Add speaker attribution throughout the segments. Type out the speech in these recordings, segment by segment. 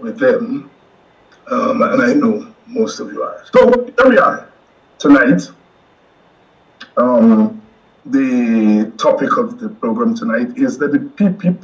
Speaker 1: with them, and I know most of you are. So here we are tonight. The topic of the program tonight is that the PPP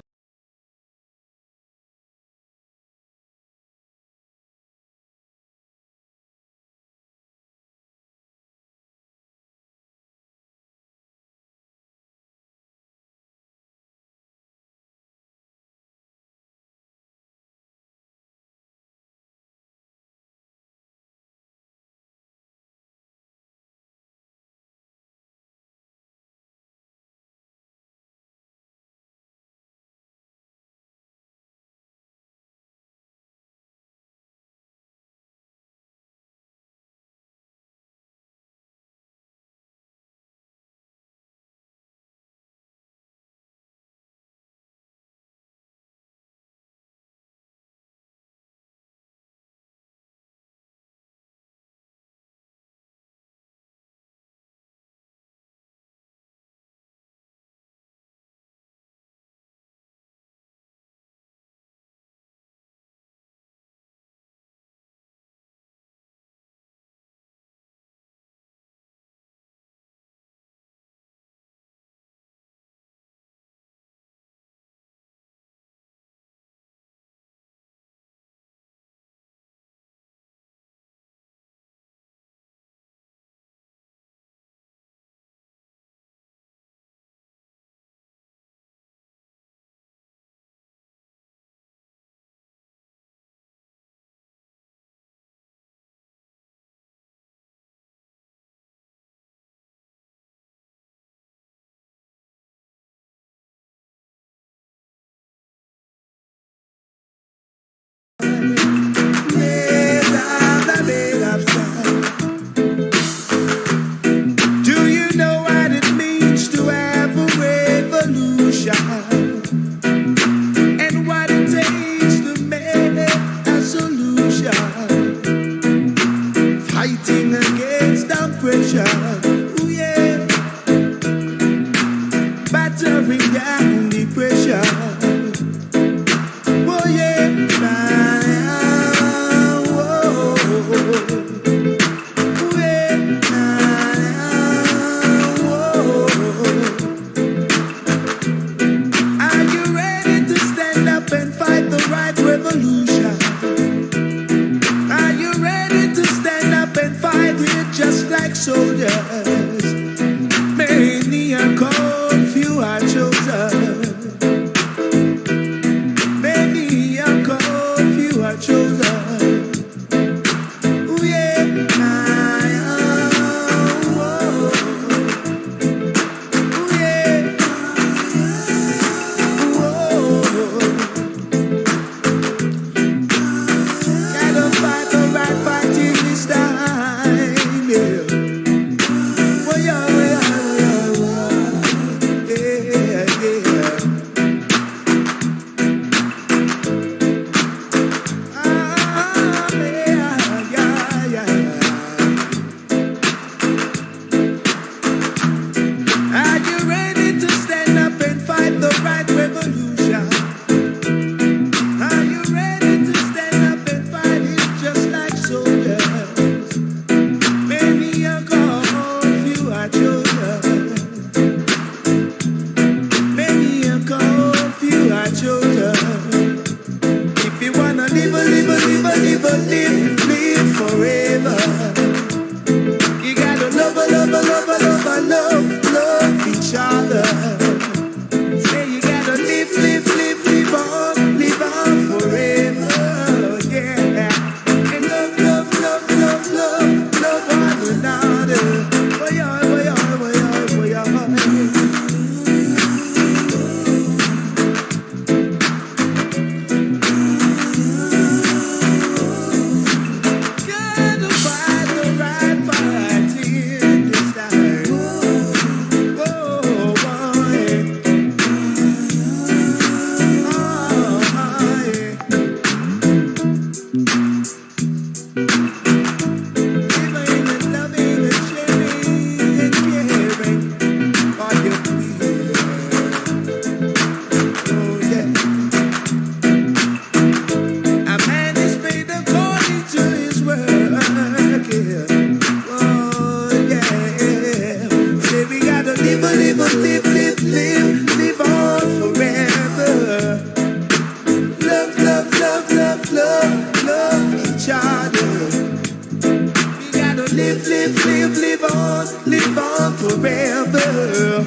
Speaker 2: live on forever.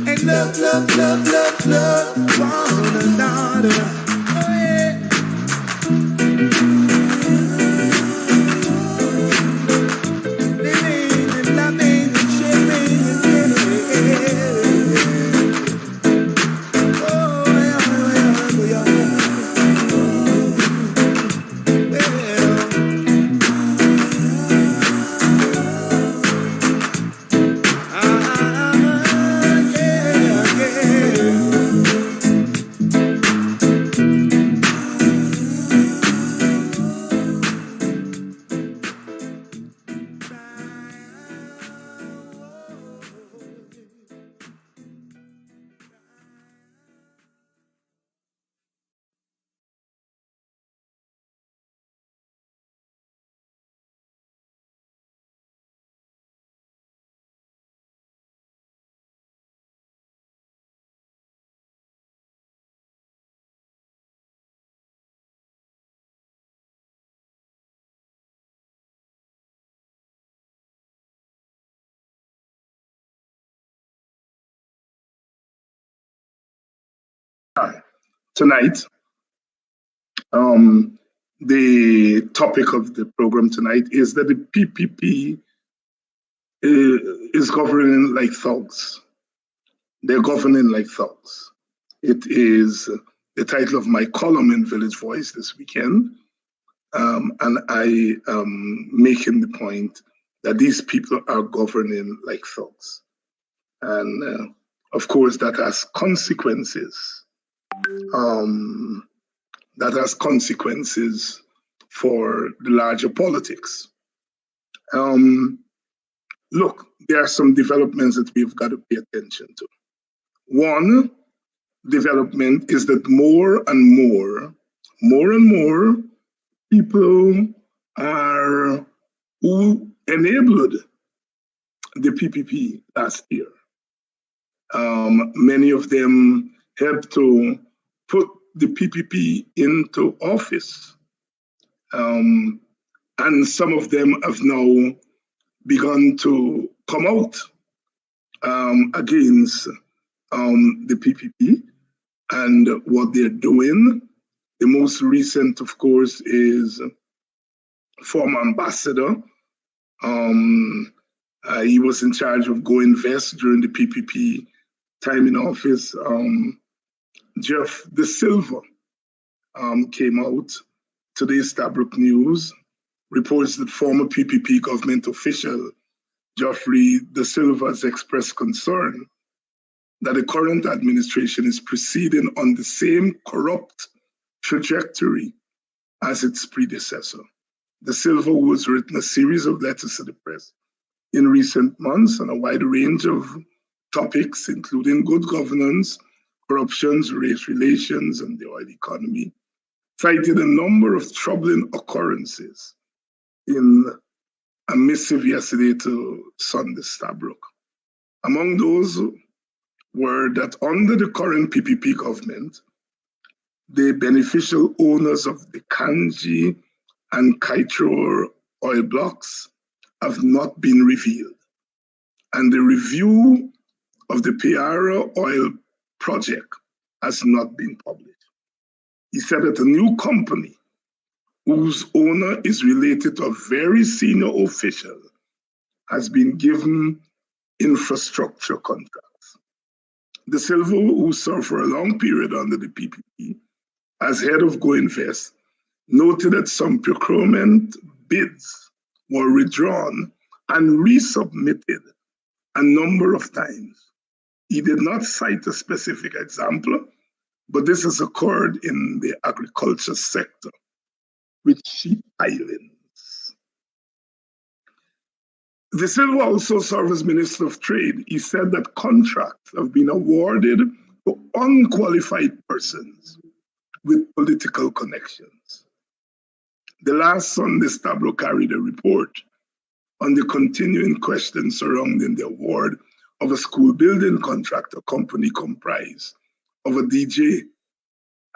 Speaker 2: And love one another. Oh yeah. Living and loving and sharing, yeah. Oh yeah.
Speaker 1: Tonight, the topic of the program tonight is that the PPP is governing like thugs. They're governing like thugs. It is the title of my column in Village Voice this weekend. And I am making the point that these people are governing like thugs. And of course, that has consequences. That has consequences for the larger politics. Look, there are some developments that we've got to pay attention to. One development is that more and more people are who enabled the PPP last year. Many of them helped to put the PPP into office. And some of them have now begun to come out against the PPP and what they're doing. The most recent, of course, is former ambassador. He was in charge of Go Invest during the PPP time in office. Jeff De Silva came out. Today's Stabrook News reports that former PPP government official Geoffrey De Silva has expressed concern that the current administration is proceeding on the same corrupt trajectory as its predecessor. De Silva, who has written a series of letters to the press in recent months on a wide range of topics, including good governance, corruption, race relations, and the oil economy, cited a number of troubling occurrences in a missive yesterday to Sunday Stabrook. Among those were that under the current PPP government, the beneficial owners of the Kanji and Kaitro oil blocks have not been revealed. And the review of the Piara oil project has not been published. He said that a new company whose owner is related to a very senior official has been given infrastructure contracts. De Silva, who served for a long period under the PPP as head of Go Invest, noted that some procurement bids were withdrawn and resubmitted a number of times. He did not cite a specific example, but this has occurred in the agriculture sector with sheep islands. De Silva also served as Minister of Trade. He said that contracts have been awarded to unqualified persons with political connections. The last Sunday, Stabrook carried a report on the continuing questions surrounding the award of a school building contract, a company comprised of a DJ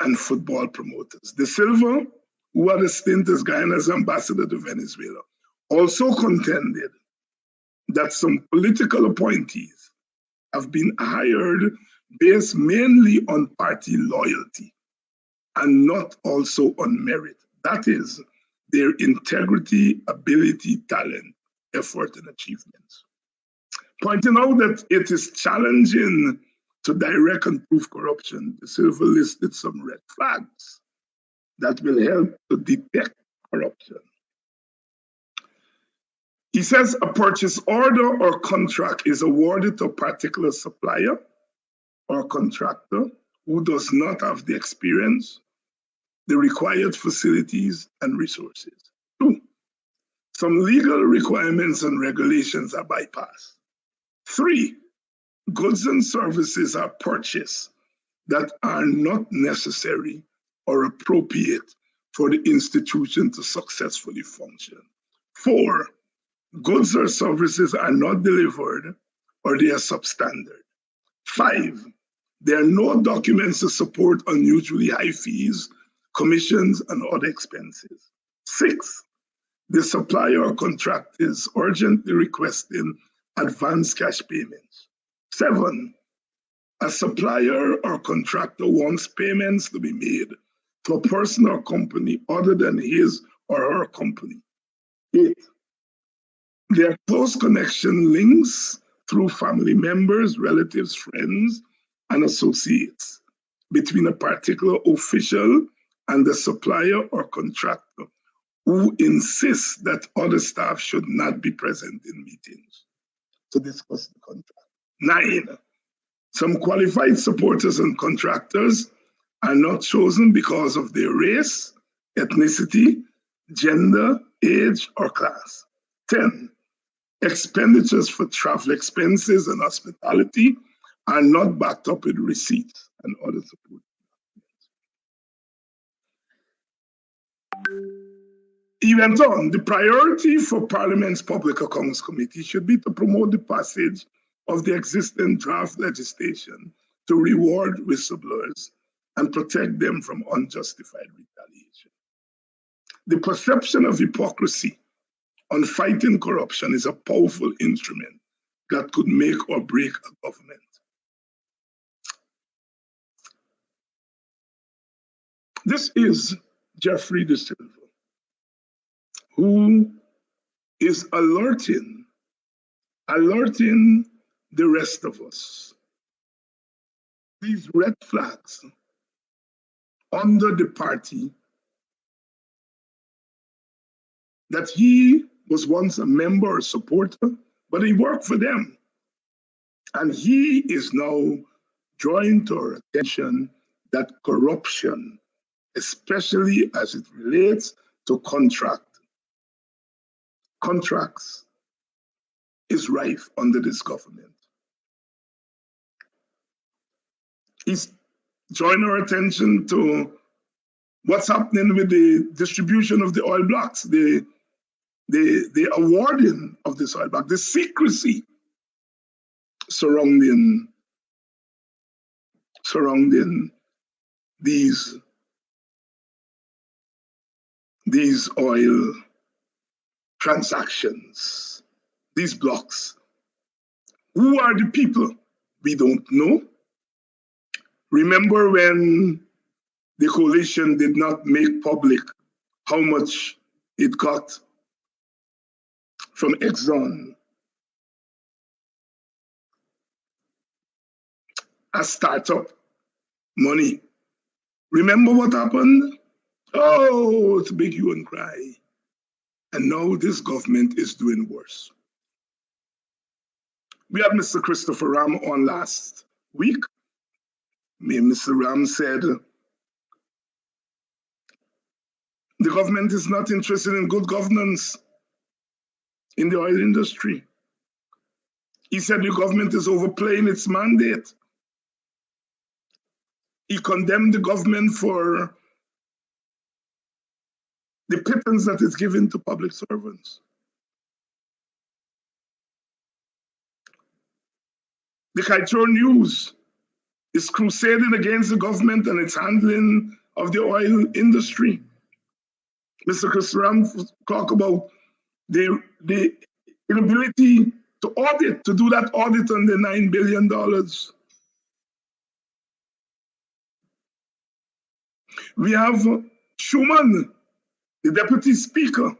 Speaker 1: and football promoters. De Silva, who had a stint as Guyana's ambassador to Venezuela, also contended that some political appointees have been hired based mainly on party loyalty and not also on merit. That is, their integrity, ability, talent, effort, and achievements. Pointing out that it is challenging to direct and prove corruption, the Silver listed some red flags that will help to detect corruption. He says a purchase order or contract is awarded to a particular supplier or contractor who does not have the experience, the required facilities and resources. 2, some legal requirements and regulations are bypassed. 3, goods and services are purchased that are not necessary or appropriate for the institution to successfully function. 4, goods or services are not delivered or they are substandard. 5, there are no documents to support unusually high fees, commissions, and other expenses. 6, the supplier or contractor is urgently requesting advance cash payments. 7, a supplier or contractor wants payments to be made to a person or company other than his or her company. 8, there are close connection links through family members, relatives, friends, and associates between a particular official and the supplier or contractor who insists that other staff should not be present in meetings to discuss the contract. 9, some qualified supporters and contractors are not chosen because of their race, ethnicity, gender, age, or class. 10, expenditures for travel expenses and hospitality are not backed up with receipts and other support. He went on, the priority for Parliament's Public Accounts Committee should be to promote the passage of the existing draft legislation to reward whistleblowers and protect them from unjustified retaliation. The perception of hypocrisy on fighting corruption is a powerful instrument that could make or break a government. This is Jeffrey De Silva, who is alerting the rest of us. These red flags under the party that he was once a member or supporter, but he worked for them. And he is now drawing to our attention that corruption, especially as it relates to contracts, is rife under this government. He's drawing our attention to what's happening with the distribution of the oil blocks, the awarding of this oil block, the secrecy surrounding these oil transactions, these blocks. Who are the people? We don't know. Remember when the coalition did not make public how much it got from Exxon as startup money? Remember what happened? Oh, it's a big hue and cry. And now this government is doing worse. We had Mr. Christopher Ram on last week. Mr. Ram said the government is not interested in good governance in the oil industry. He said the government is overplaying its mandate. He condemned the government for the pittance that is given to public servants. The Kaito News is crusading against the government and its handling of the oil industry. Mr. Chris Ram talk about the inability to audit, to do that audit on the $9 billion. We have Schuman, the deputy speaker,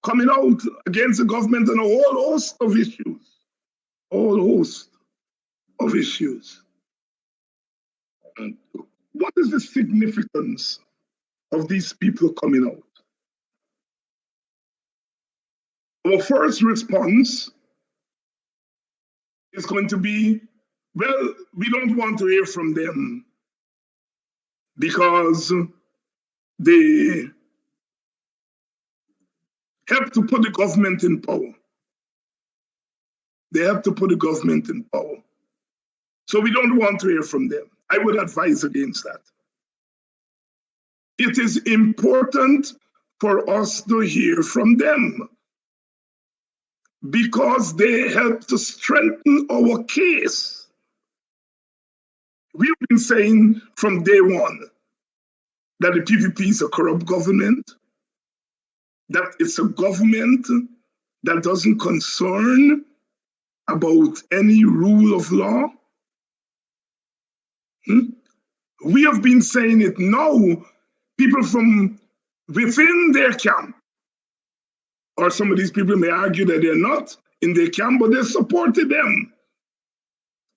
Speaker 1: coming out against the government on a whole host of issues. What is the significance of these people coming out? Our first response is going to be, well, we don't want to hear from them because they help to put the government in power. They have to put the government in power. So we don't want to hear from them. I would advise against that. It is important for us to hear from them because they help to strengthen our case. We've been saying from day one that the PPP is a corrupt government, that it's a government that doesn't concern about any rule of law. We have been saying it now. People from within their camp, or some of these people may argue that they're not in their camp, but they supported them.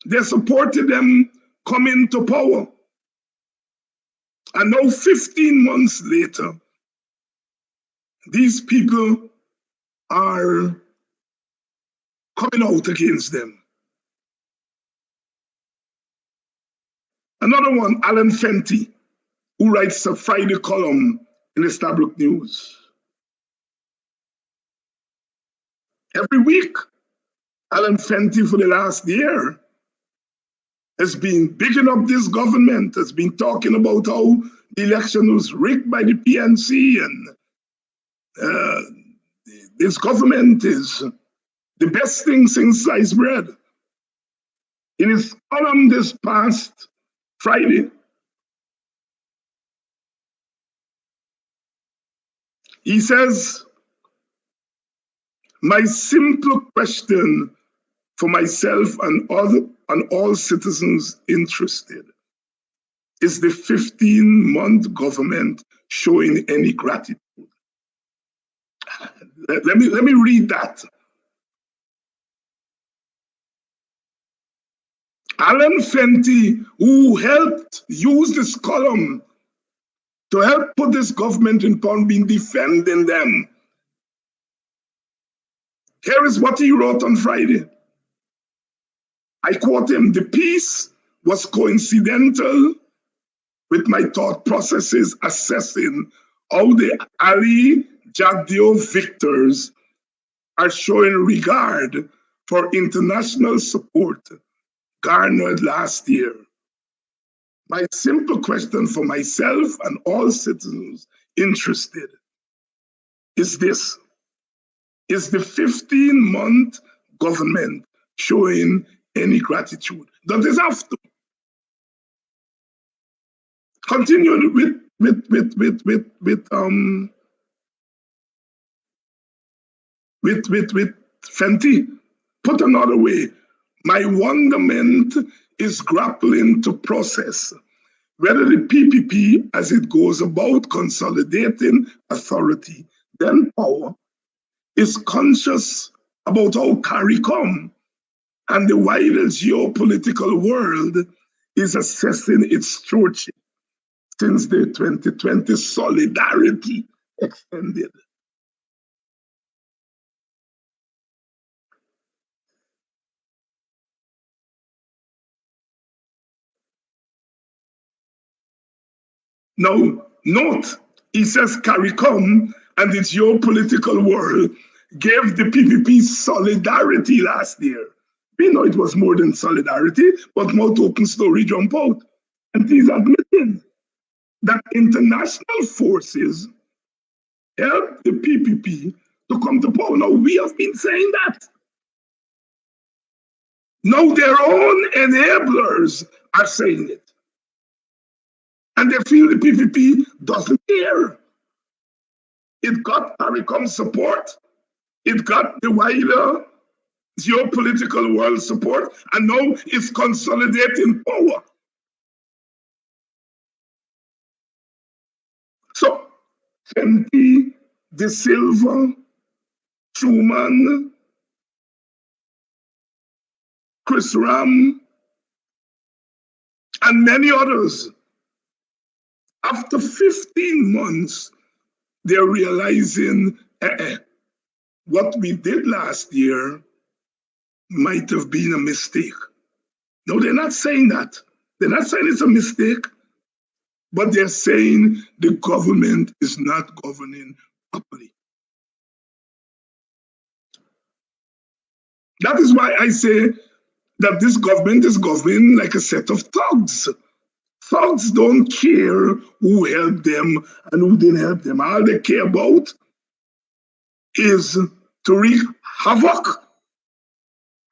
Speaker 1: They supported them coming to power. And now 15 months later, these people are coming out against them. Another one, Alan Fenty, who writes a Friday column in the Stabrook News. Every week, Alan Fenty for the last year has been bigging up this government, has been talking about how the election was rigged by the PNC and this government is the best thing since sliced bread. In his column this past Friday, he says, my simple question for myself and all citizens interested, is the 15-month government showing any gratitude? Let me read that. Alan Fenty, who helped use this column to help put this government in power, being defending them. Here is what he wrote on Friday. I quote him, the piece was coincidental with my thought processes assessing how the Ali Jagdeo victors are showing regard for international support garnered last year. My simple question for myself and all citizens interested is this: is the 15-month government showing any gratitude? Does it have to? Continue with Fenty. Put another way, my wonderment is grappling to process whether the PPP, as it goes about consolidating authority, then power, is conscious about how CARICOM and the wider geopolitical world is assessing its stewardship since the 2020 solidarity extended. Now, note, he says CARICOM and its geopolitical world gave the PPP solidarity last year. We know it was more than solidarity, but more token story jump out. And he's admitting that international forces helped the PPP to come to power. Now, we have been saying that. Now their own enablers are saying it. And they feel the PPP doesn't care. It got CARICOM support, It got the wider geopolitical world support, and now it's consolidating power. So, Fenty, De Silva, Truman, Chris Ram, and many others, after 15 months, they're realizing what we did last year might have been a mistake. No, they're not saying that. They're not saying it's a mistake, but they're saying the government is not governing properly. That is why I say that this government is governing like a set of thugs. Thugs don't care who helped them and who didn't help them. All they care about is to wreak havoc,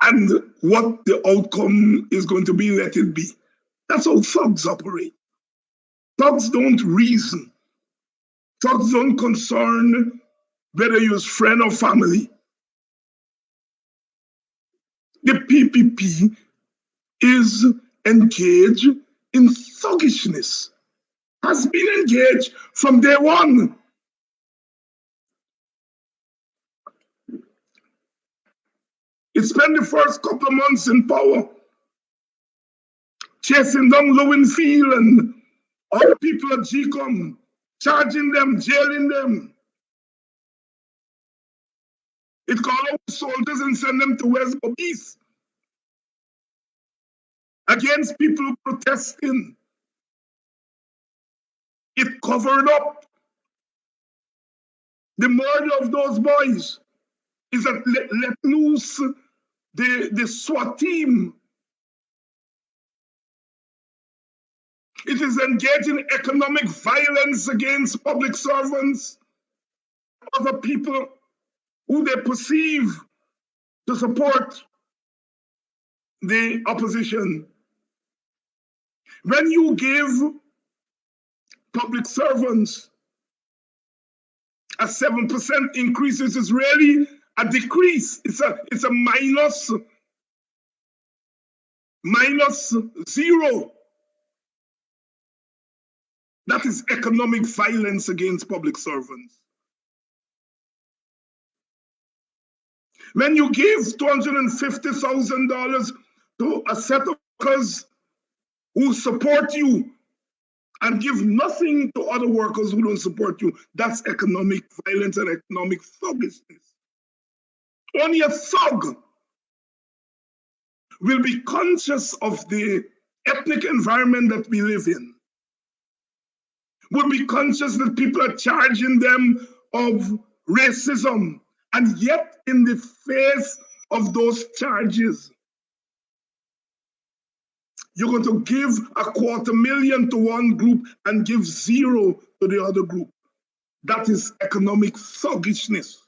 Speaker 1: and what the outcome is going to be, let it be. That's how thugs operate. Thugs don't reason. Thugs don't concern whether you're friend or family. The PPP is engaged in thuggishness, has been engaged from day one. It spent the first couple of months in power, chasing down Lowenfield and other people at GCOM, charging them, jailing them. It called out soldiers and sent them to West Bobis against people protesting. It covered up the murder of those boys. Is that let loose the SWAT team. It is engaging economic violence against public servants, other people who they perceive to support the opposition. When you give public servants a 7% increase, it is really a decrease. It's a minus zero. That is economic violence against public servants. When you give $250,000 to a set of workers who support you and give nothing to other workers who don't support you, that's economic violence and economic thuggishness. Only a thug will be conscious of the ethnic environment that we live in, will be conscious that people are charging them of racism, and yet in the face of those charges, you're going to give $250,000 to one group and give zero to the other group. That is economic thuggishness.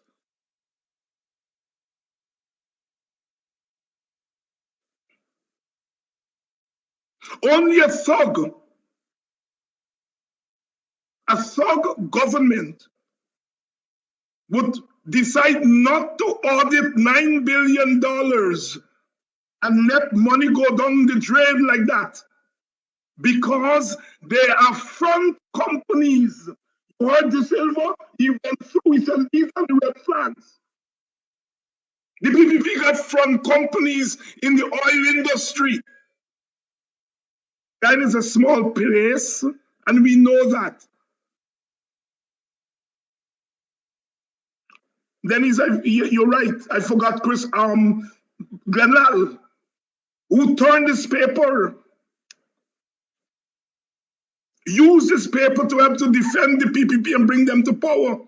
Speaker 1: Only a thug government would decide not to audit $9 billion and let money go down the drain like that, because they are front companies. You heard De Silva, he went through, he said these are the red flags. The PPP got front companies in the oil industry. That is a small place, and we know that. Then he said, you're right, I forgot Chris Glenal, who turned this paper, used this paper to help to defend the PPP and bring them to power.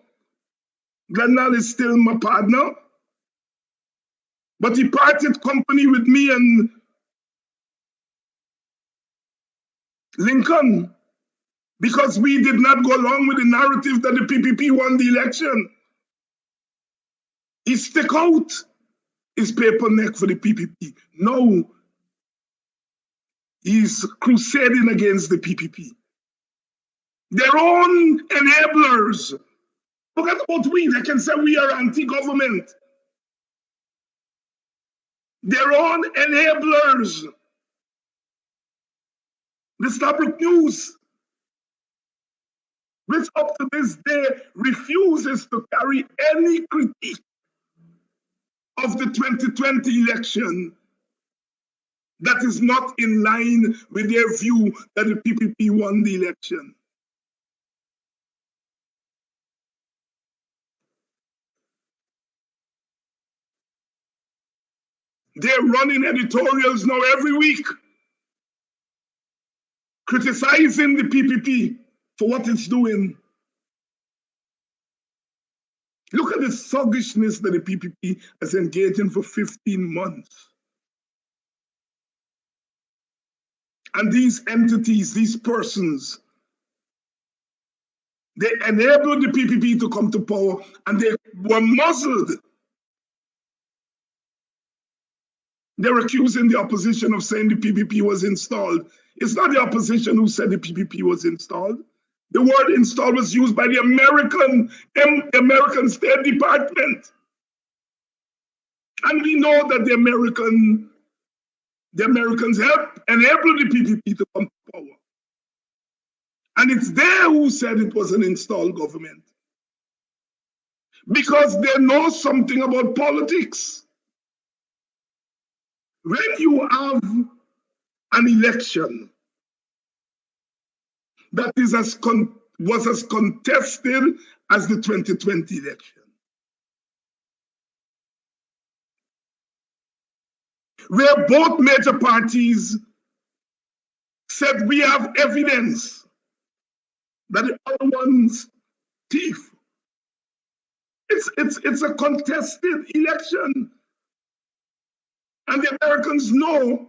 Speaker 1: Glenal is still my partner, but he parted company with me and Lincoln because we did not go along with the narrative that the PPP won the election. He stuck out his paper neck for the PPP. No, he's crusading against the PPP. Their own enablers. Forget about we. They can say we are anti-government. their own enablers. The Stabrook News, which up to this day refuses to carry any critique of the 2020 election that is not in line with their view that the PPP won the election. They're running editorials now every week, criticizing the PPP for what it's doing. Look at the sluggishness that the PPP has engaged in for 15 months. And these entities, these persons, they enabled the PPP to come to power, and they were muzzled. They're accusing the opposition of saying the PPP was installed. It's not the opposition who said the PPP was installed. The word installed was used by the American State Department. And we know that the Americans helped enable the PPP to come to power. And it's they who said it was an installed government. Because they know something about politics. When you have an election that is was as contested as the 2020 election, where both major parties said we have evidence that the other one's thief. It's a contested election. And the Americans know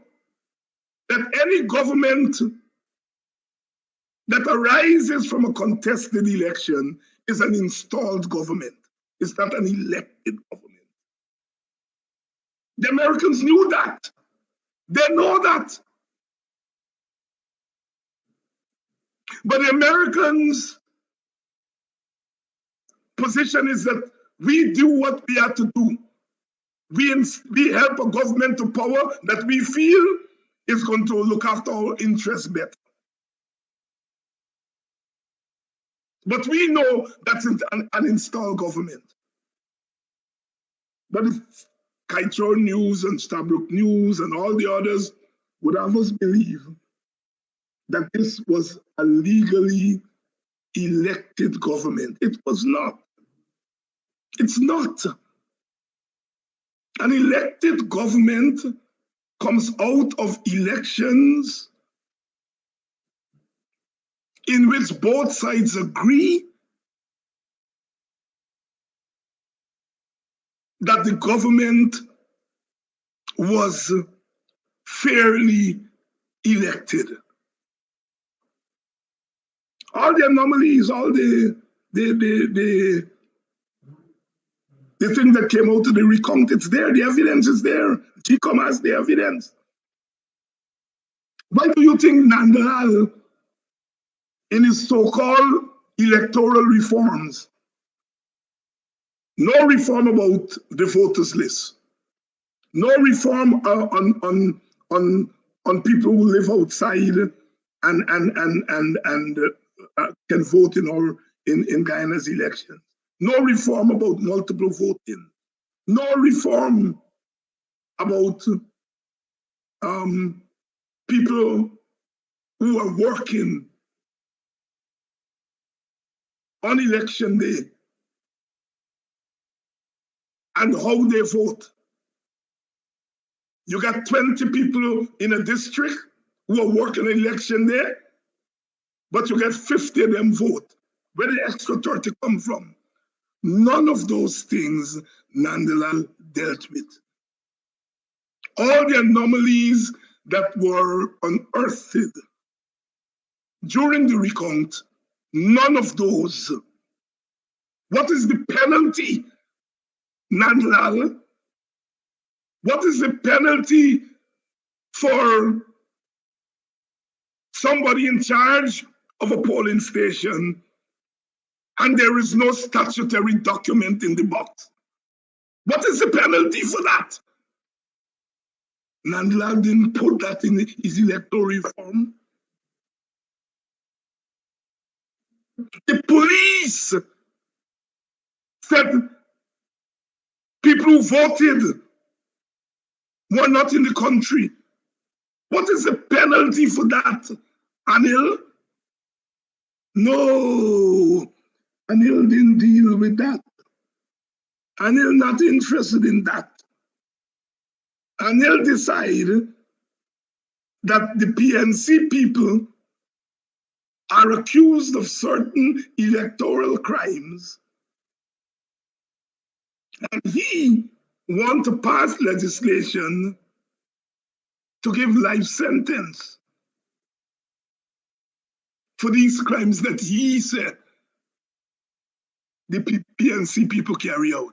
Speaker 1: that any government that arises from a contested election is an installed government. It's not an elected government. The Americans knew that. They know that. But the Americans' position is that we do what we have to do. We help a government to power that we feel is going to look after our interests better. But we know that's an installed government. But if Kaitro News and Stabrook News and all the others would have us believe that this was a legally elected government, it was not. It's not. An elected government comes out of elections in which both sides agree that the government was fairly elected. All the anomalies, all the thing that came out of the recount, it's there, the evidence is there. GCOM has the evidence. Why do you think Nandalal, in his so-called electoral reforms, no reform about the voters list, no reform on people who live outside and can vote in Guyana's elections, no reform about multiple voting, no reform about people who are working on election day and how they vote. You got 20 people in a district who are working on election day, but you get 50 of them vote. Where did the extra 30 come from? None of those things Nandalal dealt with. All the anomalies that were unearthed during the recount, none of those. What is the penalty, Nandalal? What is the penalty for somebody in charge of a polling station and there is no statutory document in the box? What is the penalty for that? Nandlal didn't put that in his electoral reform. The police said people who voted were not in the country. What is the penalty for that, Anil? No, Anil didn't deal with that. Anil not interested in that. Anil decided that the PNC people are accused of certain electoral crimes, and he wants to pass legislation to give life sentence for these crimes that he said the PNC people carry out.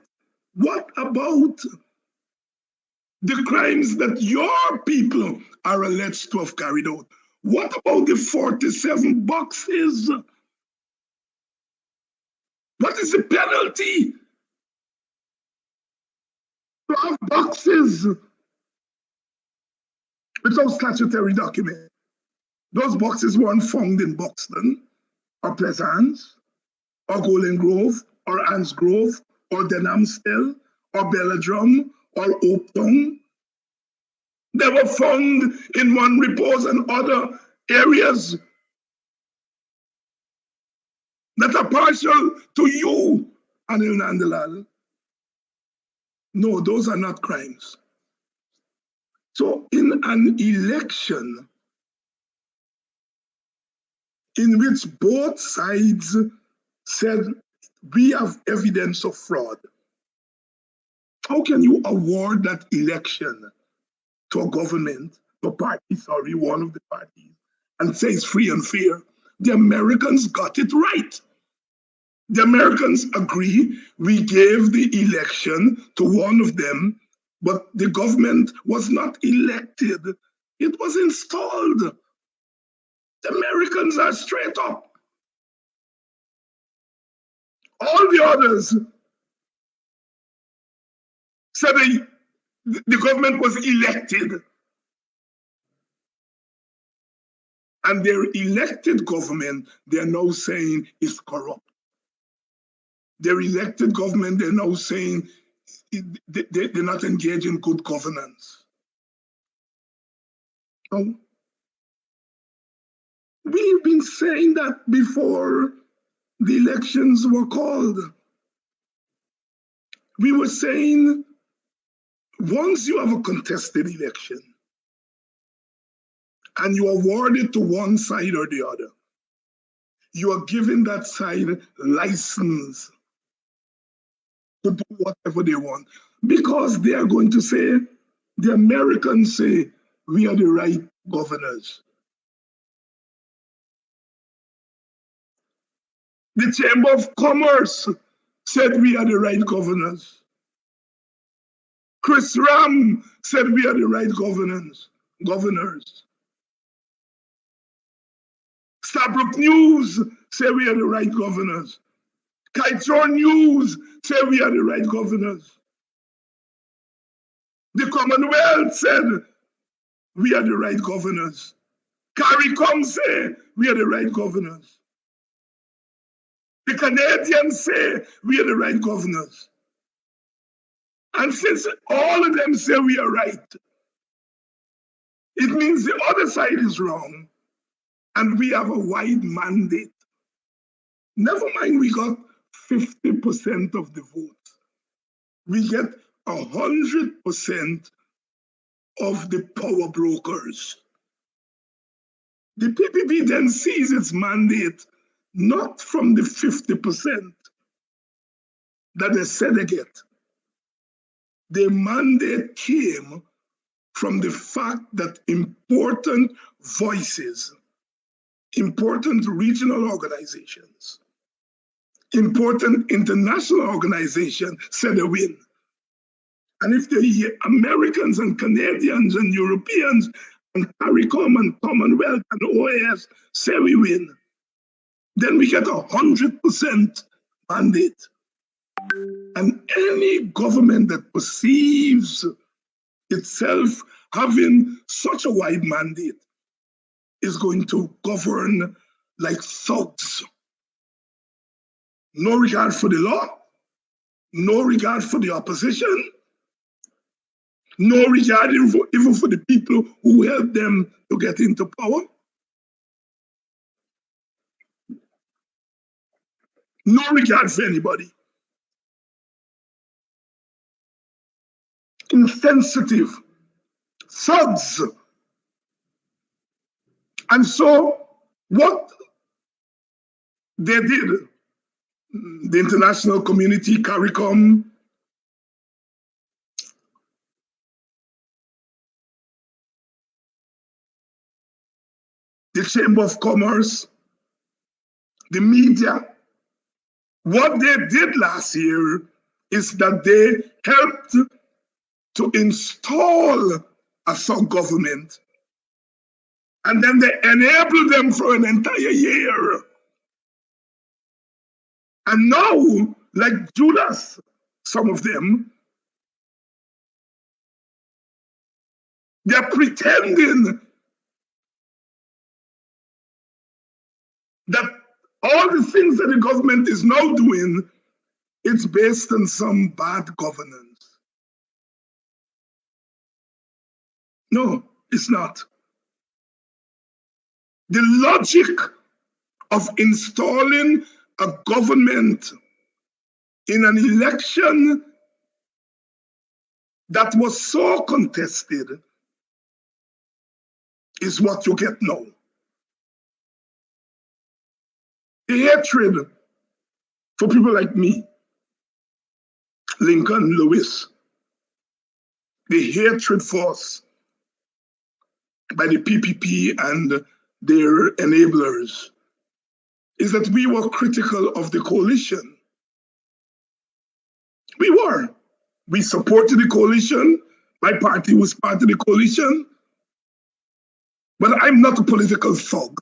Speaker 1: What about the crimes that your people are alleged to have carried out? What about the 47 boxes? What is the penalty to have boxes without statutory document? Those boxes weren't found in Buxton or Pleasance or Golden Grove or Anns Grove or Denhamstel or Belladrum or Oaktown. They were found in One Repose and other areas that are partial to you, Anil Nandlal. No, those are not crimes. So in an election in which both sides said we have evidence of fraud, how can you award that election to a government, to a party, sorry, one of the parties, and say it's free and fair? The Americans got it right. The Americans agree we gave the election to one of them, but the government was not elected. It was installed. The Americans are straight up. All the others said the government was elected. And their elected government, they're now saying is corrupt. Their elected government, they're now saying they're not engaged in good governance. So, we've been saying that before the elections were called. We were saying once you have a contested election and you award it to one side or the other, you are giving that side license to do whatever they want, because they are going to say, the Americans say, we are the right governors. The Chamber of Commerce said we are the right governors. Chris Ram said we are the right governors. Stabrook News say we are the right governors. Kaitor News say we are the right governors. The Commonwealth said we are the right governors. CARICOM say we are the right governors. The Canadians say we are the right governors. And since all of them say we are right, it means the other side is wrong and we have a wide mandate. Never mind we got 50% of the vote. We get 100% of the power brokers. The PPP then sees its mandate not from the 50% that they said they get. The mandate came from the fact that important voices, important regional organizations, important international organizations said they win. And if the Americans and Canadians and Europeans and CARICOM and Commonwealth and OAS say we win, then we get 100% mandate. And any government that perceives itself having such a wide mandate is going to govern like thugs. No regard for the law, no regard for the opposition, no regard even for the people who helped them to get into power. No regard for anybody. Insensitive, thugs. And so what they did, the international community, CARICOM, the Chamber of Commerce, the media, what they did last year is that they helped to install a sub-government, and then they enabled them for an entire year. And now, like Judas, some of them, they're pretending that all the things that the government is now doing, it's based on some bad governance. No, it's not. The logic of installing a government in an election that was so contested is what you get now. The hatred for people like me, Lincoln, Lewis, the hatred for us by the PPP and their enablers is that we were critical of the coalition. We were. We supported the coalition. My party was part of the coalition. But I'm not a political thug.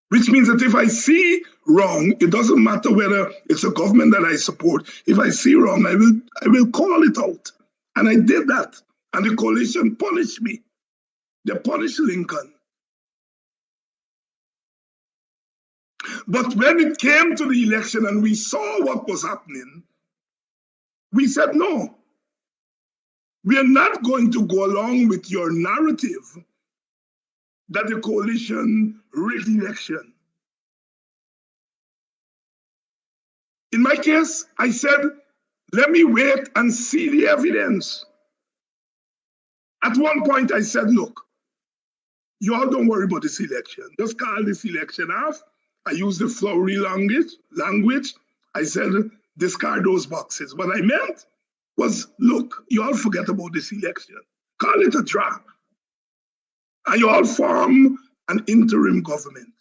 Speaker 1: Which means that if I see wrong, it doesn't matter whether it's a government that I support. If I see wrong, I will call it out. And I did that. And the coalition punished me. They punished Lincoln. But when it came to the election and we saw what was happening, we said, no, we are not going to go along with your narrative that the coalition rigged the election. In my case, I said, let me wait and see the evidence. At one point, I said, look, you all don't worry about this election. Just call this election off. I used the flowery language. I said, discard those boxes. What I meant was, look, you all forget about this election. Call it a draw. And you all form an interim government.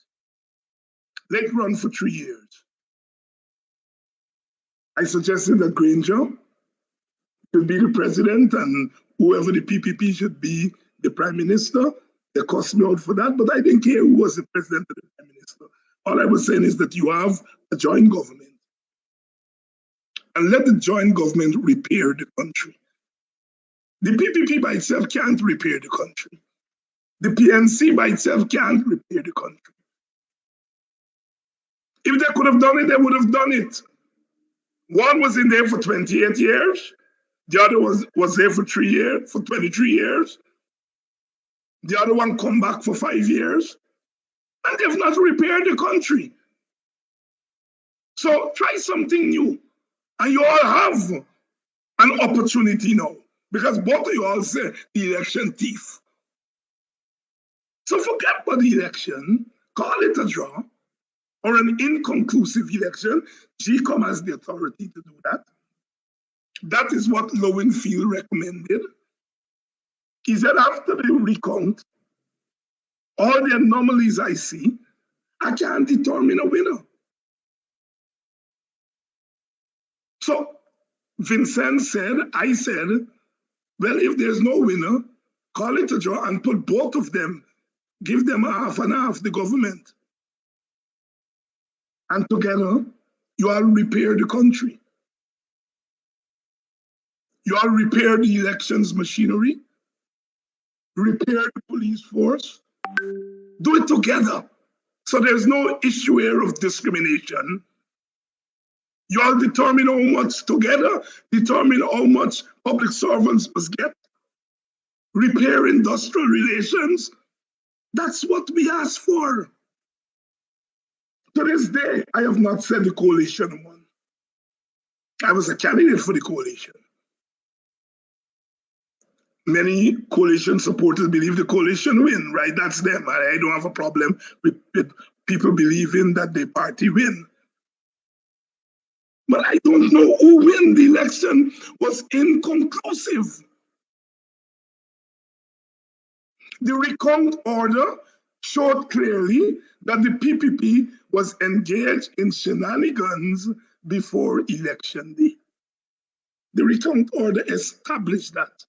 Speaker 1: Let it run for 3 years. I suggested that Granger should be the president and whoever the PPP should be the prime minister. They cussed me out for that, but I didn't care who was the president or the prime minister. All I was saying is that you have a joint government. And let the joint government repair the country. The PPP by itself can't repair the country. The PNC by itself can't repair the country. If they could have done it, they would have done it. One was in there for 28 years. The other was there for 3 years, for 23 years. The other one come back for 5 years. And they've not repaired the country. So try something new. And you all have an opportunity now. Because both of you all say the election thief. So forget about the election, call it a draw, or an inconclusive election. GCOM has the authority to do that. That is what Lowenfield recommended. He said after the recount, all the anomalies I see, I can't determine a winner. So Vincent said, I said, well, if there's no winner, call it a draw and put both of them, give them half and half, the government. And together, you all repair the country. You all repair the elections machinery. repair the police force. Do it together. So there's no issue here of discrimination. You all determine how much together, determine how much public servants must get. Repair industrial relations. That's what we ask for. To this day, I have not said the coalition won. I was a candidate for the coalition. Many coalition supporters believe the coalition win, right? That's them. I don't have a problem with people believing that the party win. But I don't know who win. The election was inconclusive. The recount order showed clearly that the PPP was engaged in shenanigans before election day. The recount order established that.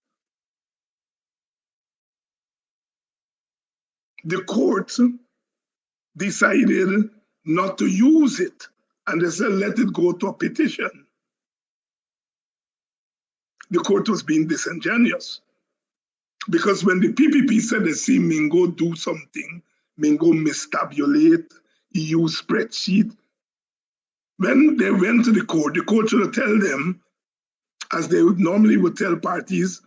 Speaker 1: The court decided not to use it, and they said, let it go to a petition. The court was being disingenuous. Because when the PPP said they see Mingo do something, Mingo mistabulate, he used spreadsheet. When they went to the court should tell them, as they would normally would tell parties,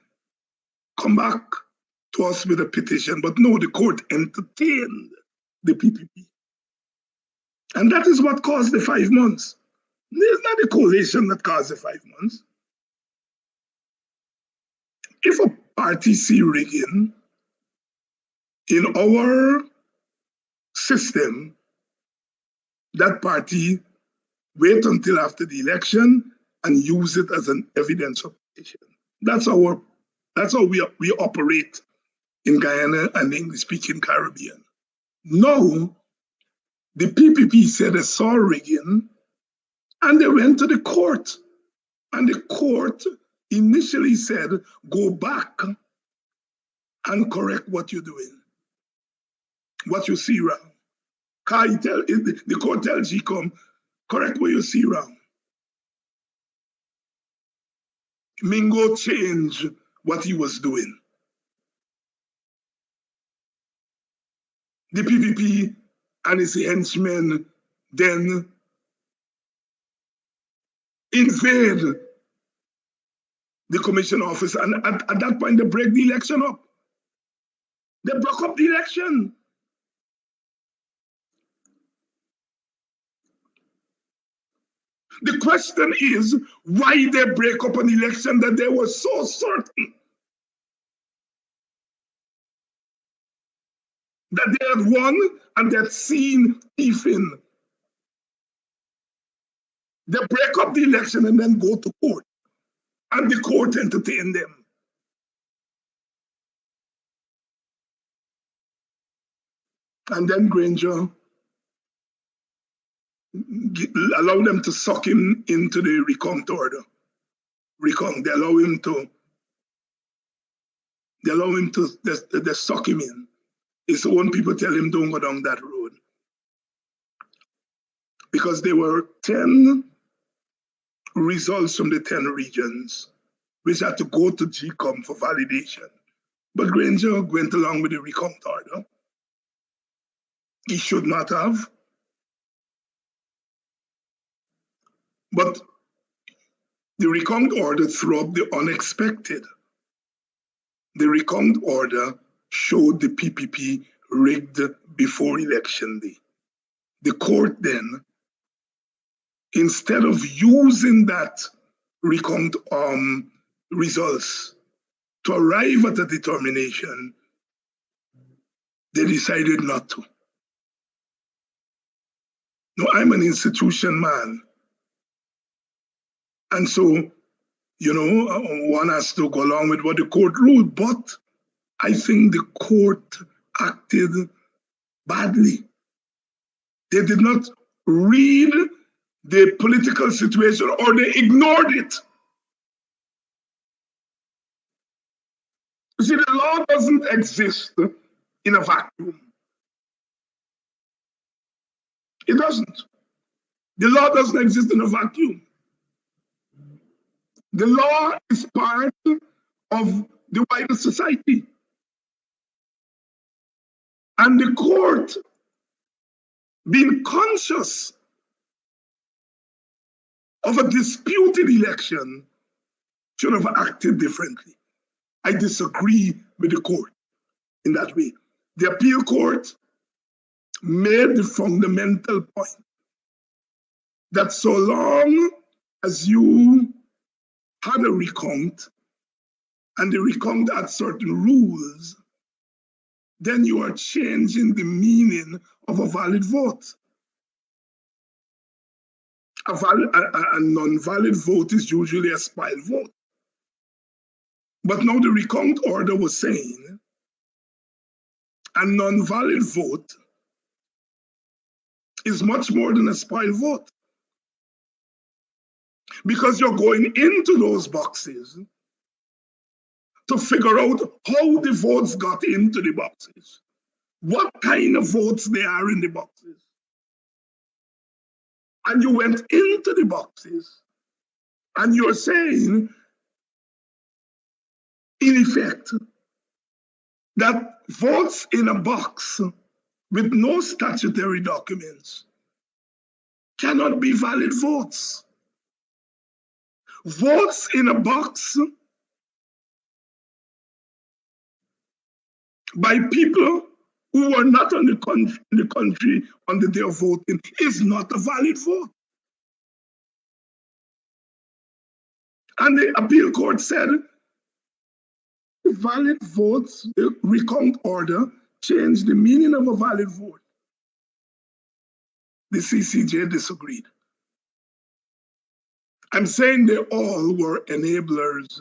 Speaker 1: come back to us with a petition. But no, the court entertained the PPP. And that is what caused the 5 months. It's not the coalition that caused the 5 months. If a party see rigging in our system, that party wait until after the election and use it as an evidence of petition. That's how we operate in Guyana and the English-speaking Caribbean. Now, the PPP said they saw rigging, and they went to the court. And the court initially said, go back and correct what you're doing, what you see wrong. The court tells GCOM, correct what you see wrong. Mingo changed what he was doing. The PPP and his henchmen then invade the commission office, and at that point they break the election up. They broke up the election. The question is why they break up an election that they were so certain that they had won and they had seen thieving. They break up the election and then go to court, and the court entertain them. And then Granger allow them to suck him into the recount order. Recount, they allow him they suck him in. His own people tell him don't go down that road. Because there were 10 results from the 10 regions, which had to go to GCOM for validation. But Granger went along with the recount order. He should not have. But the recount order threw up the unexpected. The recount order showed the PPP rigged before election day. The court then, instead of using that recount results to arrive at a determination, they decided not to. Now, I'm an institution man. And so, one has to go along with what the court ruled, but I think the court acted badly. They did not read the political situation, or they ignored it. You see, the law doesn't exist in a vacuum. It doesn't. The law doesn't exist in a vacuum. The law is part of the wider society. And the court, being conscious of a disputed election, should have acted differently. I disagree with the court in that way. The appeal court made the fundamental point that so long as you had a recount and the recount had certain rules, then you are changing the meaning of a valid vote. A non-valid vote is usually a spoiled vote. But now the recount order was saying a non-valid vote is much more than a spoiled vote. Because you're going into those boxes to figure out how the votes got into the boxes, what kind of votes they are in the boxes. And you went into the boxes and you're saying, in effect, that votes in a box with no statutory documents cannot be valid votes. Votes in a box by people who are not in the country on the day of voting is not a valid vote. And the appeal court said, valid votes, the recount order, changed the meaning of a valid vote. The CCJ disagreed. I'm saying they all were enablers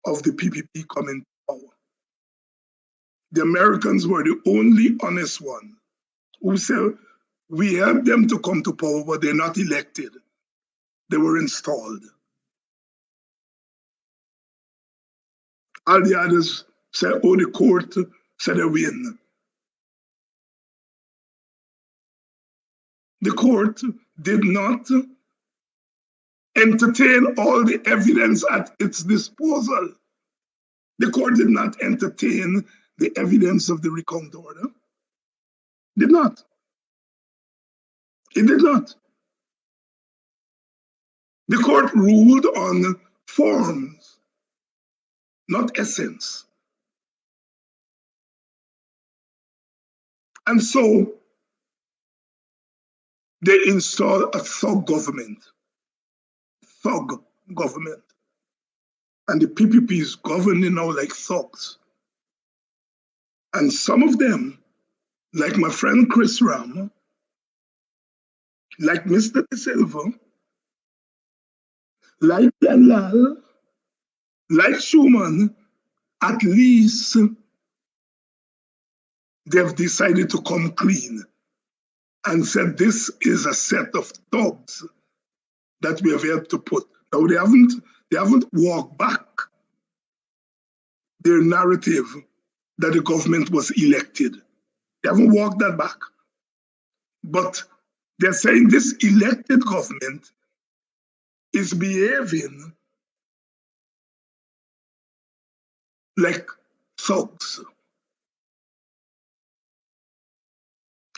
Speaker 1: of the PPP coming to power. The Americans were the only honest one who said, we helped them to come to power, but they're not elected. They were installed. All the others said, oh, the court said they win. The court did not entertain all the evidence at its disposal. The court did not entertain the evidence of the recount order. Did not. It did not. The court ruled on forms, not essence. And so they installed a thug government. Thug government. And the PPP is governing now like thugs. And some of them, like my friend Chris Ram, like Mr. De Silva, like Lal, like Schumann, at least they've decided to come clean and said this is a set of thugs that we have helped to put. Now they haven't walked back their narrative that the government was elected. They haven't walked that back. But they're saying this elected government is behaving like thugs.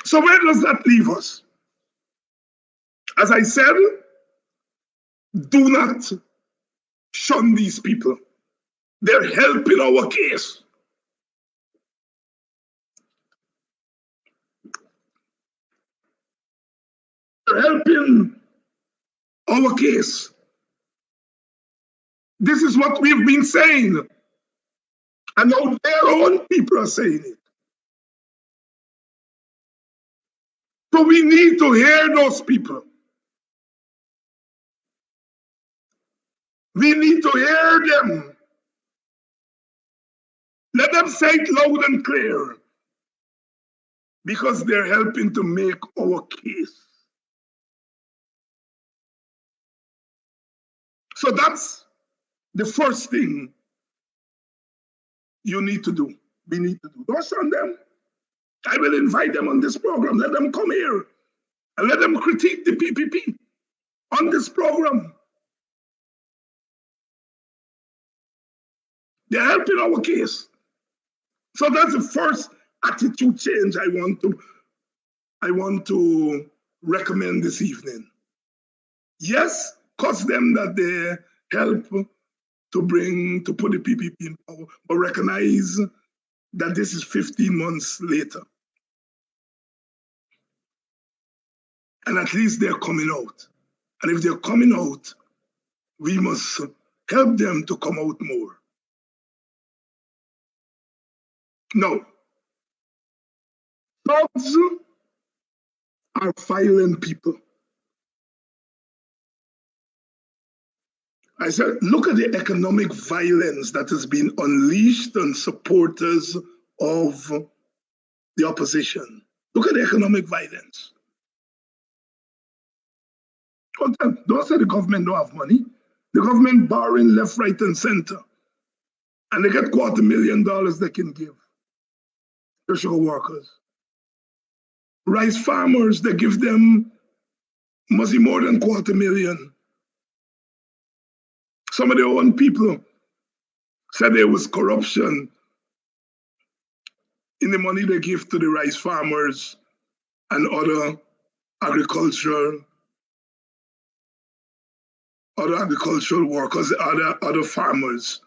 Speaker 1: So where does that leave us? As I said, do not shun these people. They're helping our case. They're helping our case. This is what we've been saying. And now their own people are saying it. So we need to hear those people. We need to hear them. Let them say it loud and clear. Because they're helping to make our case. So that's the first thing you need to do. We need to do. Don't shun them. I will invite them on this program. Let them come here and let them critique the PPP on this program. They're helping our case. So that's the first attitude change I want to recommend this evening. Yes, cost them that they help to put the PPP in power, but recognize that this is 15 months later. And at least they're coming out. And if they're coming out, we must help them to come out more. No. Thugs are violent people. I said, look at the economic violence that has been unleashed on supporters of the opposition. Look at the economic violence. Don't say the government don't have money. The government borrowing left, right, and center. And they get $250,000 they can give to sugar workers. Rice farmers, they give them must be more than $250,000. Some of their own people said there was corruption in the money they give to the rice farmers and other agricultural workers, other farmers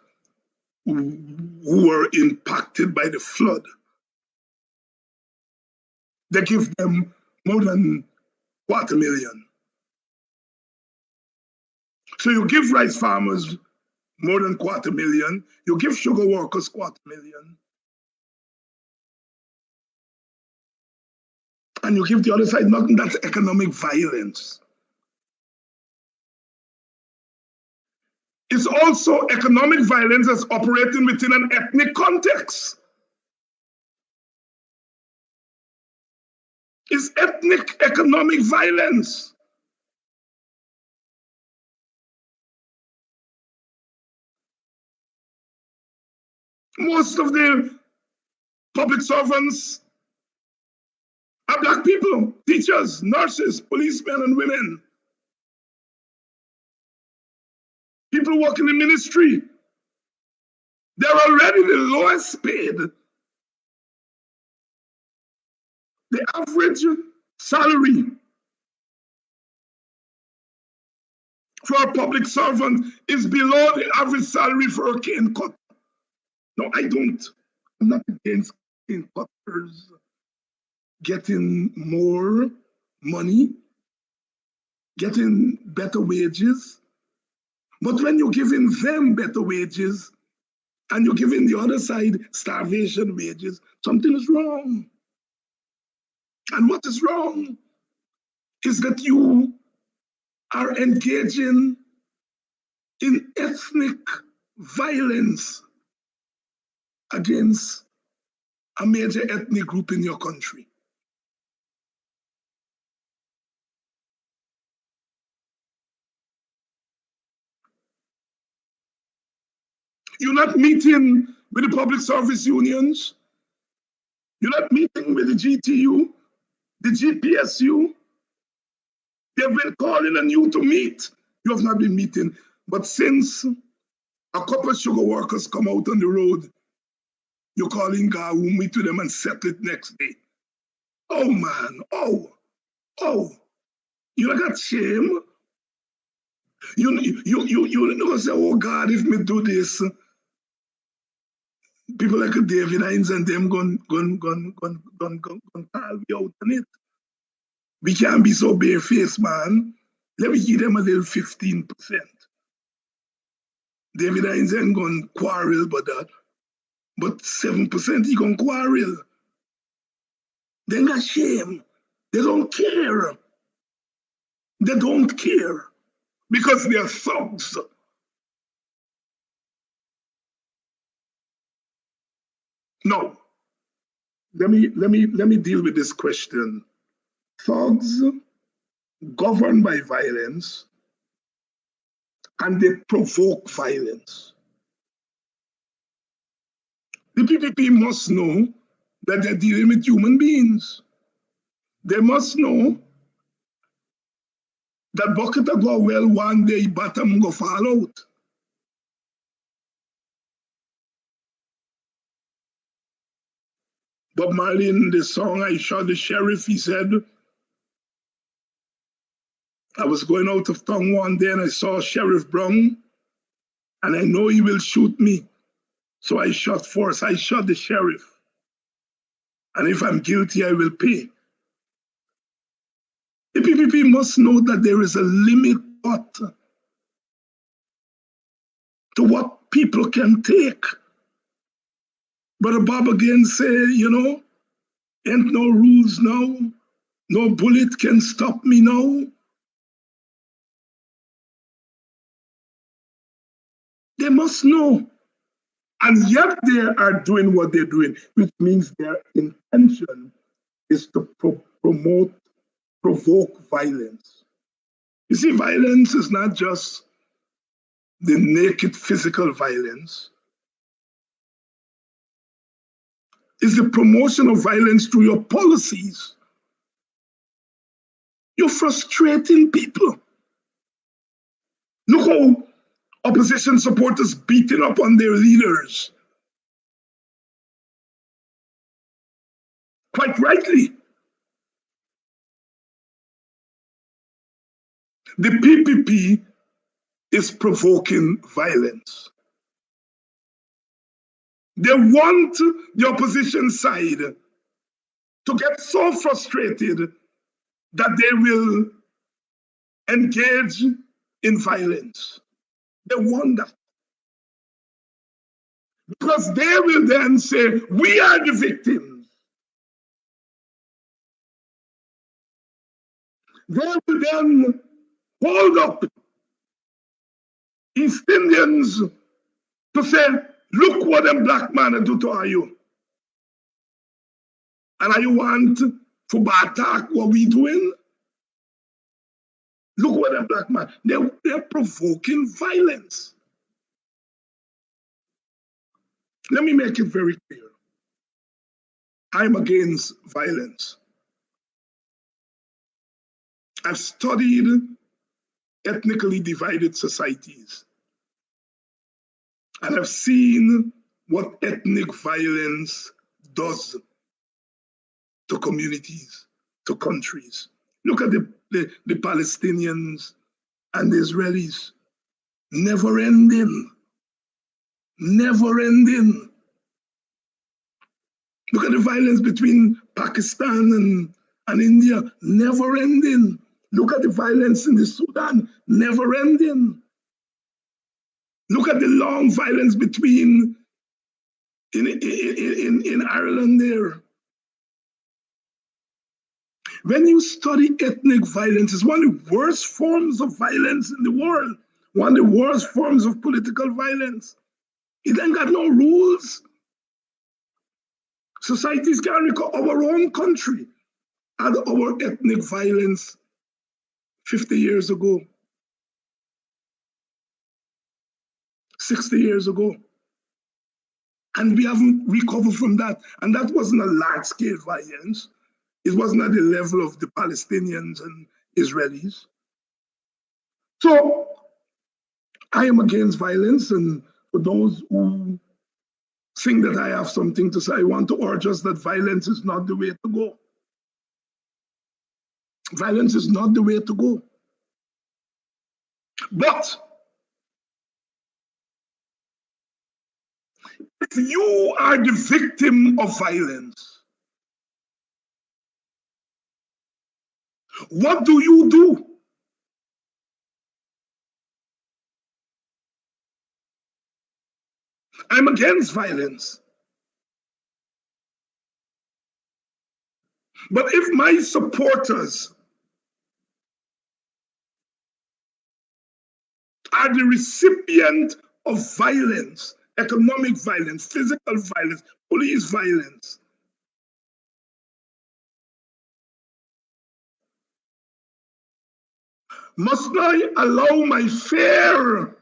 Speaker 1: who were impacted by the flood. They give them more than $250,000. So you give rice farmers more than $250,000, you give sugar workers $250,000, and you give the other side nothing. That's economic violence. It's also economic violence that's operating within an ethnic context. It's ethnic economic violence. Most of the public servants are Black people, teachers, nurses, policemen, and women. People working in ministry. They're already the lowest paid. The average salary for a public servant is below the average salary for a cane cutter. No, I'm not against cane cutters getting more money, getting better wages. But when you're giving them better wages and you're giving the other side starvation wages, something is wrong. And what is wrong is that you are engaging in ethnic violence against a major ethnic group in your country. You're not meeting with the public service unions. You're not meeting with the GTU, the GPSU. They've been calling on you to meet. You have not been meeting. But since a couple of sugar workers come out on the road, you're calling God, we'll meet with them and settle it next day. Oh man, oh, you got shame. You know, say, oh God, if me do this, people like David Hines and them gon call me out on it. We can't be so barefaced, man. Let me give them a little 15%. David Hines ain't gonna quarrel about that. But 7% he gonna quarrel. They got shame. They don't care. They don't care. Because they're thugs. No. Let me deal with this question. Thugs govern by violence and they provoke violence. The PPP must know that they're dealing with human beings. They must know that bucket will go well one day, bottom go fall out. Bob Marley in the song I Shot the Sheriff, he said, I was going out of town one day and I saw Sheriff Brown and I know he will shoot me. So I shot first. I shot the sheriff. And if I'm guilty, I will pay. The PPP must know that there is a limit to what people can take. Brother Bob again say, ain't no rules now. No bullet can stop me now. They must know. And yet they are doing what they're doing, which means their intention is to provoke violence. You see, violence is not just the naked physical violence. It's the promotion of violence through your policies. You're frustrating people. Look how opposition supporters beating up on their leaders. Quite rightly. The PPP is provoking violence. They want the opposition side to get so frustrated that they will engage in violence. They want that. Because they will then say, we are the victims. They will then hold up East Indians to say, look what them black man do to you. And you want to attack what we doing? Look what them black man, they're provoking violence. Let me make it very clear. I'm against violence. I've studied ethnically divided societies. And I've seen what ethnic violence does to communities, to countries. Look at the Palestinians and the Israelis. Never ending. Never ending. Look at the violence between Pakistan and India. Never ending. Look at the violence in the Sudan. Never ending. Look at the long violence between in Ireland there. When you study ethnic violence, it's one of the worst forms of violence in the world. One of the worst forms of political violence. It ain't got no rules. Societies can recall our own country had our ethnic violence 50 years ago, 60 years ago. And we haven't recovered from that. And that wasn't a large-scale violence. It wasn't at the level of the Palestinians and Israelis. So I am against violence, and for those who think that I have something to say, I want to urge us that violence is not the way to go. Violence is not the way to go. But if you are the victim of violence, what do you do? I'm against violence. But if my supporters are the recipient of violence, economic violence, physical violence, police violence, must I allow my fear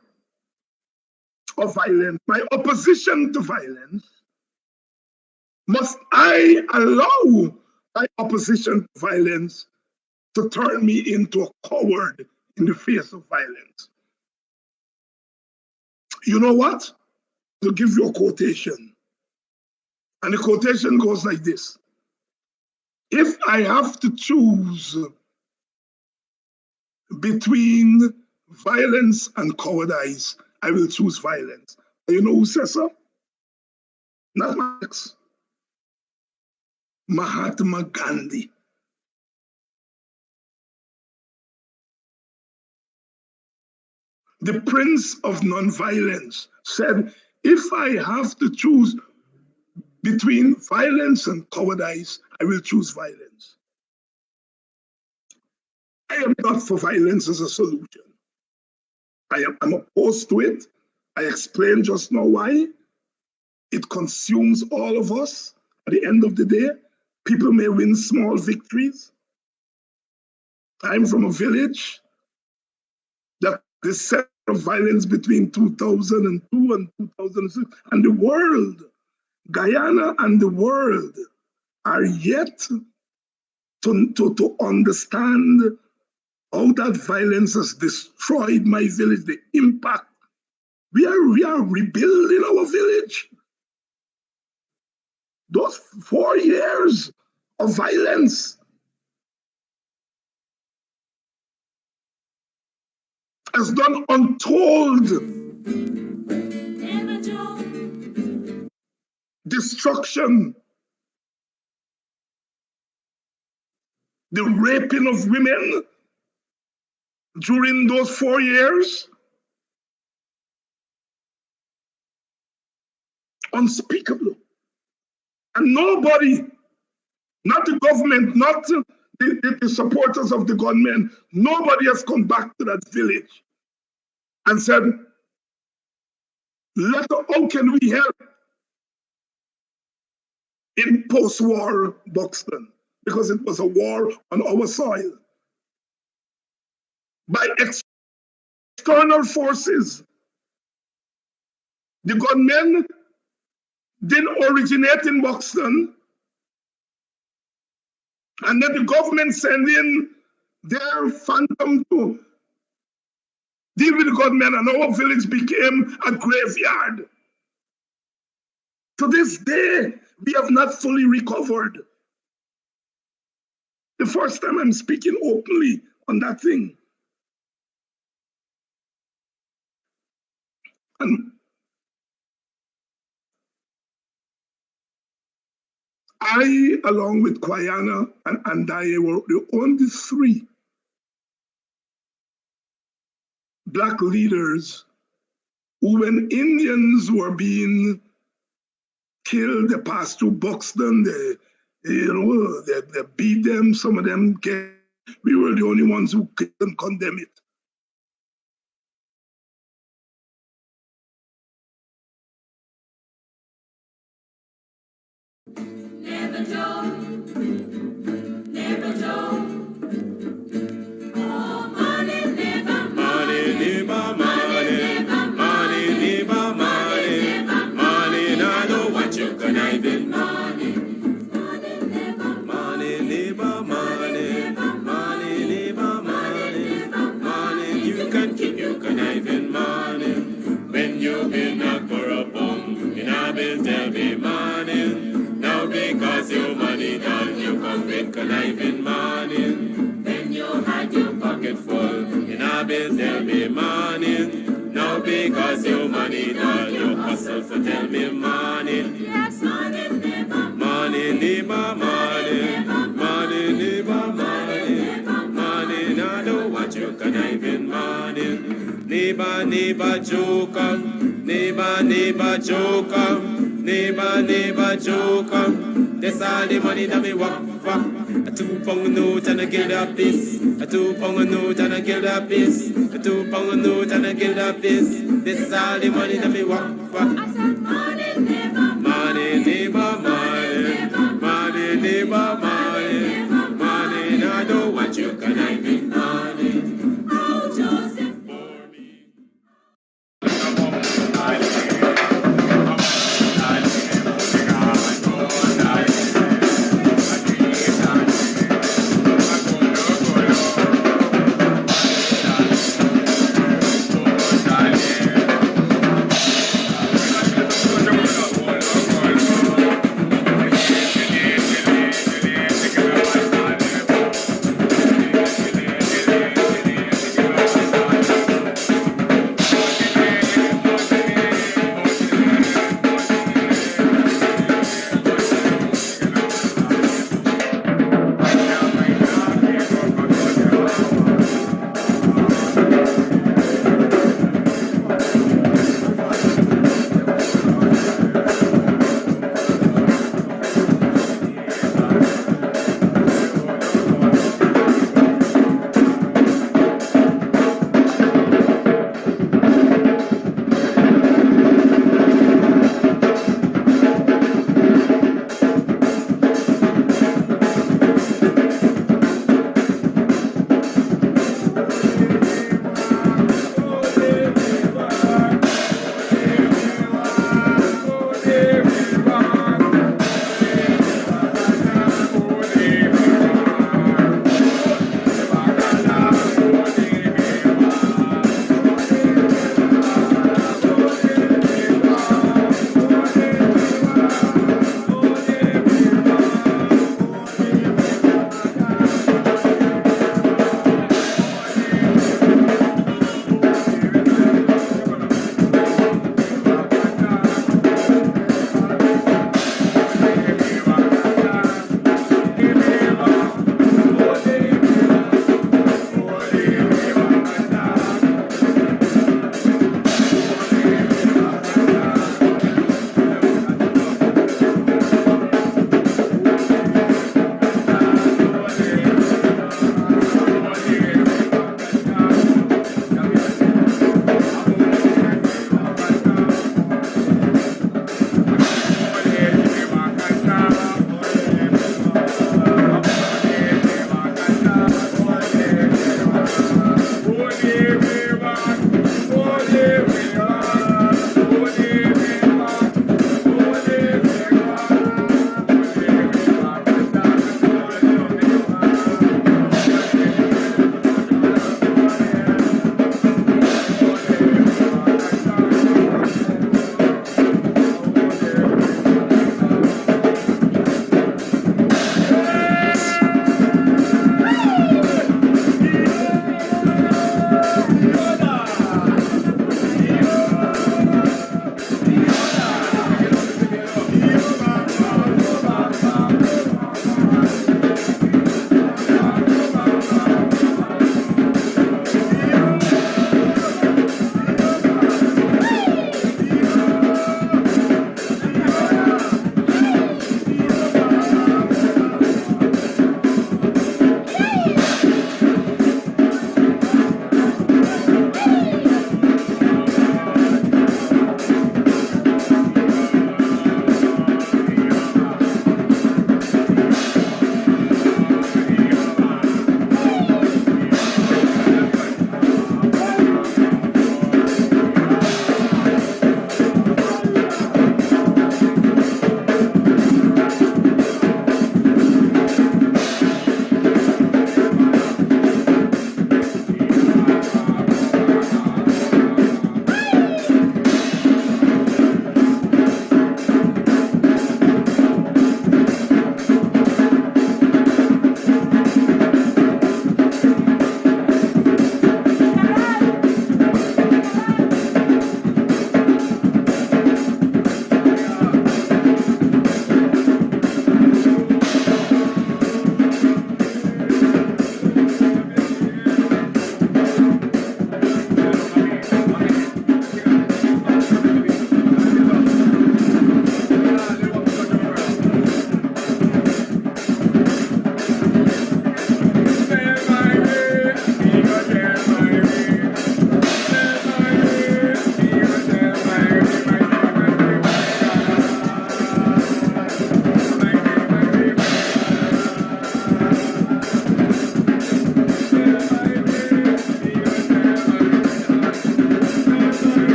Speaker 1: of violence, my opposition to violence, must I allow my opposition to violence to turn me into a coward in the face of violence? You know what? To give you a quotation, And the quotation goes like this: if I have to choose between violence and cowardice, I will choose violence. And you know who says so? Not Marx. Mahatma Gandhi. The Prince of Nonviolence said, if I have to choose between violence and cowardice, I will choose violence. I am not for violence as a solution. I'm opposed to it. I explained just now why. It consumes all of us. At the end of the day, people may win small victories. I'm from a village that the set of violence between 2002 and 2006, and the world, Guyana and the world, are yet to understand how that violence has destroyed my village, the impact. We are rebuilding our village. Those 4 years of violence has done untold destruction. The raping of women during those 4 years, unspeakable. And nobody, not the government, not the supporters of the gunmen, nobody has come back to that village and said, how can we help in post-war Buxton? Because it was a war on our soil. By external forces. The gunmen didn't originate in Buxton, and then the government sent in their phantom to deal with the gunmen, and our village became a graveyard. To this day, we have not fully recovered. The first time I'm speaking openly on that thing. And I, along with Kwayana and Andaye, were the only 3 Black leaders who, when Indians were being killed, they passed through Buxton, they beat them, some of them came. We were the only ones who couldn't condemn it.
Speaker 2: Never do, never do. Oh, money, never, money, never, money, money, never, money, money, not know what you can even money, money, never, money, never, money, money, never, money, money, you can keep, you can even money. When you've been a corrupt in a bill, tell me money. Now because your money done, you come with conniving money. When you had your pocket full, in a bill tell me money. Now because your money done, you hustle for tell me money. Yes, money, neighbor. Money, neighbor, money. Money, neighbor, money. Money, now know what you conniving money. Neighbor, neighbor, joker. Neighbor, neighbor, joker. Neighbor, neighbor, joker. That's all the money that me walk for. A 2 pound note and a guilder piece. A 2 pound note and a guilder piece. A 2 pound note and a guilder piece. This all the money that me walk for. I said money, neighbor. Money, neighbor, money. Money, neighbor, money. Money, now know what you can I be money. Oh, Joseph. For me.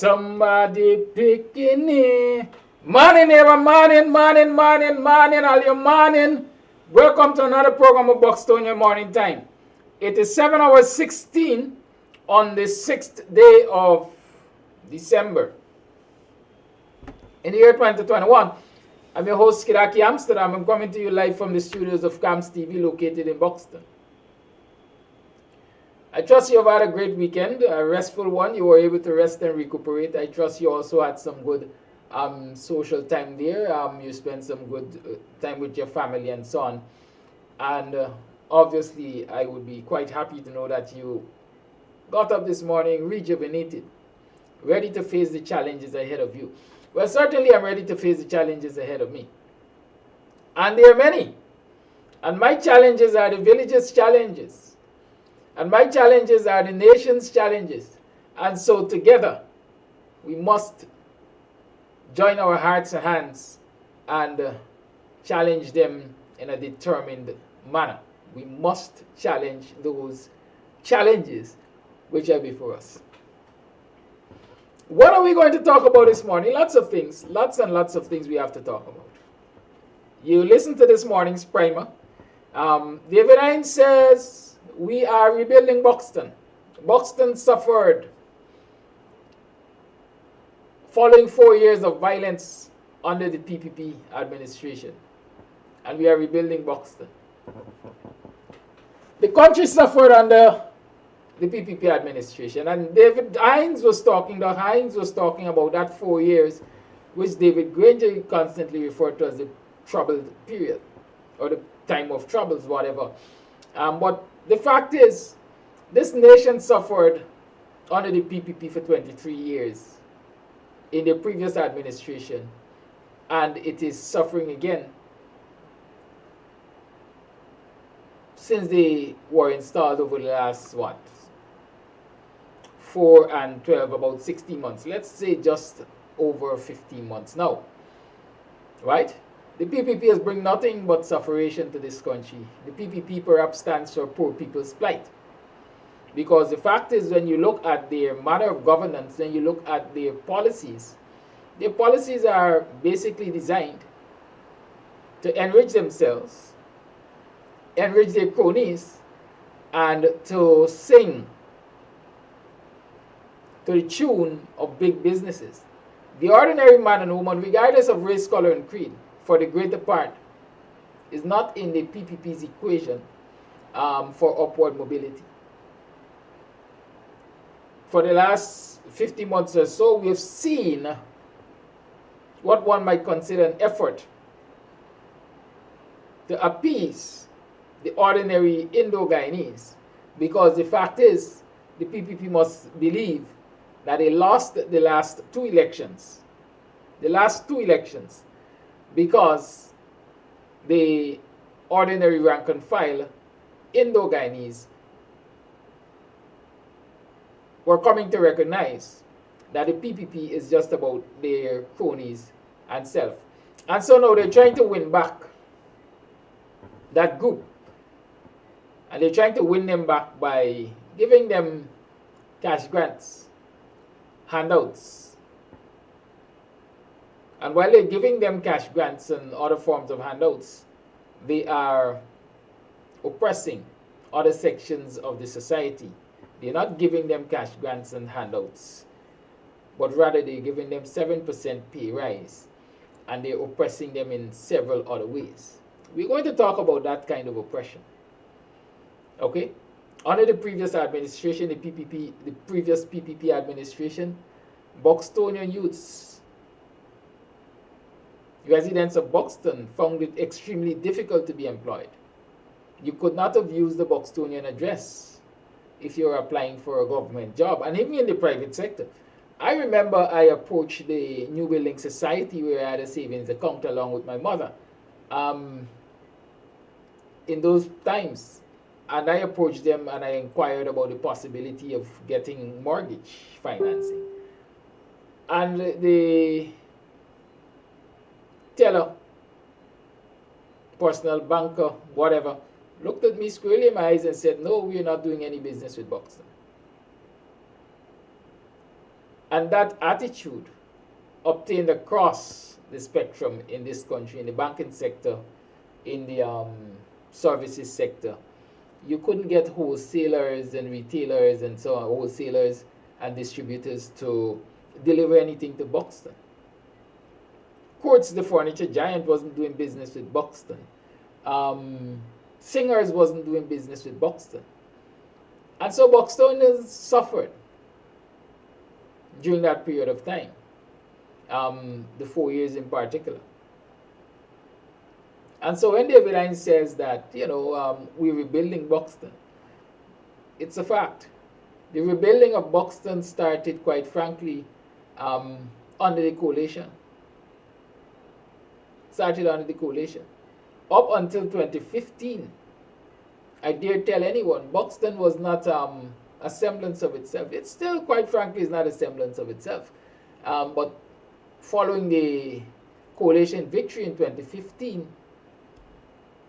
Speaker 3: Somebody picking it. Morning, neighbor, morning, all your morning. Welcome to another program of BUXTONIAN Morning Time. It is 7 hours 16 on the 6th day of December in the year 2021. I'm your host, Kidaki Amsterdam. I'm coming to you live from the studios of KAMSTV located in Buxton. I trust you've had a great weekend, a restful one. You were able to rest and recuperate. I trust you also had some good social time there. You spent some good time with your family and so on. And obviously, I would be quite happy to know that you got up this morning rejuvenated, ready to face the challenges ahead of you. Well, certainly I'm ready to face the challenges ahead of me. And there are many. And my challenges are the village's challenges. And my challenges are the nation's challenges. And so together, we must join our hearts and hands and challenge them in a determined manner. We must challenge those challenges which are before us. What are we going to talk about this morning? Lots of things, lots and lots of things we have to talk about. You listen to this morning's primer. David Hines says, we are rebuilding Buxton. Buxton suffered following 4 years of violence under the PPP administration. And we are rebuilding Buxton. The country suffered under the PPP administration. And David Hines was talking about that 4 years, which David Granger constantly referred to as the troubled period, or the time of troubles, whatever. But the fact is, this nation suffered under the PPP for 23 years in the previous administration, and it is suffering again since they were installed over the last, 4 and 12, about 16 months. Let's say just over 15 months now, right? The PPP has brought nothing but sufferation to this country. The PPP perhaps stands for poor people's plight. Because the fact is, when you look at their manner of governance, when you look at their policies are basically designed to enrich themselves, enrich their cronies, and to sing to the tune of big businesses. The ordinary man and woman, regardless of race, color, and creed, for the greater part, is not in the PPP's equation for upward mobility. For the last 50 months or so, we have seen what one might consider an effort to appease the ordinary Indo-Guyanese, because the fact is, the PPP must believe that they lost the last two elections. Because the ordinary rank and file Indo-Guyanese were coming to recognize that the PPP is just about their cronies and self. And so now they're trying to win back that group. And they're trying to win them back by giving them cash grants, handouts. And while they're giving them cash grants and other forms of handouts, they are oppressing other sections of the society. They're not giving them cash grants and handouts, but rather they're giving them 7% pay rise, and they're oppressing them in several other ways. We're going to talk about that kind of oppression. Okay? Under the previous administration, the previous PPP administration, Buxtonian youths, residents of Buxton, found it extremely difficult to be employed. You could not have used the Buxtonian address if you were applying for a government job, and even in the private sector. I remember I approached the New Building Society where I had a savings account along with my mother in those times. And I approached them and I inquired about the possibility of getting mortgage financing. And the teller, personal banker, whatever, looked at me squarely in my eyes and said, no, we're not doing any business with Buxton. And that attitude obtained across the spectrum in this country, in the banking sector, in the services sector. You couldn't get wholesalers and retailers and so on, wholesalers and distributors to deliver anything to Buxton. Courts, the furniture giant, wasn't doing business with Buxton. Singers wasn't doing business with Buxton. And so Buxtonians suffered during that period of time, the 4 years in particular. And so when David Hines says that, we're rebuilding Buxton, it's a fact. The rebuilding of Buxton started, quite frankly, under the coalition. Started under the coalition. Up until 2015, I dare tell anyone, Buxton was not a semblance of itself. It still, quite frankly, is not a semblance of itself. But following the coalition victory in 2015,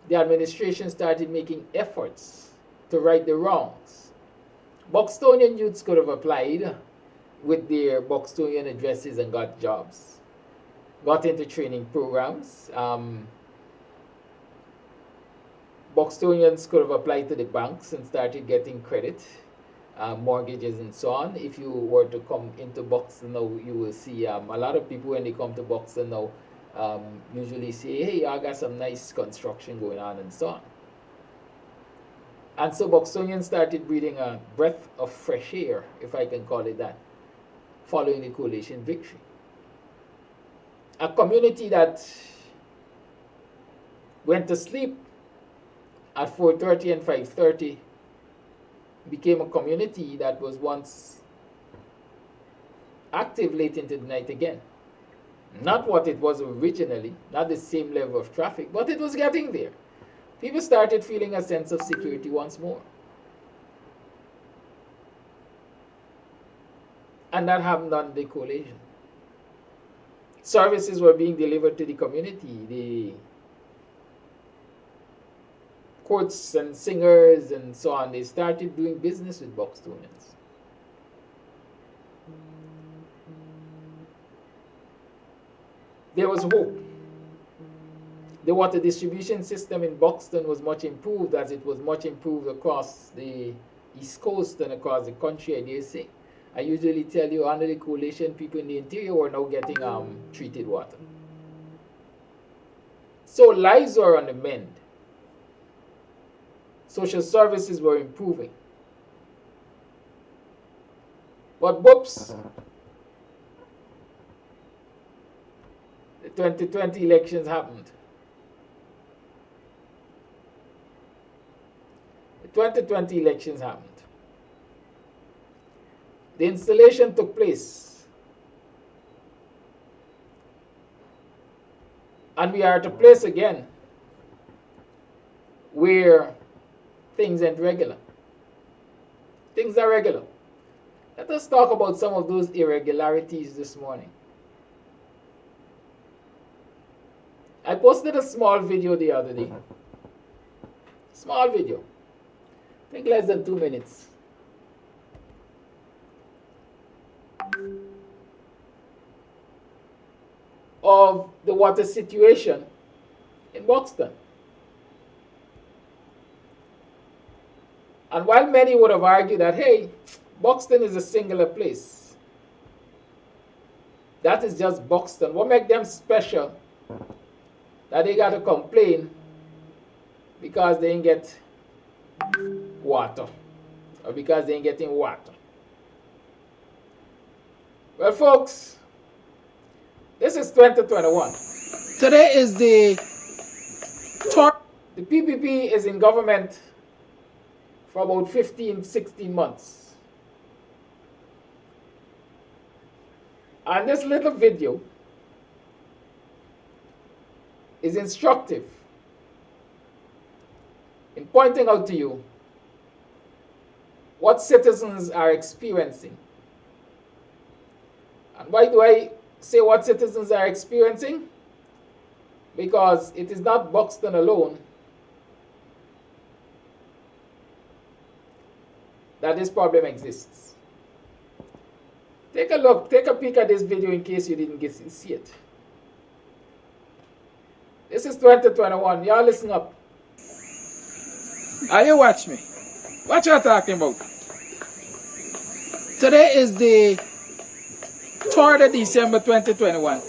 Speaker 3: the administration started making efforts to right the wrongs. Buxtonian youths could have applied with their Buxtonian addresses and got jobs, got into training programs. Buxtonians could have applied to the banks and started getting credit, mortgages and so on. If you were to come into Buxton now, you will see a lot of people when they come to Buxton now usually say, hey, I got some nice construction going on and so on. And so Buxtonians started breathing a breath of fresh air, if I can call it that, following the coalition victory. A community that went to sleep at 4:30 and 5:30 became a community that was once active late into the night again. Not what it was originally, not the same level of traffic, but it was getting there. People started feeling a sense of security once more. And that happened under the coalition. Services were being delivered to the community. The courts and singers and so on, they started doing business with Buxtonians. There was hope. The water distribution system in Buxton was much improved, as it was much improved across the East Coast and across the country, I dare say. I usually tell you, under the coalition, people in the interior were now getting treated water. So lives were on the mend. Social services were improving. But whoops, the 2020 elections happened. The 2020 elections happened. The installation took place. And we are at a place again where things ain't regular. Things are regular. Let us talk about some of those irregularities this morning. I posted a small video the other day. Small video. I think less than 2 minutes. Of the water situation in Buxton. And while many would have argued that, hey, Buxton is a singular place, that is just Buxton. What makes them special that they got to complain because they didn't get water or because they ain't getting water? Well, folks, this is 2021. Today is the PPP is in government for about 15, 16 months. And this little video is instructive in pointing out to you what citizens are experiencing. And why do I say what citizens are experiencing? Because it is not Buxton alone that this problem exists. Take a look, take a peek at this video in case you didn't get to see it. This is 2021. Y'all listen up.
Speaker 4: Are you watch me? What you talking about? Today is the 3rd of December 2021.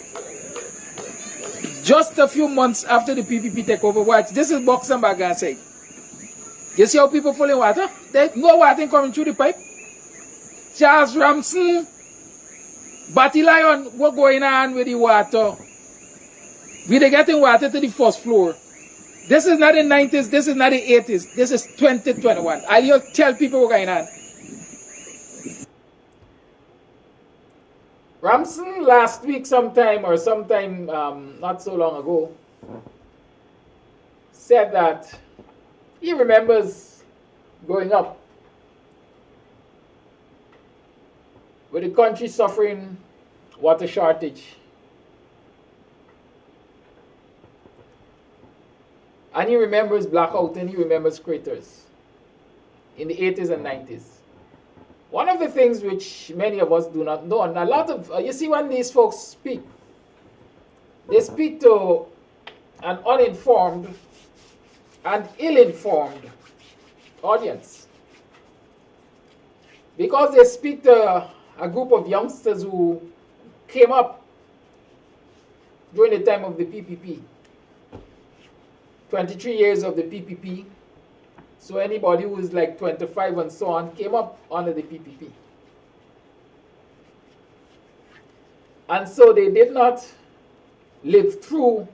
Speaker 4: Just a few months after the PPP takeover. Watch, this is box and bag and say. You see how people full in water? There's no water coming through the pipe. Charles Ramson, Batty Lion, what going on with the water? We are getting water to the first floor. This is not the 90s, this is not the 80s, this is 2021. I'll tell people what's going on.
Speaker 3: Ramson last week sometime not so long ago said that he remembers growing up with the country suffering water shortage. And he remembers blackout and he remembers craters in the 80s and 90s. One of the things which many of us do not know, and a lot of, you see when these folks speak, they speak to an uninformed and ill-informed audience. Because they speak to a group of youngsters who came up during the time of the PPP. 23 years of the PPP. So anybody who is like 25 and so on came up under the PPP. And so they did not live through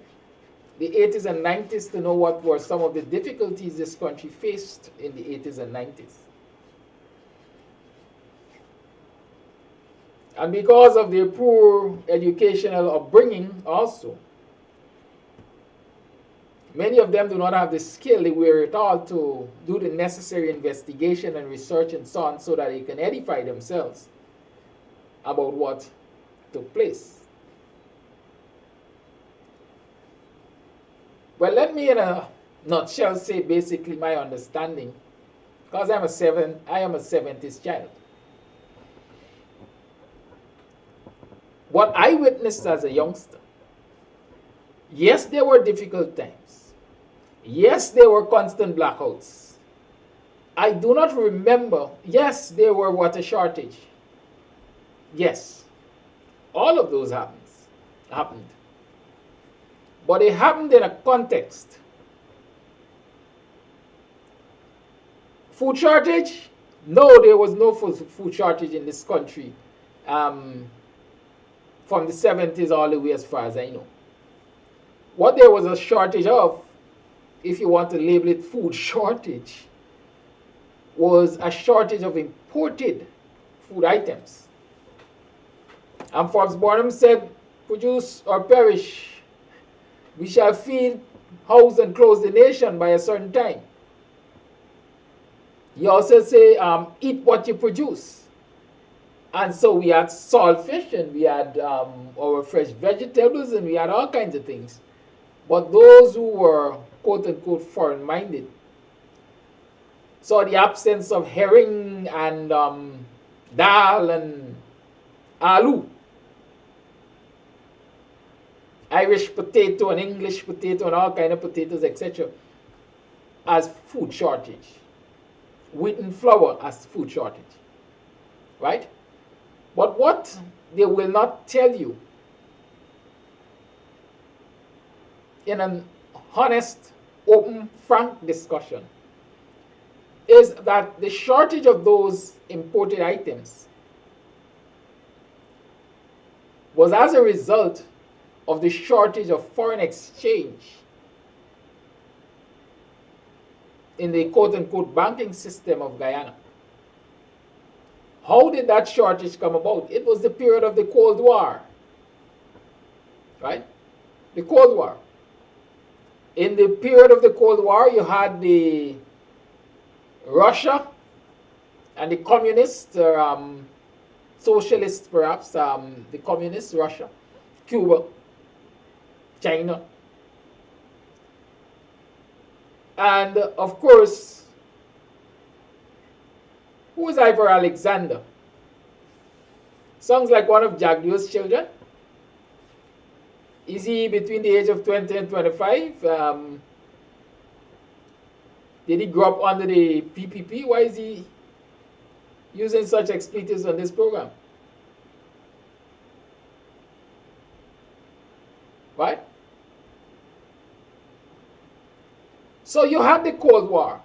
Speaker 3: the 80s and 90s to know what were some of the difficulties this country faced in the 80s and 90s. And because of their poor educational upbringing also, many of them do not have the skill, they were taught to do the necessary investigation and research and so on so that they can edify themselves about what took place. Well, let me in a nutshell say basically my understanding, because I am a 70s child. What I witnessed as a youngster, yes, there were difficult times. Yes, there were constant blackouts. I do not remember. Yes, there were water shortage. Yes, all of those happened. But it happened in a context. Food shortage? No, there was no food shortage in this country from the 70s all the way as far as I know. What there was a shortage of, if you want to label it food shortage, was a shortage of imported food items. And Forbes Barnum said, produce or perish. We shall feed, house, and clothe the nation by a certain time. He also say, eat what you produce. And so we had salt fish, and we had our fresh vegetables, and we had all kinds of things. But those who were quote-unquote foreign-minded saw the absence of herring and dal and aloo, Irish potato and English potato and all kinds of potatoes, etc., as food shortage. Wheat and flour as food shortage, right? But what they will not tell you in an honest, open, frank discussion is that the shortage of those imported items was as a result of the shortage of foreign exchange in the quote-unquote banking system of Guyana. How did that shortage come about? It was the period of the Cold War, right? The Cold War. In the period of the Cold War, you had the Russia and the communists, socialists perhaps, the communists, Russia, Cuba, China. And of course, who was Ivor Alexander? Sounds like one of Jagdio's children. Is he between the age of 20 and 25? Did he grow up under the PPP? Why is he using such expletives on this program? Right? So you had the Cold War.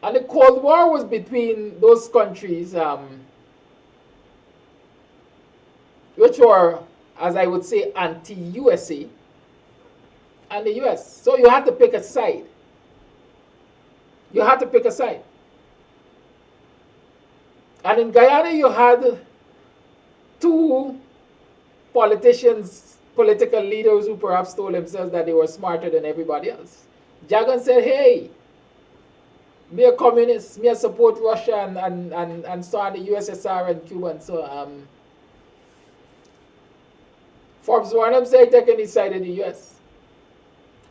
Speaker 3: And the Cold War was between those countries which were, as I would say, anti-USA and the US. So you had to pick a side. You had to pick a side. And in Guyana, you had two politicians, political leaders who perhaps told themselves that they were smarter than everybody else. Jagan said, hey, me a communist, me a support Russia and so on, the USSR and Cuba and so on. Forbes Barnum said taking the side of the US.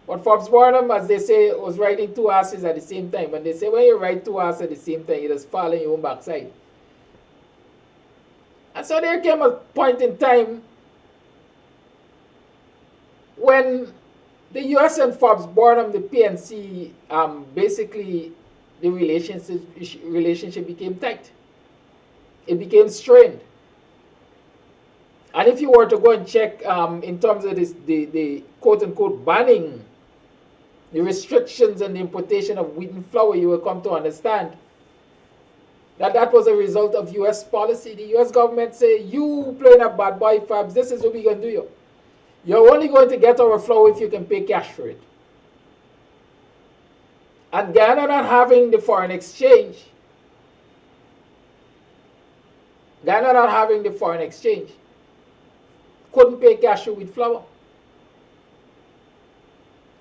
Speaker 3: But Forbes Barnum, as they say, was riding two asses at the same time. And they say when you ride two asses at the same time, you just fall on your own backside. And so there came a point in time when the US and Forbes Barnum, the PNC, basically the relationship became tight. It became strained. And if you were to go and check in terms of this, the quote-unquote banning, the restrictions and the importation of wheat and flour, you will come to understand that that was a result of US policy. The US government say, you playing a bad boy, Fabs, this is what we're going to do you. You're only going to get our flour if you can pay cash for it. And Guyana not having the foreign exchange, couldn't pay cash with flour.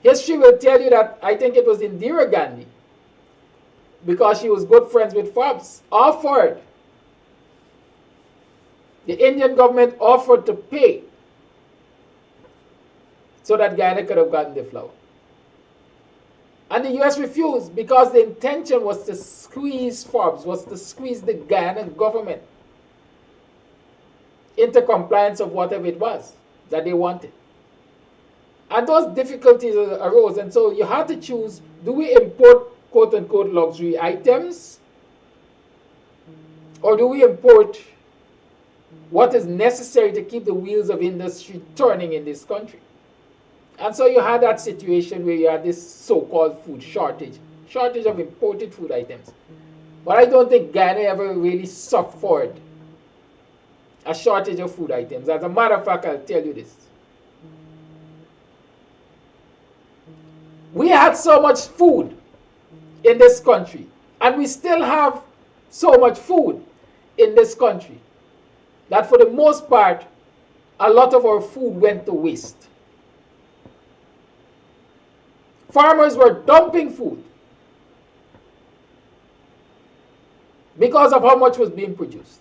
Speaker 3: History will tell you that I think it was Indira Gandhi, because she was good friends with Forbes, offered, the Indian government offered to pay so that Guyana could have gotten the flour. And the US refused because the intention was to squeeze Forbes, was to squeeze the Guyana government into compliance of whatever it was that they wanted. And those difficulties arose, and so you had to choose, do we import quote-unquote luxury items, or do we import what is necessary to keep the wheels of industry turning in this country? And so you had that situation where you had this so-called food shortage of imported food items. But I don't think Guyana ever really suffered a shortage of food items. As a matter of fact, I'll tell you this. We had so much food in this country, and we still have so much food in this country, that for the most part, a lot of our food went to waste. Farmers were dumping food because of how much was being produced.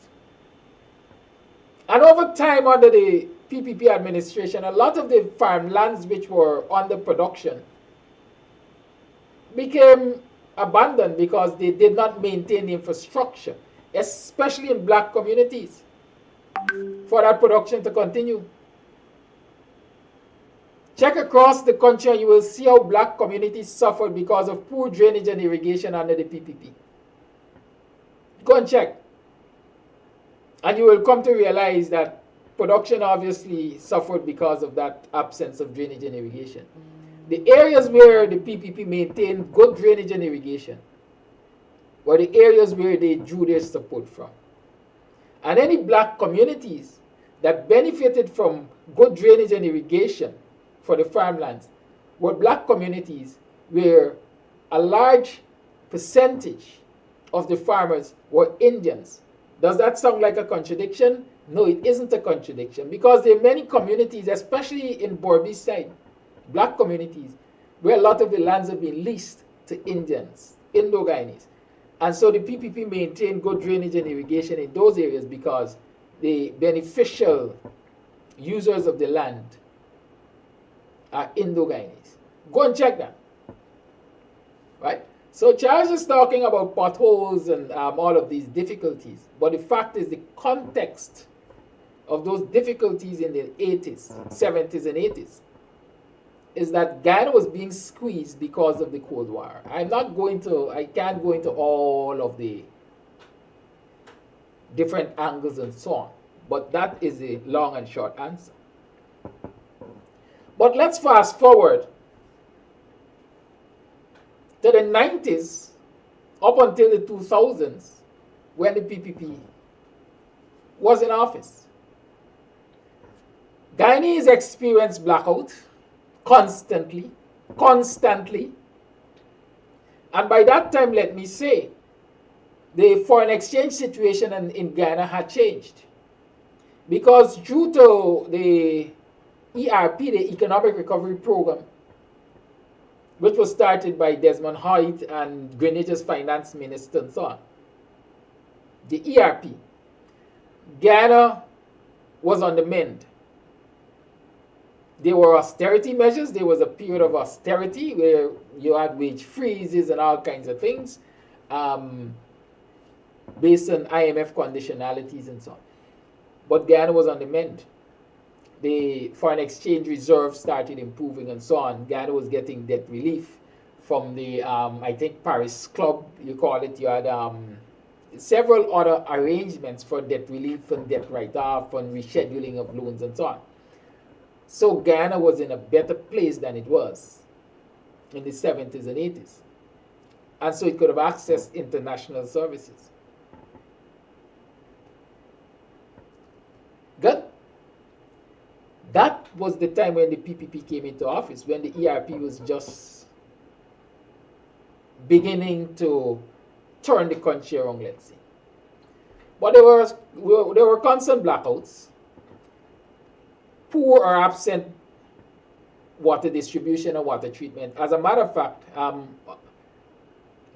Speaker 3: And over time, under the PPP administration, a lot of the farmlands which were under production became abandoned because they did not maintain the infrastructure, especially in black communities, for that production to continue. Check across the country and you will see how black communities suffered because of poor drainage and irrigation under the PPP. Go and check. And you will come to realize that production obviously suffered because of that absence of drainage and irrigation. The areas where the PPP maintained good drainage and irrigation were the areas where they drew their support from. And any black communities that benefited from good drainage and irrigation for the farmlands were black communities where a large percentage of the farmers were Indians. Does that sound like a contradiction? No, it isn't a contradiction, because there are many communities, especially in Borby side, black communities, where a lot of the lands have been leased to Indians, Indo-Guyanese. And so the PPP maintained good drainage and irrigation in those areas because the beneficial users of the land are Indo-Guyanese. Go and check that. Right? So Charles is talking about potholes and all of these difficulties. But the fact is the context of those difficulties in the 80s, 70s, and 80s is that Guyana was being squeezed because of the Cold War. I can't go into all of the different angles and so on, but that is a long and short answer. But let's fast forward to the 90s up until the 2000s when the PPP was in office. Guyanese experienced blackout constantly. And by that time, let me say, the foreign exchange situation in Guyana had changed. Because due to the ERP, the Economic Recovery Program, which was started by Desmond Hoyt and Grenada's finance minister and so on, the ERP, Guyana was on the mend. There were austerity measures. There was a period of austerity where you had wage freezes and all kinds of things based on IMF conditionalities and so on. But Guyana was on the mend. The foreign exchange reserve started improving and so on. Guyana was getting debt relief from the, I think, Paris Club, you call it. You had several other arrangements for debt relief and debt write-off and rescheduling of loans and so on. So Guyana was in a better place than it was in the 70s and 80s. And so it could have accessed international services. Good. That was the time when the PPP came into office, when the ERP was just beginning to turn the country around, let's say. But there were constant blackouts, poor or absent water distribution and water treatment. As a matter of fact,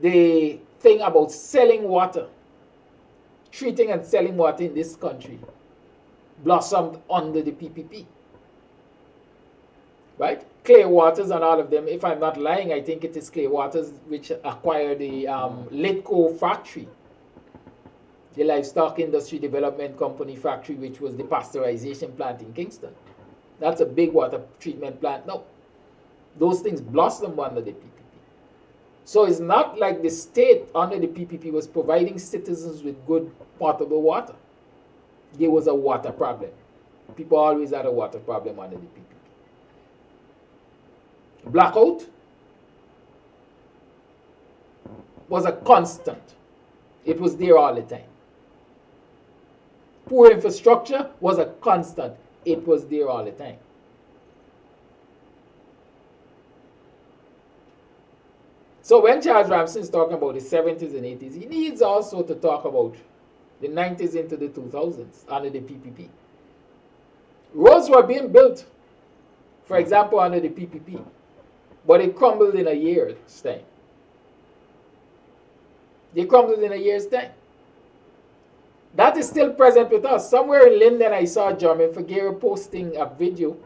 Speaker 3: the thing about selling water, treating and selling water in this country blossomed under the PPP. Right? Clear Waters and all of them, if I'm not lying, I think it is Clear Waters which acquired the Litco factory, the Livestock Industry Development Company factory, which was the pasteurization plant in Kingston. That's a big water treatment plant. No, those things blossomed under the PPP. So it's not like the state under the PPP was providing citizens with good potable water. There was a water problem. People always had a water problem under the PPP. Blackout was a constant. It was there all the time. Poor infrastructure was a constant. It was there all the time. So when Charles Ramsey is talking about the 70s and 80s, he needs also to talk about the 90s into the 2000s under the PPP. Roads were being built, for example, under the PPP, but it crumbled in a year's time. They crumbled in a year's time. That is still present with us. Somewhere in Linden, I saw Jermaine Figueroa posting a video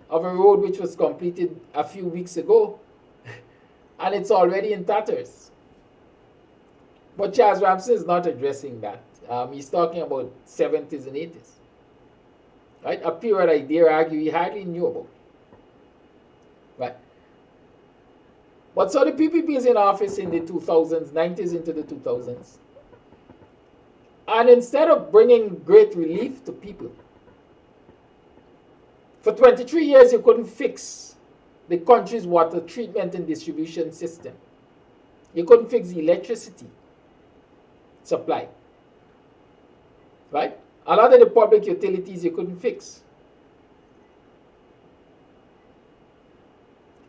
Speaker 3: of a road which was completed a few weeks ago, and it's already in tatters. But Charles Ramsey is not addressing that. He's talking about 70s and 80s. Right? A period I dare argue he hardly knew about. Right? But so the PPP is in office in the 2000s, 90s into the 2000s. And instead of bringing great relief to people, for 23 years you couldn't fix the country's water treatment and distribution system. You couldn't fix the electricity supply. Right? A lot of the public utilities you couldn't fix.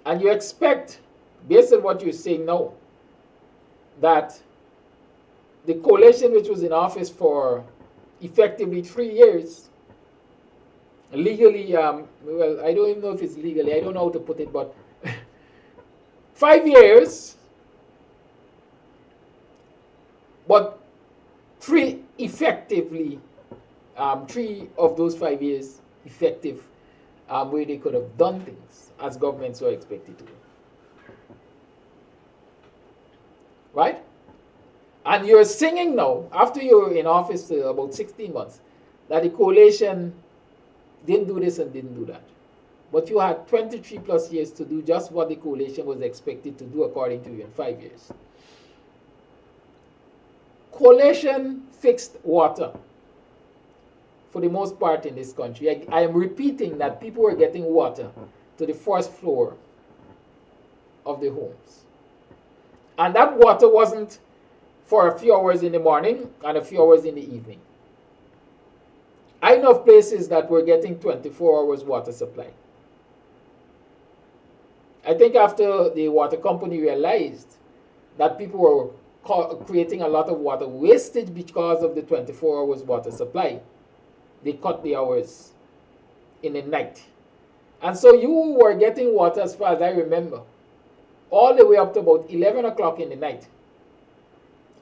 Speaker 3: And you expect, based on what you're saying now, that the coalition which was in office for effectively 3 years, legally, well, I don't even know if it's legally, I don't know how to put it, but 5 years, but three of those 5 years effective, where they could have done things as governments were expected to do. Right? And you're singing now, after you're in office about 16 months, that the coalition didn't do this and didn't do that. But you had 23 plus years to do just what the coalition was expected to do according to you in 5 years. Coalition fixed water for the most part in this country. I am repeating that people were getting water to the first floor of the homes. And that water wasn't for a few hours in the morning and a few hours in the evening. I know of places that were getting 24 hours water supply. I think after the water company realized that people were creating a lot of water wastage because of the 24 hours water supply, they cut the hours in the night. And so you were getting water, as far as I remember, all the way up to about 11 o'clock in the night.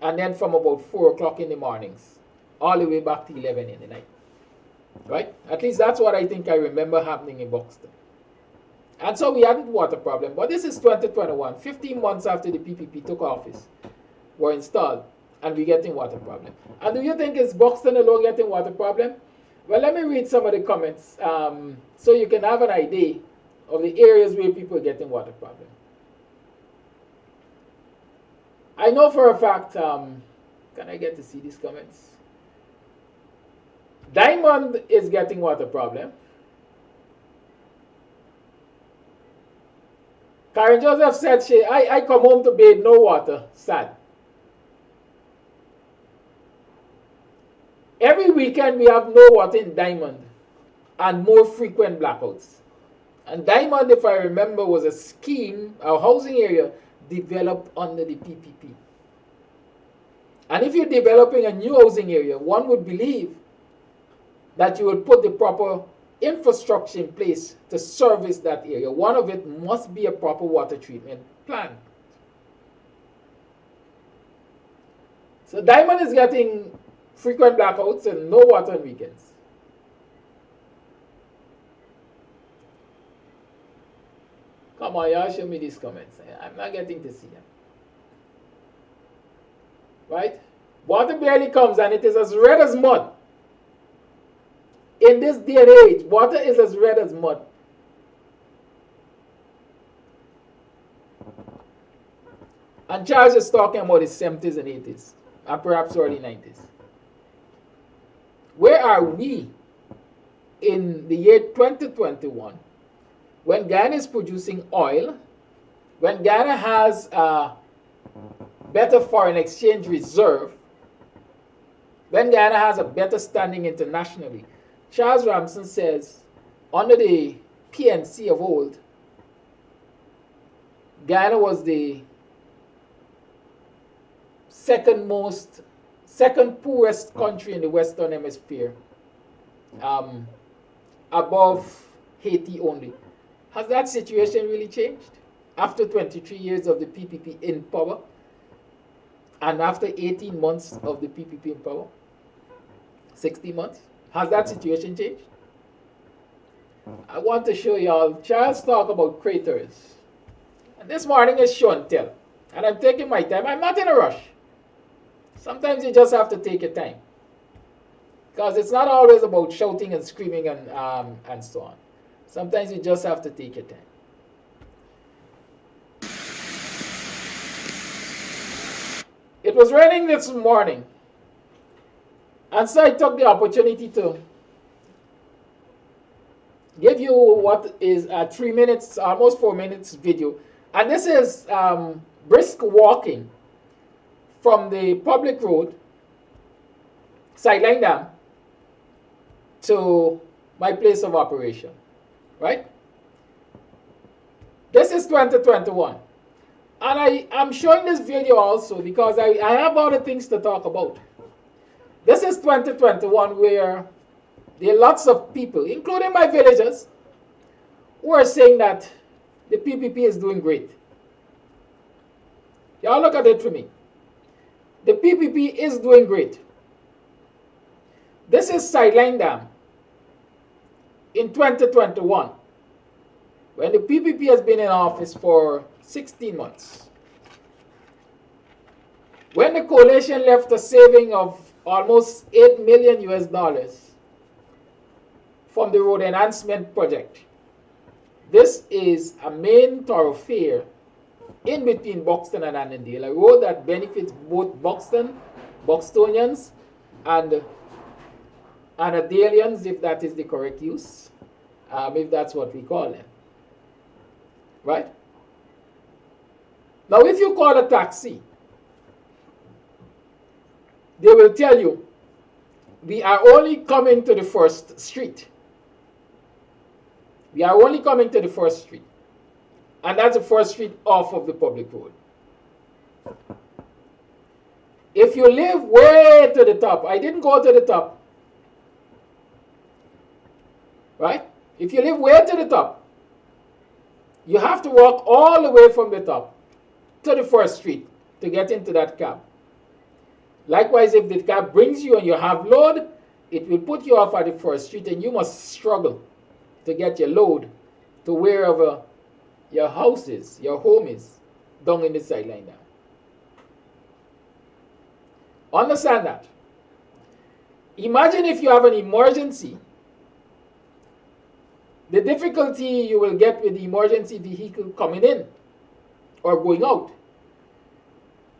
Speaker 3: And then from about 4 o'clock in the mornings, all the way back to 11 in the night. Right? At least that's what I think I remember happening in Buxton. And so we had a water problem. But this is 2021, 15 months after the PPP took office, were installed, and we're getting water problem. And do you think it's Buxton alone getting water problem? Well, let me read some of the comments so you can have an idea of the areas where people are getting water problem. I know for a fact, can I get to see these comments? Diamond is getting water problem. Karen Joseph said, I come home to bathe, no water, sad. Every weekend we have no water in Diamond and more frequent blackouts. And Diamond, if I remember, was a scheme, a housing area developed under the PPP. And if you're developing a new housing area, one would believe that you would put the proper infrastructure in place to service that area. One of it must be a proper water treatment plant. So Diamond is getting frequent blackouts and no water on weekends. Come on, y'all, show me these comments. I'm not getting to see them. Right? Water barely comes and it is as red as mud. In this day and age, water is as red as mud. And Charles is talking about the 70s and 80s, and perhaps early 90s. Where are we in the year 2021 when Ghana is producing oil, when Ghana has a better foreign exchange reserve, when Ghana has a better standing internationally? Charles Ramson says, under the PNC of old, Ghana was the second poorest country in the Western Hemisphere, above Haiti only. Has that situation really changed after 23 years of the PPP in power and after 18 months of the PPP in power? 16 months? Has that situation changed? I want to show y'all, Charles talk about craters. And this morning is show and tell. And I'm taking my time. I'm not in a rush. Sometimes you just have to take your time. Because it's not always about shouting and screaming and so on. Sometimes you just have to take your time. It was raining this morning. And so I took the opportunity to give you what is a 3 minutes, almost 4 minutes video. And this is brisk walking from the public road, Sideline Dam, to my place of operation, right? This is 2021. And I'm showing this video also because I have other things to talk about. This is 2021 where there are lots of people, including my villagers, who are saying that the PPP is doing great. Y'all look at it for me. The PPP is doing great. This is Sideline Dam in 2021, when the PPP has been in office for 16 months. When the coalition left a saving of almost $8 million US from the road enhancement project. This is a main thoroughfare in between Buxton and Annandale, a road that benefits both Buxtonians, and Annandalians, if that is the correct use, if that's what we call them. Right? Now, if you call a taxi, they will tell you, we are only coming to the first street. We are only coming to the first street. And that's the first street off of the public road. If you live way to the top, I didn't go to the top. Right? If you live way to the top, you have to walk all the way from the top to the first street to get into that cab. Likewise, if the cab brings you and you have load, it will put you off at the first street and you must struggle to get your load to wherever your house is, your home is, down in the sideline now. Understand that. Imagine if you have an emergency, the difficulty you will get with the emergency vehicle coming in or going out.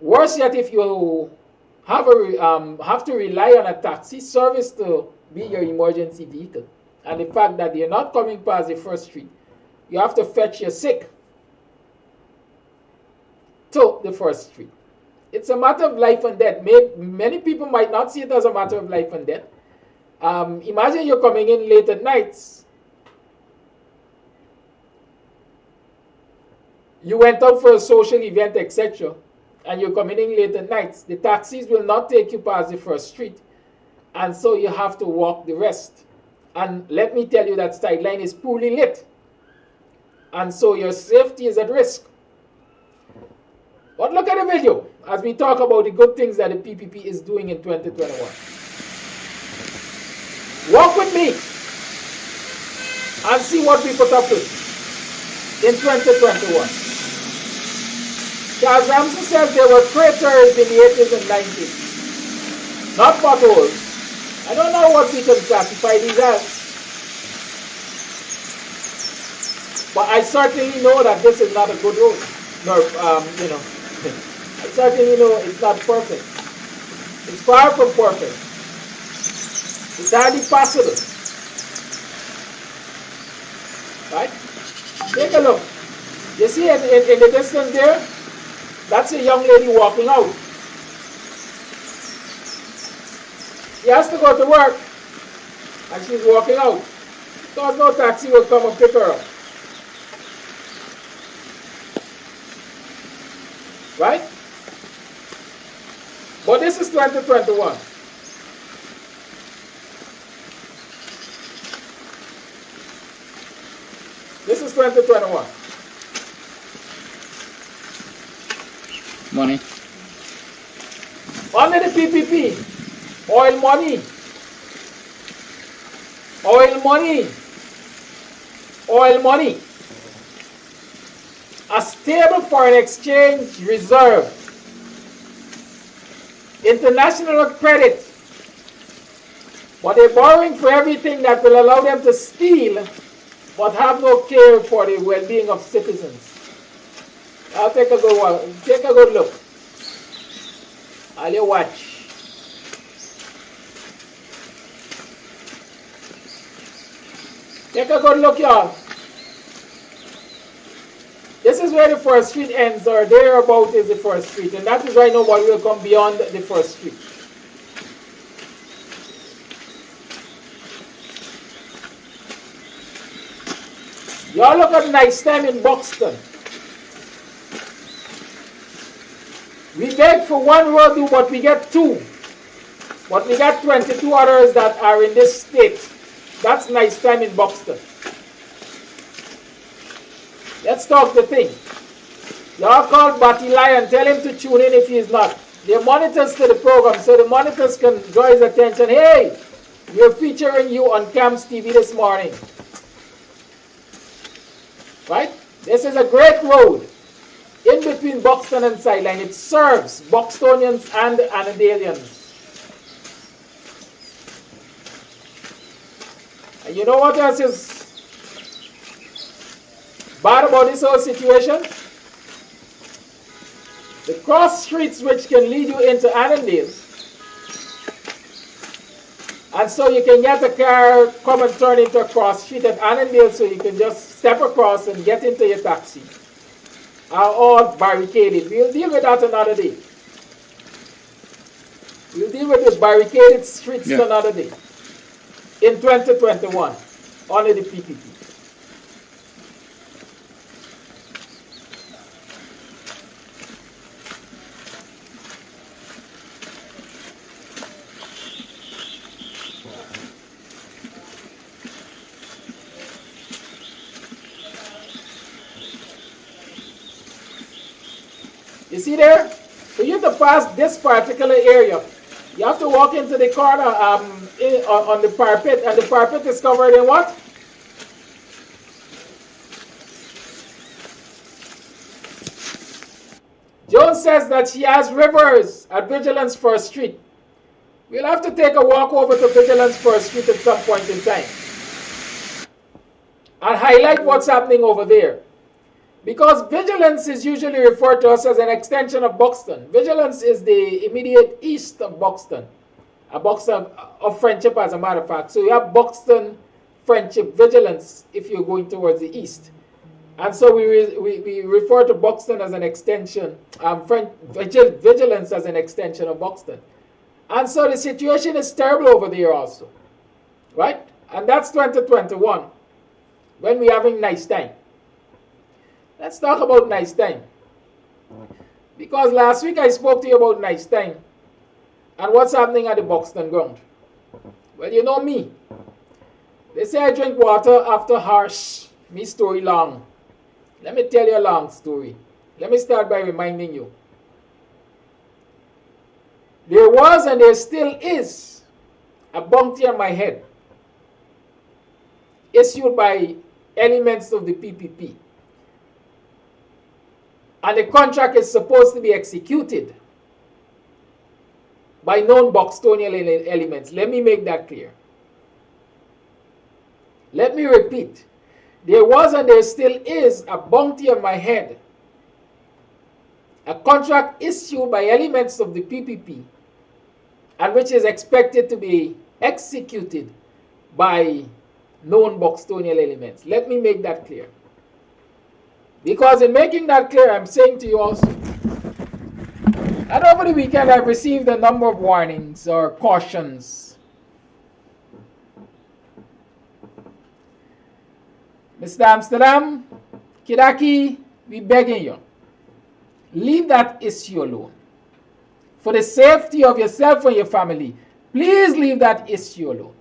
Speaker 3: Worse yet, if you have to rely on a taxi service to be your emergency vehicle, and the fact that you're not coming past the first street, you have to fetch your sick to the first street. It's a matter of life and death. Many people might not see it as a matter of life and death. Imagine you're coming in late at nights. You went out for a social event, etc., and you're coming in late at nights. The taxis will not take you past the first street, and so you have to walk the rest. And let me tell you, that sideline is poorly lit, and so your safety is at risk. But look at the video as we talk about the good things that the PPP is doing in 2021. Walk with me and see what we put up with in 2021. Charles Ramsey says there were craters in the 80s and 90s, not potholes. I don't know what we can classify these as, but I certainly know that this is not a good road. No, I certainly know it's not perfect. It's far from perfect. It's hardly possible. Right? Take a look. You see in the distance there? That's a young lady walking out. She has to go to work, and she's walking out, because no taxi will come and pick her up. Right? But this is 2021. This is 2021.
Speaker 4: Money.
Speaker 3: Under the PPP, oil money, oil money, oil money, a stable foreign exchange reserve, international credit, but they're borrowing for everything that will allow them to steal, but have no care for the well-being of citizens. I'll take a good one. Take a good look. I'll you watch. Take a good look, y'all. This is where the first street ends, or thereabout is the first street, and that is why nobody will come beyond the first street. Y'all look at nice time in Buxton. We beg for one road, but we get two. But we got 22 others that are in this state. That's nice time in Buxton. Let's talk the thing. Y'all call Batty Lion, tell him to tune in if he is not. They're monitors to the program, so the monitors can draw his attention. Hey, we're featuring you on KAMSTV this morning. Right? This is a great road in between Buxton and Sideline. It serves Buxtonians and Annandalians. And you know what else is bad about this whole situation? The cross streets which can lead you into Annandale. And so you can get a car, come and turn into a cross street at Annandale so you can just step across and get into your taxi. Are all barricaded. We'll deal with that another day. We'll deal with the barricaded streets another day. In 2021, under the PPP. You see there? For you to pass this particular area, you have to walk into the corner on the parapet, and the parapet is covered in what? Jones says that she has rivers at Vigilance First Street. We'll have to take a walk over to Vigilance First Street at some point in time and highlight what's happening over there. Because Vigilance is usually referred to us as an extension of Buxton. Vigilance is the immediate east of Buxton. A Buxton of Friendship, as a matter of fact. So you have Buxton, Friendship, Vigilance if you're going towards the east. And so we refer to Buxton as an extension, Vigilance as an extension of Buxton. And so the situation is terrible over there also. Right? And that's 2021, when we're having nice time. Let's talk about nice time. Because last week I spoke to you about nice time and what's happening at the Buxton ground. Well, you know me. They say I drink water after harsh. Me story long. Let me tell you a long story. Let me start by reminding you. There was and there still is a bounty on my head issued by elements of the PPP. And the contract is supposed to be executed by known BUXTONIAN elements. Let me make that clear. Let me repeat. There was and there still is a bounty on my head. A contract issued by elements of the PPP and which is expected to be executed by known BUXTONIAN elements. Let me make that clear. Because in making that clear, I'm saying to you also that over the weekend I've received a number of warnings or cautions. Mr. Amsterdam, Kidaki, we begging you, leave that issue alone. For the safety of yourself and your family, please leave that issue alone.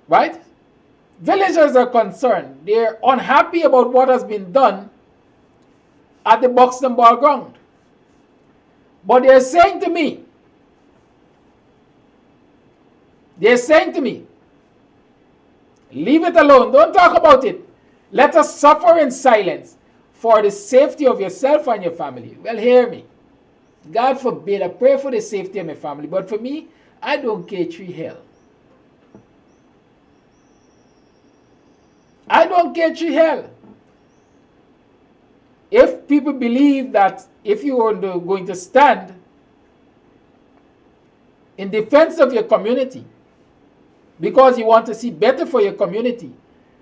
Speaker 3: Right? Villagers are concerned. They're unhappy about what has been done at the Buxton Ball Ground. But they're saying to me, leave it alone. Don't talk about it. Let us suffer in silence for the safety of yourself and your family. Well, hear me. God forbid, I pray for the safety of my family. But for me, I don't care tree hell. I don't care tree hell. If people believe that if you are going to stand in defense of your community because you want to see better for your community,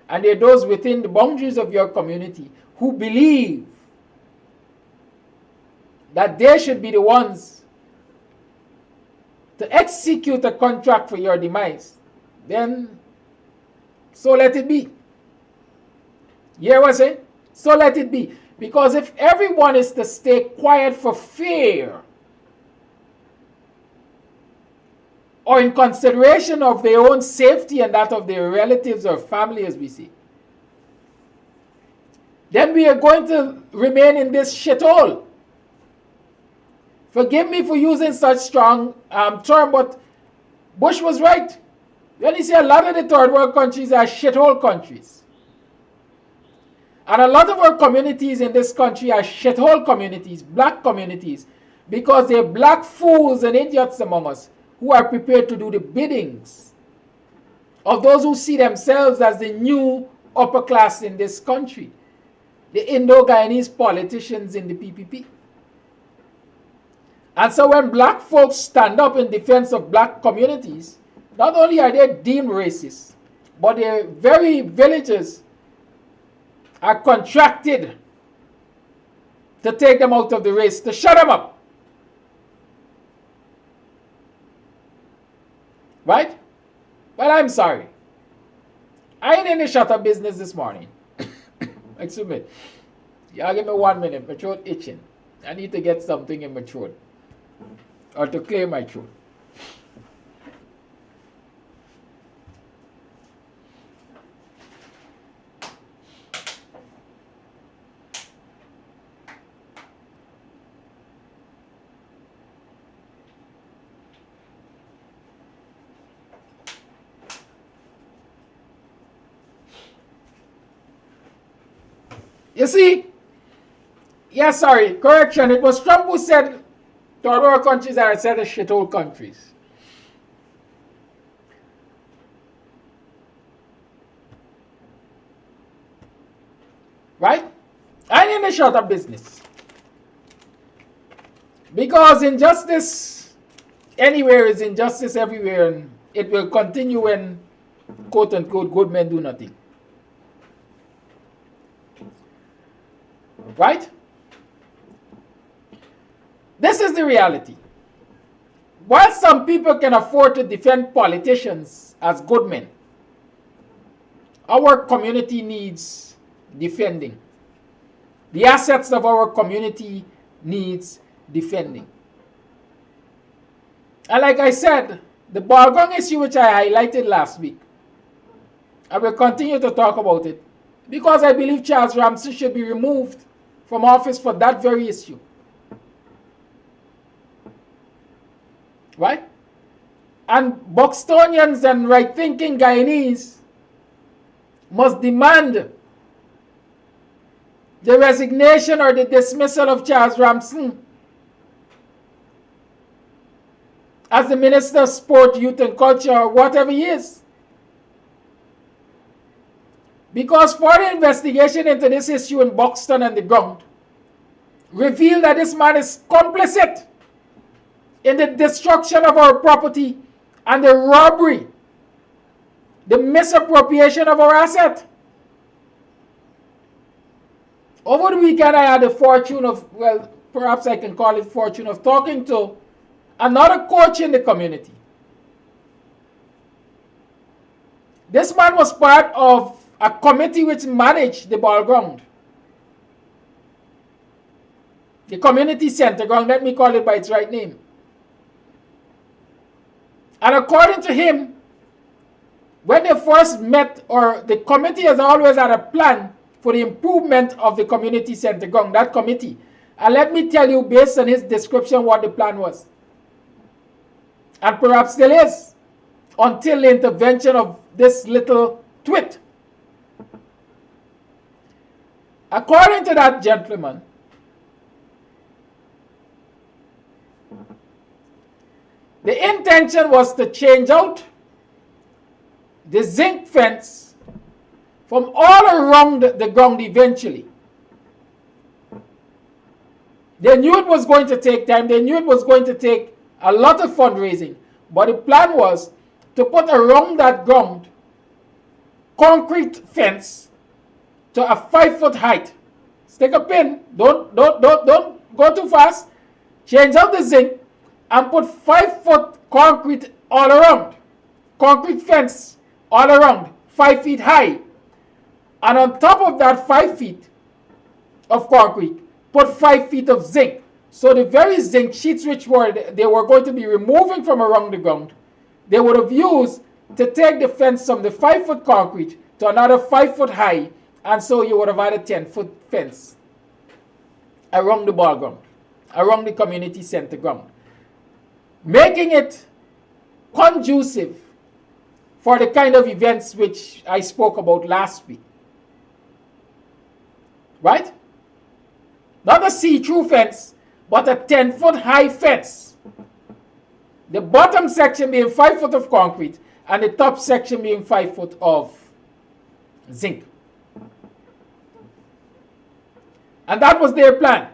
Speaker 3: and there are those within the boundaries of your community who believe that they should be the ones to execute a contract for your demise, then so let it be. You hear what I'm saying? So let it be. Because if everyone is to stay quiet for fear or in consideration of their own safety and that of their relatives or family, as we see, then we are going to remain in this shithole. Forgive me for using such strong term, but Bush was right. When he said a lot of the third world countries are shithole countries. And a lot of our communities in this country are shithole communities, black communities, because they're black fools and idiots among us who are prepared to do the biddings of those who see themselves as the new upper class in this country, the Indo-Guyanese politicians in the PPP. And so when black folks stand up in defense of black communities, not only are they deemed racist, but their very villages are contracted to take them out of the race, to shut them up. Right? Well, I'm sorry. I ain't in the shut up business this morning. Excuse me. Y'all give me 1 minute. My throat itching. I need to get something in my throat. Or to clear my throat. You see, yeah, sorry, correction, it was Trump who said third world countries are a set of shithole countries. Right? I ain't in the shut up business. Because injustice anywhere is injustice everywhere, and it will continue when, quote unquote, good men do nothing. Right? This is the reality. While some people can afford to defend politicians as good men, our community needs defending. The assets of our community needs defending. And like I said, the Balgong issue which I highlighted last week, I will continue to talk about it because I believe Charles Ramsey should be removed from office for that very issue. Right? And BUXTONIANs and right-thinking Guyanese must demand the resignation or the dismissal of Charles Ramsey as the Minister of Sport, Youth and Culture, or whatever he is. Because further investigation into this issue in Buxton and the ground revealed that this man is complicit in the destruction of our property and the robbery, the misappropriation of our asset. Over the weekend, I had the fortune of, well, perhaps I can call it fortune of talking to another coach in the community. This man was part of a committee which managed the ball ground. The community center ground, let me call it by its right name. And according to him, when they first met, or the committee has always had a plan for the improvement of the community center ground, that committee. And let me tell you, based on his description, what the plan was. And perhaps still is, until the intervention of this little twit. According to that gentleman, the intention was to change out the zinc fence from all around the ground eventually. They knew it was going to take time. They knew it was going to take a lot of fundraising. But the plan was to put around that ground concrete fence to a 5-foot height. Stick a pin. Don't go too fast. Change out the zinc and put 5-foot concrete all around. Concrete fence all around, 5 feet high. And on top of that 5 feet of concrete, put 5 feet of zinc. So the very zinc sheets which they were going to be removing from around the ground, they would have used to take the fence from the 5-foot concrete to another 5 foot high, and so you would have had a 10-foot fence around the ball ground, around the community center ground, making it conducive for the kind of events which I spoke about last week. Right? Not a see-through fence, but a 10-foot high fence The bottom section being 5 foot of concrete and the top section being 5 foot of zinc. And that was their plan.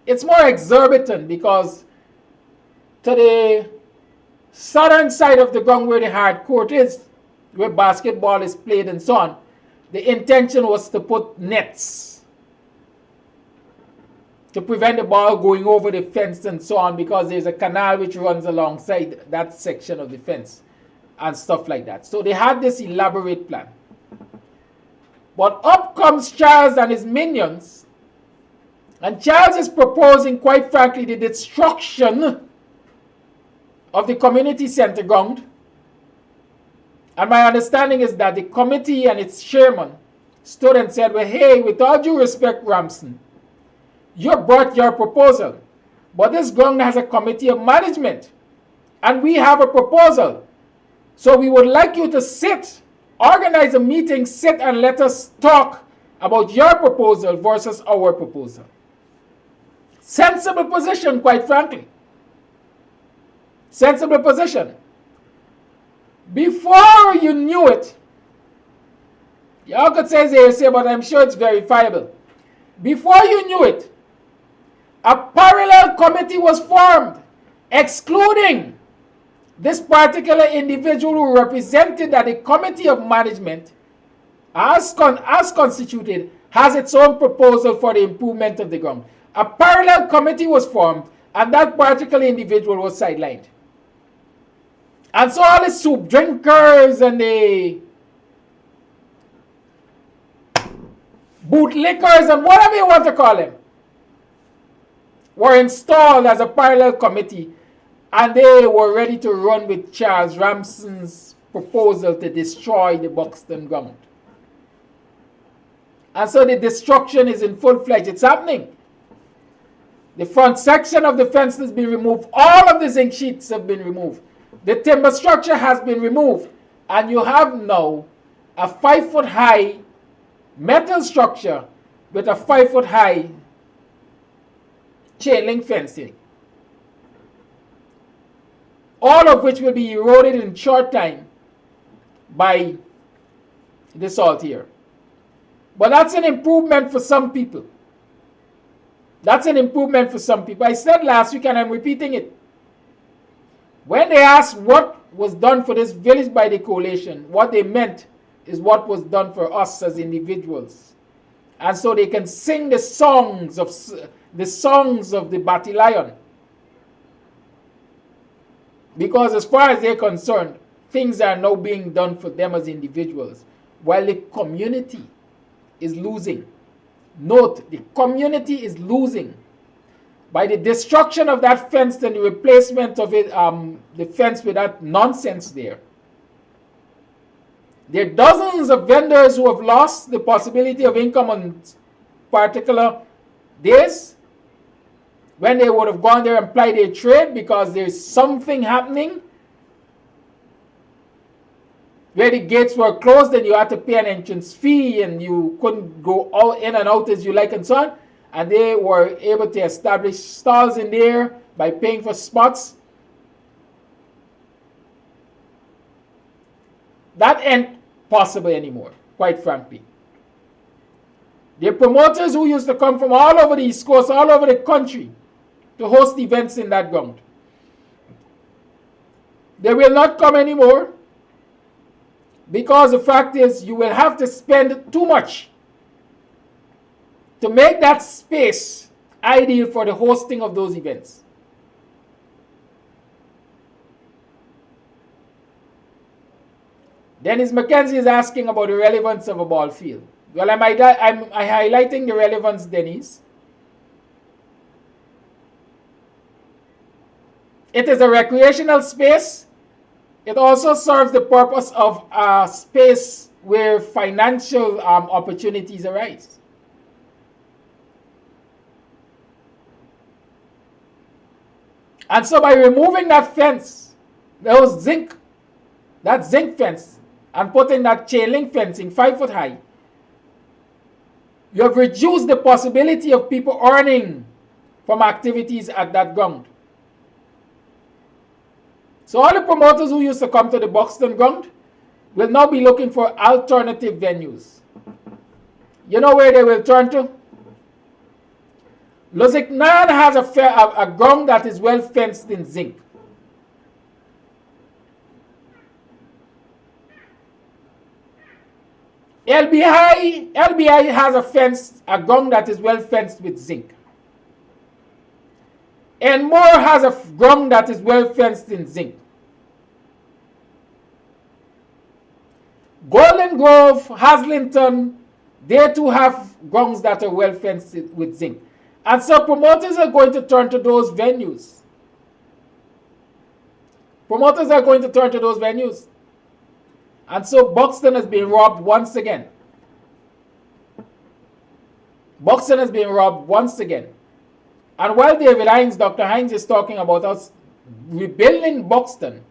Speaker 3: It's more exorbitant because to the southern side of the ground where the hard court is, where basketball is played and so on, the intention was to put nets to prevent the ball going over the fence and so on, because there's a canal which runs alongside that section of the fence and stuff like that. So they had this elaborate plan. But up comes Charles and his minions, and Charles is proposing, quite frankly, the destruction of the community center ground. And my understanding is that the committee and its chairman stood and said, well, hey, with all due respect, Ramson, you brought your proposal, but this ground has a committee of management, and we have a proposal. So we would like you to sit, organize a meeting, sit and let us talk about your proposal versus our proposal. Sensible position, quite frankly. Sensible position. Before you knew it, y'all could say hearsay, but I'm sure it's verifiable. Before you knew it, a parallel committee was formed, excluding this particular individual who represented that the committee of management, as constituted, has its own proposal for the improvement of the ground. A parallel committee was formed, and that particular individual was sidelined. And so all the soup drinkers and the bootlickers and whatever you want to call them were installed as a parallel committee, and they were ready to run with Charles Ramson's proposal to destroy the Buxton ground. And so the destruction is in full fledged. It's happening. The front section of the fence has been removed. All of the zinc sheets have been removed. The timber structure has been removed. And you have now a 5 foot high metal structure with a 5 foot high chain link fencing, all of which will be eroded in short time by the salt here. But that's an improvement for some people. That's an improvement for some people. I said last week, and I'm repeating it. When they asked what was done for this village by the coalition, what they meant is what was done for us as individuals. And so they can sing the songs of the Batty Lion. Because as far as they're concerned, things are now being done for them as individuals, while the community is losing. Note, the community is losing by the destruction of that fence and the replacement of it, the fence with that nonsense there. There are dozens of vendors who have lost the possibility of income on particular days when they would have gone there and plied their trade, because there's something happening where the gates were closed and you had to pay an entrance fee and you couldn't go out, in and out as you like and so on. And they were able to establish stalls in there by paying for spots. That ain't possible anymore, quite frankly. The promoters who used to come from all over the East Coast, all over the country, to host events in that ground, they will not come anymore, because the fact is you will have to spend too much to make that space ideal for the hosting of those events. Dennis McKenzie is asking about the relevance of a ball field. Well, I'm highlighting the relevance, Dennis. It is a recreational space. It also serves the purpose of a space where financial opportunities arise. And so by removing that fence, that zinc fence, and putting that chain link fencing 5 foot high, you have reduced the possibility of people earning from activities at that ground. So all the promoters who used to come to the Buxton ground will now be looking for alternative venues. You know where they will turn to? Lusignan has a ground that is well fenced in zinc. LBI has a ground that is well fenced with zinc. And Moore has a ground that is well fenced in zinc. Golden Grove, Haslington, they too have grounds that are well fenced with zinc. And so promoters are going to turn to those venues. Promoters are going to turn to those venues. And so Buxton has been robbed once again. Buxton has been robbed once again. And while David Hines, Dr. Hines is talking about us rebuilding Buxton,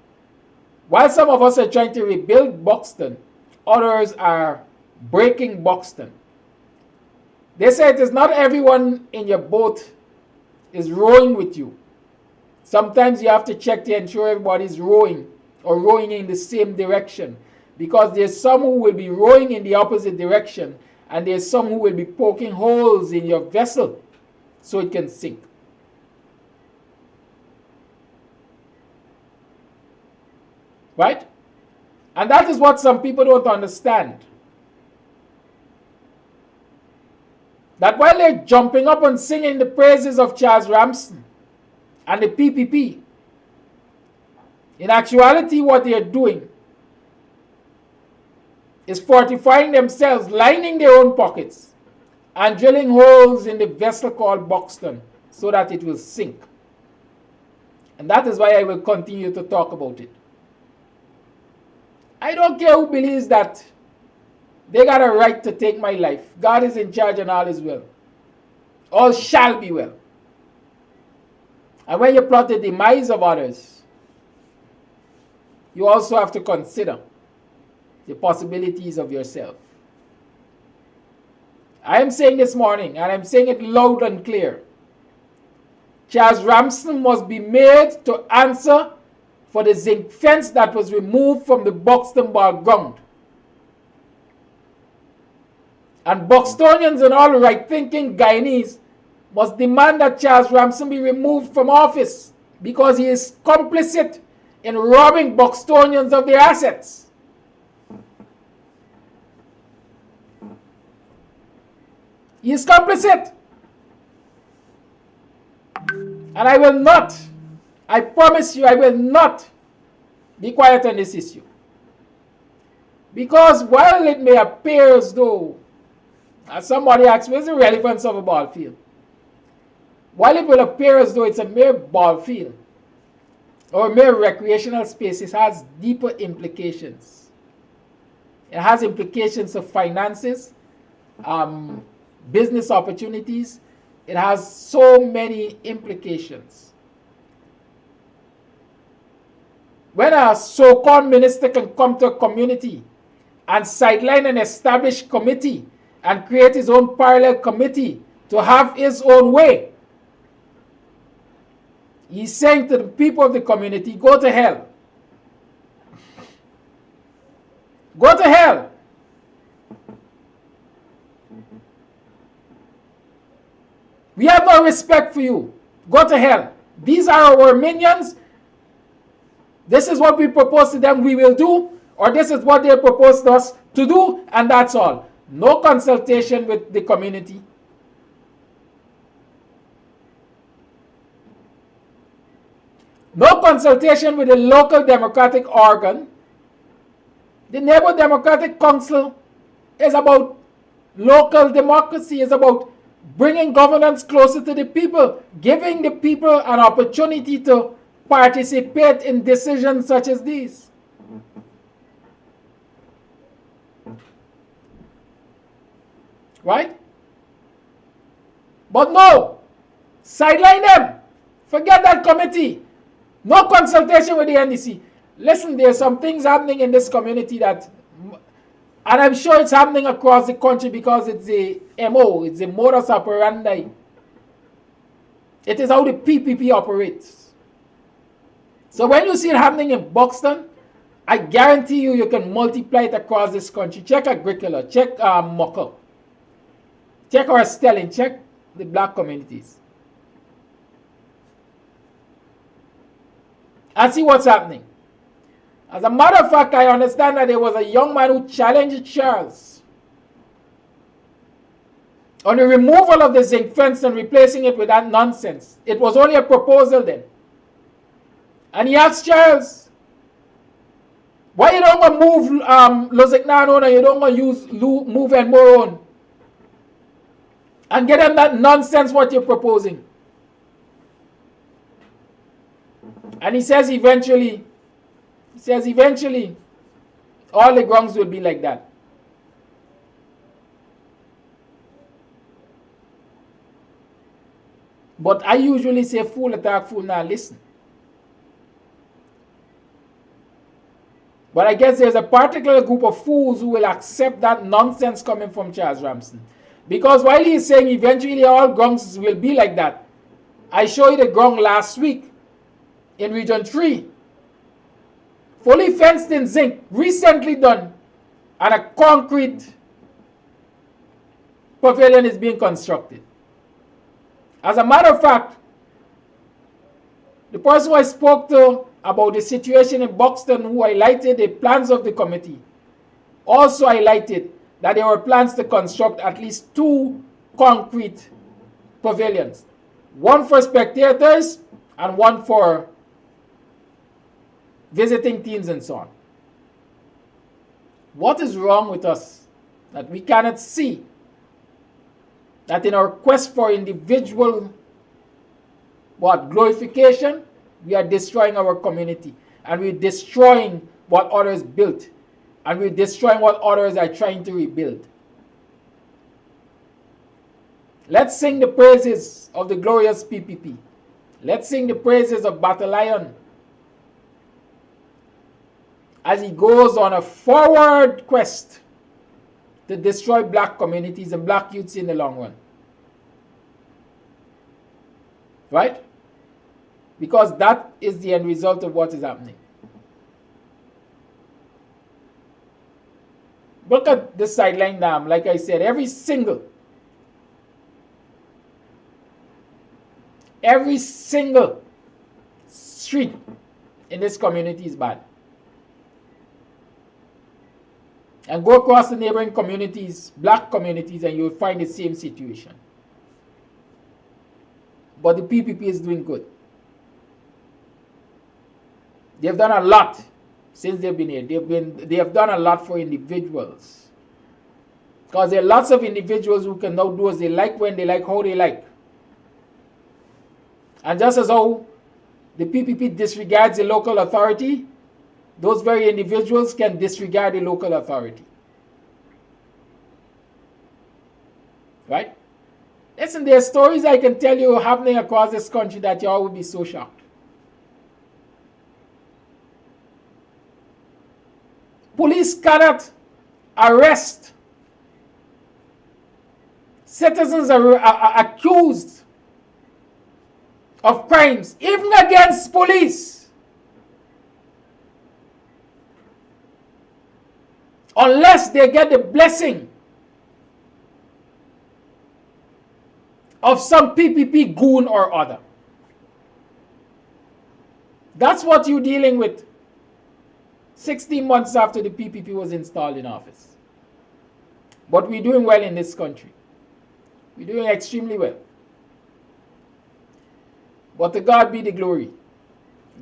Speaker 3: while some of us are trying to rebuild Buxton, others are breaking Buxton. They say it is not everyone in your boat is rowing with you. Sometimes you have to check to ensure everybody's rowing or rowing in the same direction, because there's some who will be rowing in the opposite direction and there's some who will be poking holes in your vessel so it can sink. Right? And that is what some people don't understand. That while they're jumping up and singing the praises of Charles Ramsden and the PPP, in actuality what they're doing is fortifying themselves, lining their own pockets, and drilling holes in the vessel called Buxton so that it will sink. And that is why I will continue to talk about it. I don't care who believes that they got a right to take my life. God is in charge and all is well. All shall be well. And when you plot the demise of others, you also have to consider the possibilities of yourself. I am saying this morning, and I'm saying it loud and clear, Charles Ramsden must be made to answer for the zinc fence that was removed from the Buxton ball ground. And Buxtonians and all right-thinking Guyanese must demand that Charles Ramsden be removed from office because he is complicit in robbing Buxtonians of their assets. He is complicit. And I will not, I promise you, I will not be quiet on this issue. Because while it may appear as though, as somebody asked, where's the relevance of a ball field? While it will appear as though it's a mere ball field or a mere recreational space, it has deeper implications. It has implications of finances, business opportunities. It has so many implications. When a so-called minister can come to a community and sideline an established committee and create his own parallel committee to have his own way, he's saying to the people of the community, go to hell. Go to hell. We have no respect for you. Go to hell. These are our minions. This is what we propose to them we will do, or this is what they propose to us to do, and that's all. No consultation with the community. No consultation with the local democratic organ. The Neighbor Democratic Council is about local democracy, is about bringing governance closer to the people, giving the people an opportunity to participate in decisions such as these. Right? But no, sideline them. Forget that committee. No consultation with the NDC. Listen, there are some things happening in this community that, and I'm sure it's happening across the country because it's a MO, it's a modus operandi. It is how the PPP operates. So when you see it happening in Buxton, I guarantee you can multiply it across this country. Check Agricola, check Muckle, check our Stelling, check the black communities. And see what's happening. As a matter of fact, I understand that there was a young man who challenged Charles on the removal of the zinc fence and replacing it with that nonsense. It was only a proposal then. And he asked Charles, why you don't want to move Lozignan and you don't want to use move and more on? And get them that nonsense what you're proposing. And he says eventually, all the grounds will be like that. But I usually say fool attack, fool now listen. But I guess there's a particular group of fools who will accept that nonsense coming from Charles Ramsden. Because while he is saying eventually all grounds will be like that, I showed you the ground last week in Region 3. Fully fenced in zinc, recently done, and a concrete pavilion is being constructed. As a matter of fact, the person who I spoke to about the situation in Buxton, who highlighted the plans of the committee, also highlighted that there were plans to construct at least 2 concrete pavilions. One for spectators and one for visiting teams and so on. What is wrong with us that we cannot see that in our quest for individual glorification, we are destroying our community and we're destroying what others built and we're destroying what others are trying to rebuild. Let's sing the praises of the glorious PPP. Let's sing the praises of Battle Lion as he goes on a forward quest to destroy black communities and black youths in the long run. Right? Because that is the end result of what is happening. Look at this sideline dam. Like I said, every single street in this community is bad. And go across the neighboring communities, black communities, and you'll find the same situation. But the PPP is doing good. They've done a lot since they've been here. They have done a lot for individuals. Because there are lots of individuals who can now do as they like, when they like, how they like. And just as how the PPP disregards the local authority, those very individuals can disregard the local authority. Right? Listen, there are stories I can tell you happening across this country that you all will be so shocked. Police cannot arrest citizens are accused of crimes, even against police, unless they get the blessing of some PPP goon or other. That's what you're dealing with 16 months after the PPP was installed in office. But we're doing well in this country. We're doing extremely well. But to God be the glory.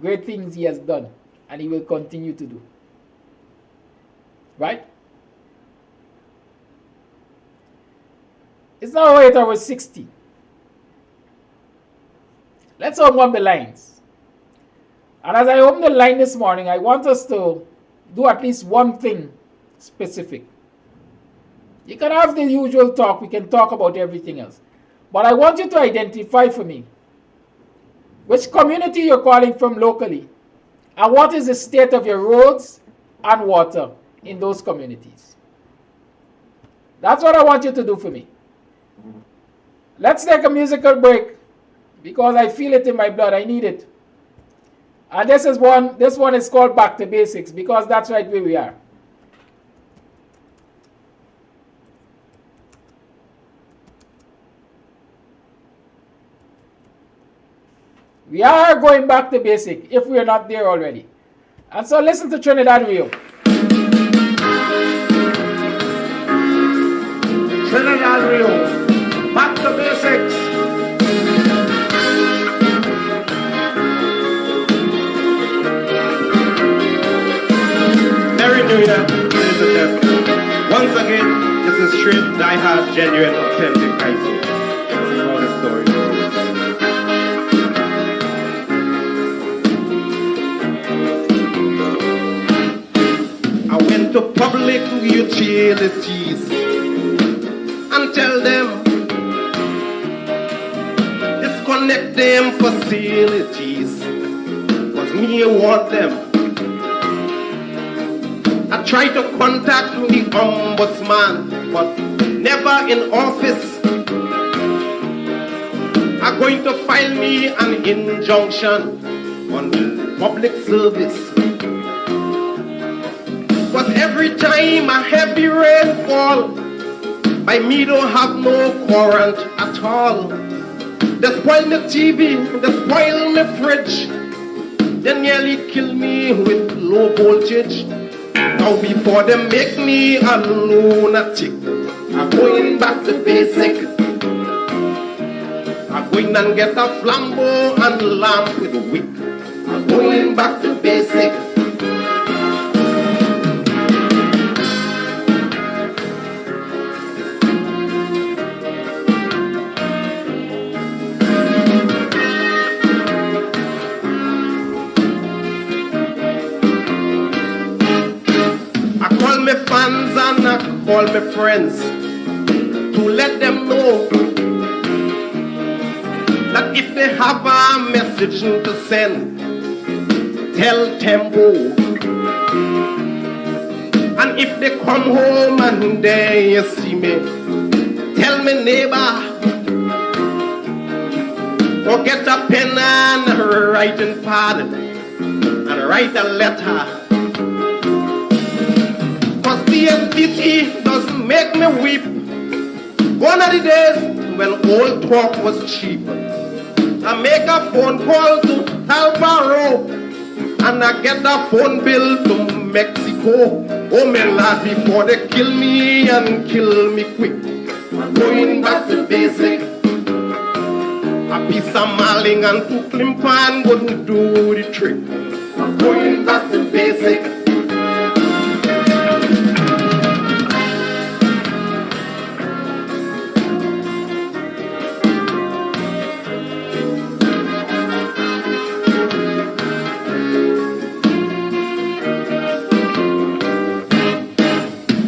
Speaker 3: Great things he has done, and he will continue to do. Right? It's now 8:60. Let's open up the lines. And as I open the line this morning, I want us to do at least one thing specific. You can have the usual talk. We can talk about everything else. But I want you to identify for me which community you're calling from locally and what is the state of your roads and water in those communities. That's what I want you to do for me. Let's take a musical break because I feel it in my blood. I need it. And this one is called Back to Basics because that's right where we are. We are going back to basic if we're not there already. And so listen to Trinidad Rio.
Speaker 5: Trinidad Rio, back to basics.
Speaker 2: Merry New Year, ladies and gentlemen. Once again, this is straight, die-hard, genuine, authentic Kaiser. This is how the story goes. I went to public utilities and tell them disconnect them facilities, cause me want them. I tried to contact the ombudsman, but never in office. I'm going to file me an injunction on public service. But every time a heavy rain fall, by me don't have no current at all. They spoil my TV, they spoil my fridge, they nearly kill me with low voltage. Now before they make me a lunatic, I'm going back to basic. I'm going and get a flambeau and lamp with a wick. I'm going back to basic. My fans and I call my friends to let them know that if they have a message to send, tell Tembo. And if they come home and they see me, tell me neighbor, or get a pen and a writing pad and write a letter. Cause the SPT doesn't make me weep. One of the days when old talk was cheap, I make a phone call to Alvaro and I get a phone bill to Mexico. Oh my lad, before they kill me and kill me quick, I'm going back to basic. A piece of marling and two climpan wouldn't do the trick. I'm going back to basic.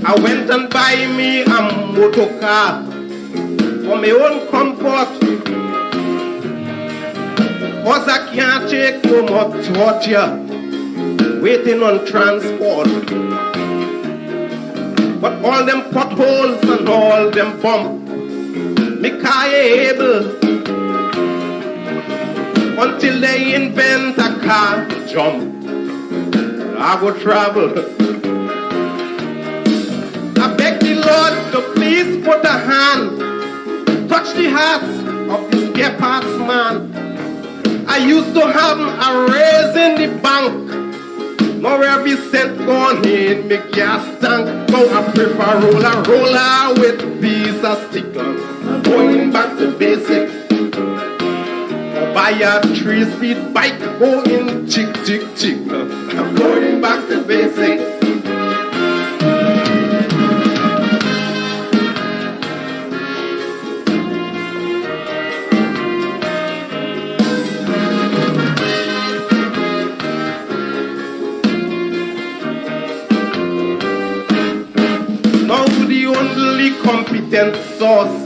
Speaker 2: I went and buy me a motor car for my own comfort, cause I can't take no more torture waiting on transport. But all them potholes and all them bumps, me car ain't able until they invent a car to jump. I go travel. I beg the Lord to please put a hand, touch the hearts of this gay parts man. I used to have a raise in the bank, now every cent gone in me gas tank. Now I prefer roller with piece of sticker. I'm going back to basic. Buy a 3-speed bike, go in chick. I'm going back to basic. Only competent source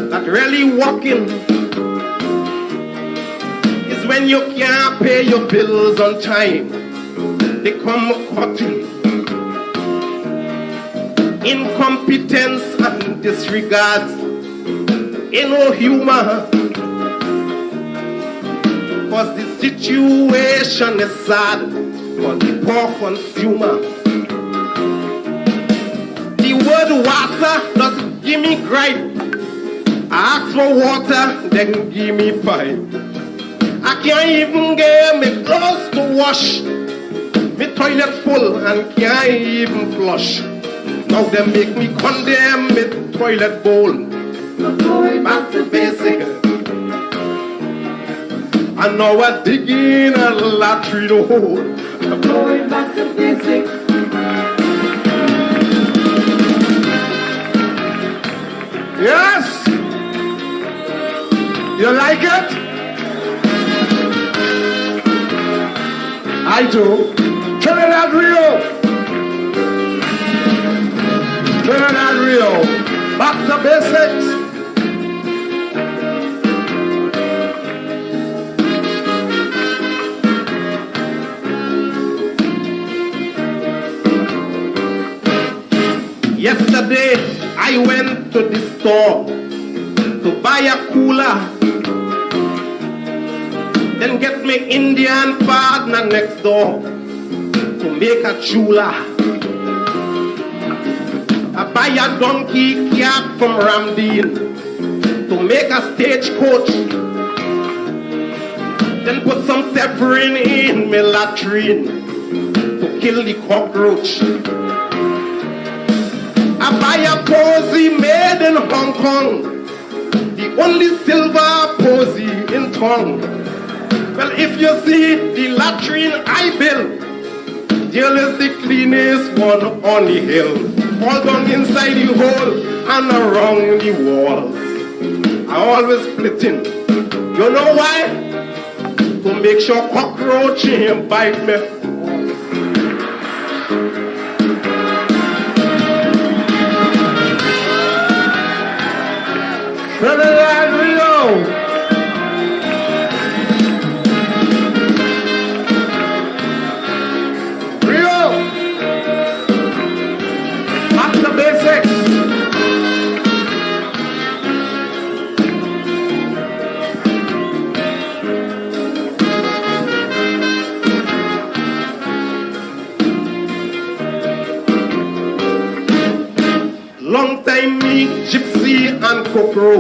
Speaker 2: that really working is when you can't pay your bills on time. They come cutting. Incompetence and disregards ain't no humor, cause this
Speaker 5: situation is sad for the poor consumer. The word water doesn't give me gripe. I ask for water, they can give me pipe. I can't even get my clothes to wash. My toilet full and can't even flush. Now they make me condemn my toilet bowl. Going back to basic. And now I'm digging a latrine hole. Going back to basic. Yes? You like it? I do. Trinidad Rio. Trinidad Rio. Back to basics. Yesterday, I went to the store to buy a cooler, then get my Indian partner next door to make a chula. I buy a donkey cab from Ramdeen to make a stagecoach, then put some saffron in my latrine to kill the cockroach. I buy a posy made in Hong Kong, the only silver posy in town. Well, if you see the latrine I built, there is the cleanest one on the hill. All down inside the hole and around the walls. I always splitting. You know why? To make sure cockroach ain't bite me. Trinidad Rio. Rio. Back to basics. Long time me, Gypsy and Kokro.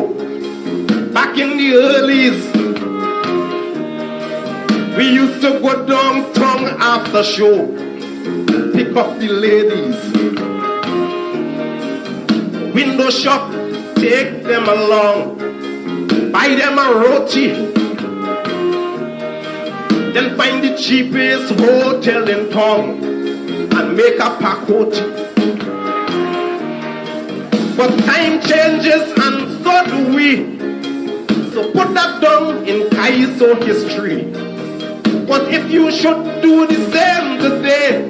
Speaker 5: Back in the earlies, we used to go downtown after show, pick up the ladies, window shop, take them along, buy them a roti, then find the cheapest hotel in town and make a pakoti. But time changes and so do we. So put that down in Kaiso history. But if you should do the same today,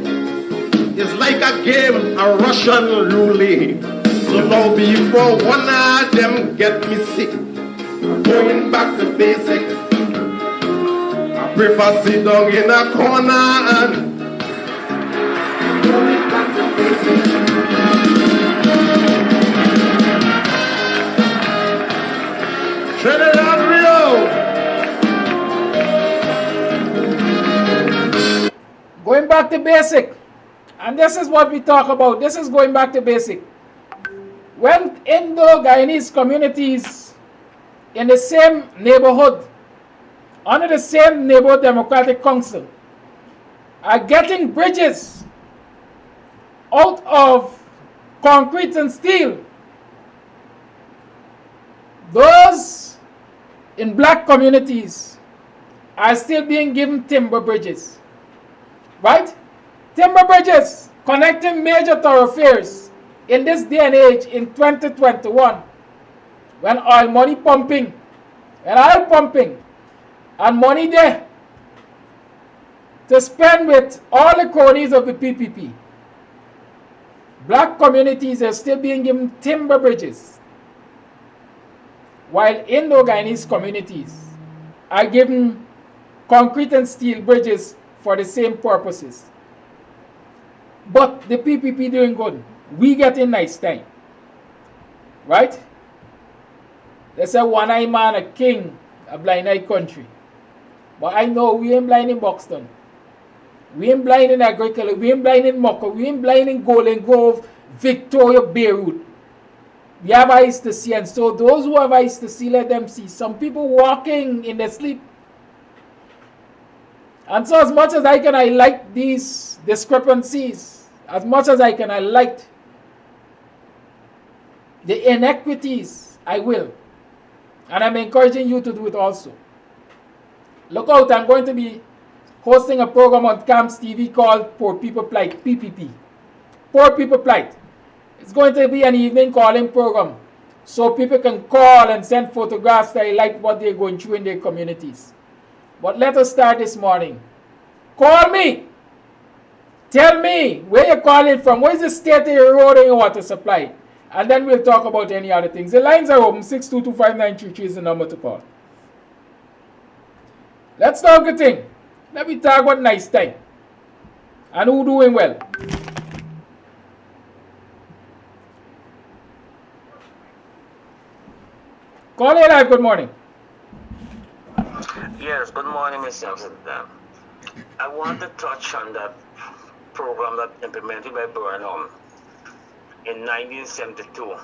Speaker 5: it's like a game, a Russian roulette. So now before one of them get me sick, I'm going back to basic. I prefer sit down in a corner and going back to basic. Trinidad Rio.
Speaker 4: Going back to basic. And this is what we talk about. This is going back to basic. When Indo-Guyanese communities in the same neighborhood, under the same neighborhood democratic council, are getting bridges out of concrete and steel, those in black communities are still being given timber bridges, right? Timber bridges connecting major thoroughfares in this day and age in 2021, when oil money pumping, and money there to spend with all the cronies of the PPP. Black communities are still being given timber bridges, while Indo-Guyanese communities are given concrete and steel bridges for the same purposes. But the PPP doing good. We getting nice time. Right? They say one eye man a king, a blind eye country. But I know we ain't blind in Buxton. We ain't blind in Agricola. We ain't blind in Mocha. We ain't blind in Golden Grove, Victoria, Beirut. We have eyes to see, and so those who have eyes to see, let them see. Some people walking in their sleep. And so as much as I can highlight these discrepancies, as much as I can highlight the inequities, I will. And I'm encouraging you to do it also. Look out, I'm going to be hosting a program on KAMSTV called Poor People Plight, PPP. Poor People Plight. It's going to be an evening calling program so people can call and send photographs to highlight what they're going through in their communities. But let us start this morning. Call me. Tell me where you're calling from. What is the state of your road and your water supply? And then we'll talk about any other things. The lines are open. 6225933 is the number to call. Let's talk a thing. Let me talk about nice time. And who doing well. Call it live. Good morning.
Speaker 6: Yes, good morning, Mr. Sampson. I want to touch on that program that implemented by Burnham in 1972.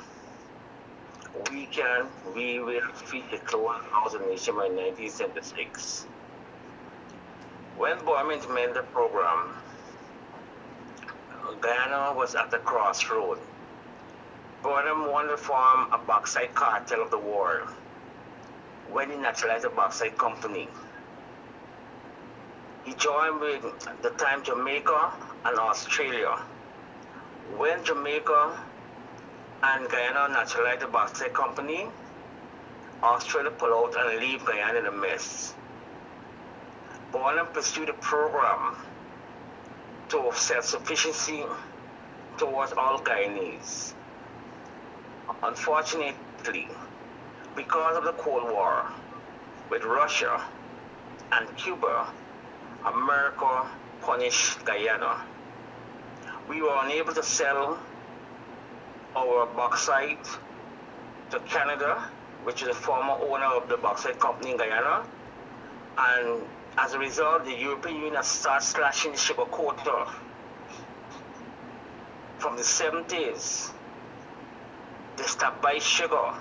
Speaker 6: We will feed the 2,000 nation by 1976. When Burnham implemented the program, Guyana was at the crossroad. Burnham wanted to form a bauxite cartel of the world when he nationalized the bauxite company. He joined with the time Jamaica and Australia. When Jamaica and Guyana nationalized the bauxite company, Australia pulled out and leave Guyana in a mess. Burnham pursued a program to self-sufficiency towards all Guyanese. Unfortunately, because of the Cold War with Russia and Cuba, America punished Guyana. We were unable to sell our bauxite to Canada, which is the former owner of the bauxite company in Guyana, and as a result, the European Union started slashing the sugar quota from the 70s. They stopped buying sugar.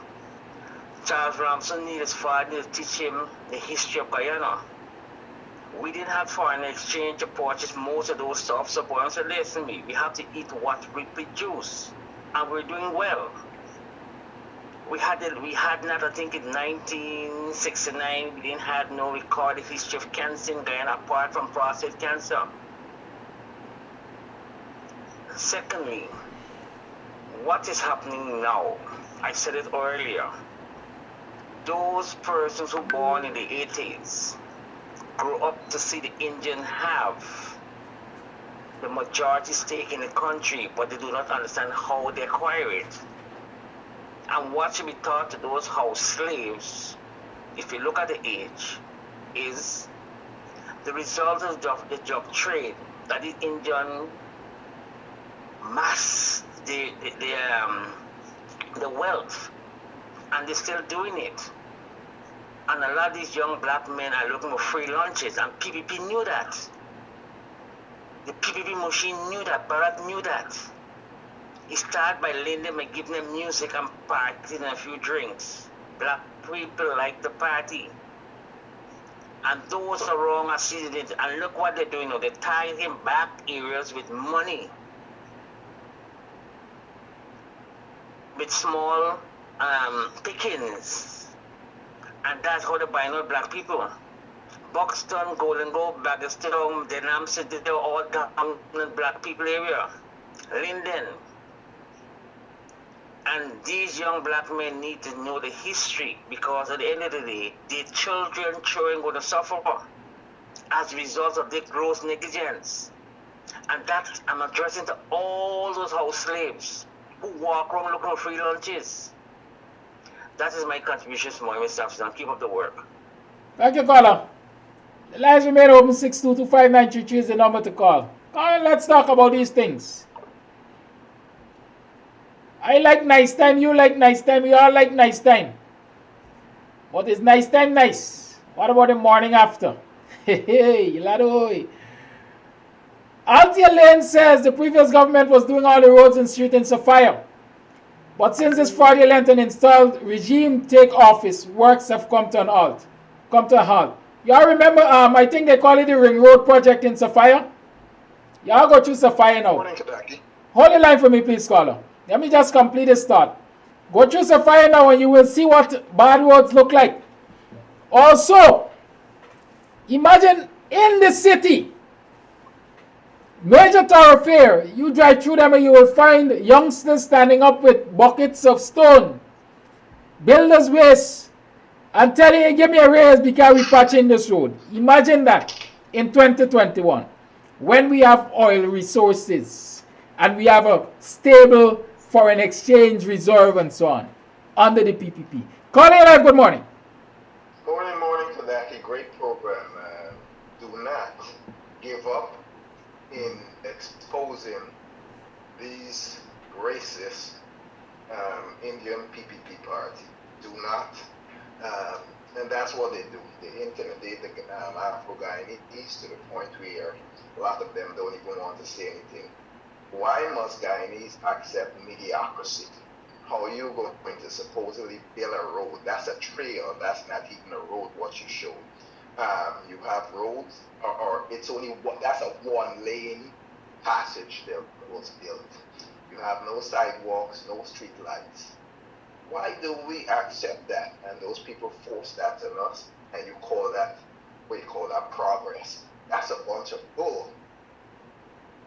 Speaker 6: Charles Ramsden needed his father to teach him the history of Guyana. We didn't have foreign exchange to purchase most of those stuff, so Burnham said, listen to me, we have to eat what we produce, and we're doing well. We had not, I think in 1969, we didn't have no recorded history of cancer in Guyana apart from prostate cancer. Secondly, what is happening now? I said it earlier. Those persons who were born in the 80s grew up to see the Indian have the majority stake in the country, but they do not understand how they acquire it. And what should be taught to those house slaves, if you look at the age, is the result of the job trade that the Indian mass the wealth, and they're still doing it. And a lot of these young black men are looking for free lunches, and PPP knew that. The PPP machine knew that. Bharat knew that. He started by letting them and giving them music and parties and a few drinks. Black people like the party. And those are wrong are seizing it. And look what they're doing now. They're targeting back areas with money. With small pickings. And that's how they're buying out black people. Buxton, Golden Grove, Baggerstown, Denham City, they're all dominant black people area. Linden. And these young black men need to know the history, because at the end of the day, their children going to suffer as a result of their gross negligence. And that I'm addressing to all those house slaves who walk around looking for free lunches. That is my contribution to my staff, and keep up the work.
Speaker 4: Thank you, caller. The lines remain open. 6225933 is the number to call. Caller, let's talk about these things. I like nice time, you like nice time, we all like nice time. But is nice time nice? What about the morning after?
Speaker 3: Hey, Ladoy. Altia Lane says the previous government was doing all the roads and streets in Sophia. But since this fraudulent and installed regime take office, works have come to a halt. Y'all remember, I think they call it the Ring Road Project in Sophia? Y'all go through Sophia now. Hold the line for me, please, caller. Let me just complete this thought. Go through Sophia now and you will see what bad roads look like. Also, imagine in the city, major thoroughfare, you drive through them and you will find youngsters standing up with buckets of stone, builders' waste, and telling you, give me a raise because we're patching this road. Imagine that in 2021, when we have oil resources and we have a stable foreign exchange reserve and so on, under the PPP. Calling Live, good morning.
Speaker 7: Morning, Kadaki. Great program. Do not give up in exposing these racist Indian PPP party. Do not. And that's what they do. They intimidate the Afro-Guyanese to the point where a lot of them don't even want to say anything. Why must Guyanese accept mediocrity? How are you going to supposedly build a road? That's a trail. That's not even a road, what you show. You have roads, or it's only one, that's a one-lane passage that was built. You have no sidewalks, no street lights. Why do we accept that? And those people force that on us, and you call that, what you call that, progress. That's a bunch of bull.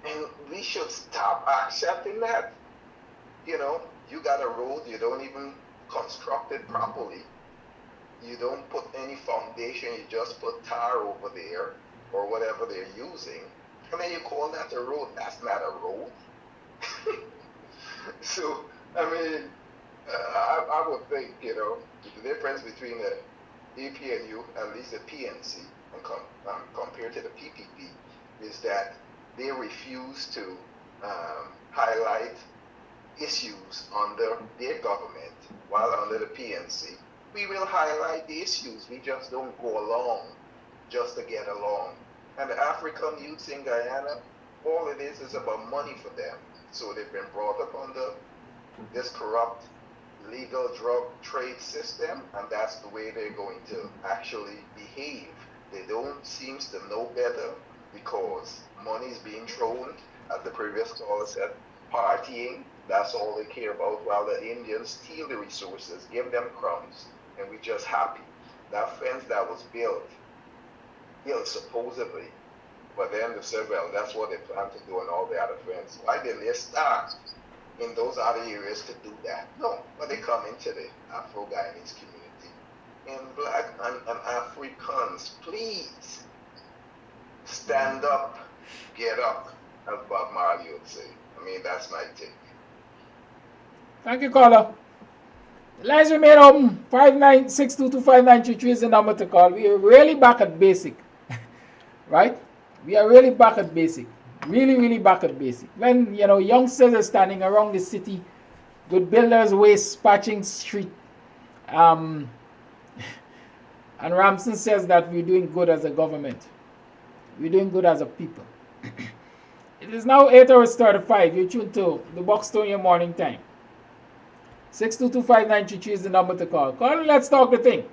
Speaker 7: And we should stop accepting that. You know, you got a road, you don't even construct it properly. You don't put any foundation, you just put tar over there or whatever they're using. And then you call that a road. That's not a road. So, I mean, I would think, you know, the difference between the EPNU, at least the PNC, and compared to the PPP, is that they refuse to highlight issues under their government, while under the PNC, we will highlight the issues. We just don't go along just to get along. And the African youths in Guyana, all it is about money for them. So they've been brought up under this corrupt legal drug trade system, and that's the way they're going to actually behave. They don't seem to know better because money is being thrown, as the previous caller said, partying. That's all they care about, while the Indians steal the resources, give them crumbs, and we're just happy. That fence that was built supposedly, but then they said, well, that's what they plan to do on all the other fence. Why didn't they start in those other areas to do that? No, but they come into the Afro-Guyanese community. And black and Africans, please stand up, get up, as Bob Marley would say. I mean, that's my take.
Speaker 3: Thank you, caller. The lines remain open. 596225933 is the number to call. We are really back at basic. Right? We are really back at basic. Really back at basic. When, you know, youngsters are standing around the city with builders' waste, patching street. And Ramson says that we're doing good as a government. We're doing good as a people. It is now 8 hours 35. You're tuned to the BUXTONIAN Morning Time. 6225933 is the number to call. Call and let's talk the thing.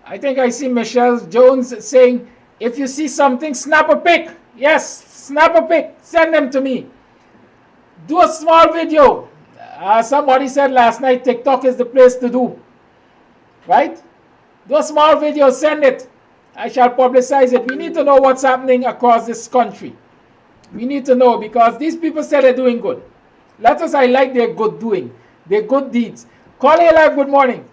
Speaker 3: I think I see Michelle Jones saying, if you see something, snap a pic. Yes, snap a pic. Send them to me. Do a small video. Somebody said last night, TikTok is the place to do. Right? Do a small video, send it. I shall publicize it. We need to know what's happening across this country. We need to know, because these people say they're doing good. Let us highlight their good doing, their good deeds. Calling Live, good morning.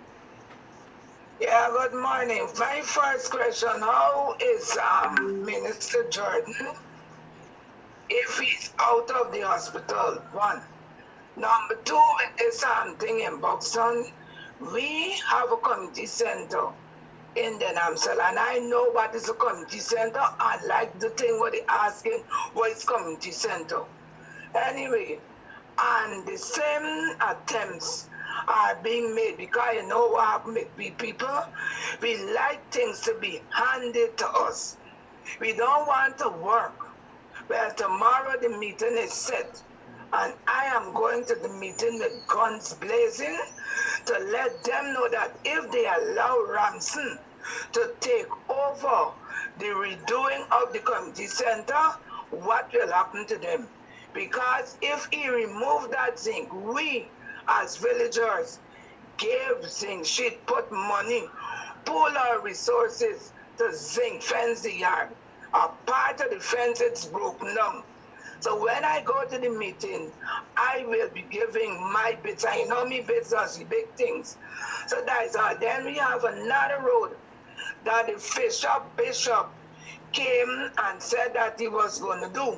Speaker 8: Yeah, good morning. My first question, how is Minister Jordan if he's out of the hospital? One. Number two, with this thing in Buxton, we have a community center in the Namsel, and I know what is a community center. I like the thing what they asking, what is community center. Anyway, and the same attempts are being made because you know what happened with people. We like things to be handed to us. We don't want to work. Well, tomorrow the meeting is set, and I am going to the meeting with guns blazing to let them know that if they allow Ramson to take over the redoing of the community center, what will happen to them? Because if he removed that zinc, we as villagers gave zinc, she put money, pool our resources to zinc fence the yard. A part of the fence is broken down. So when I go to the meeting, I will be giving my bits. I know me bits are the big things. So that's all. Then we have another road that the bishop came and said that he was going to do.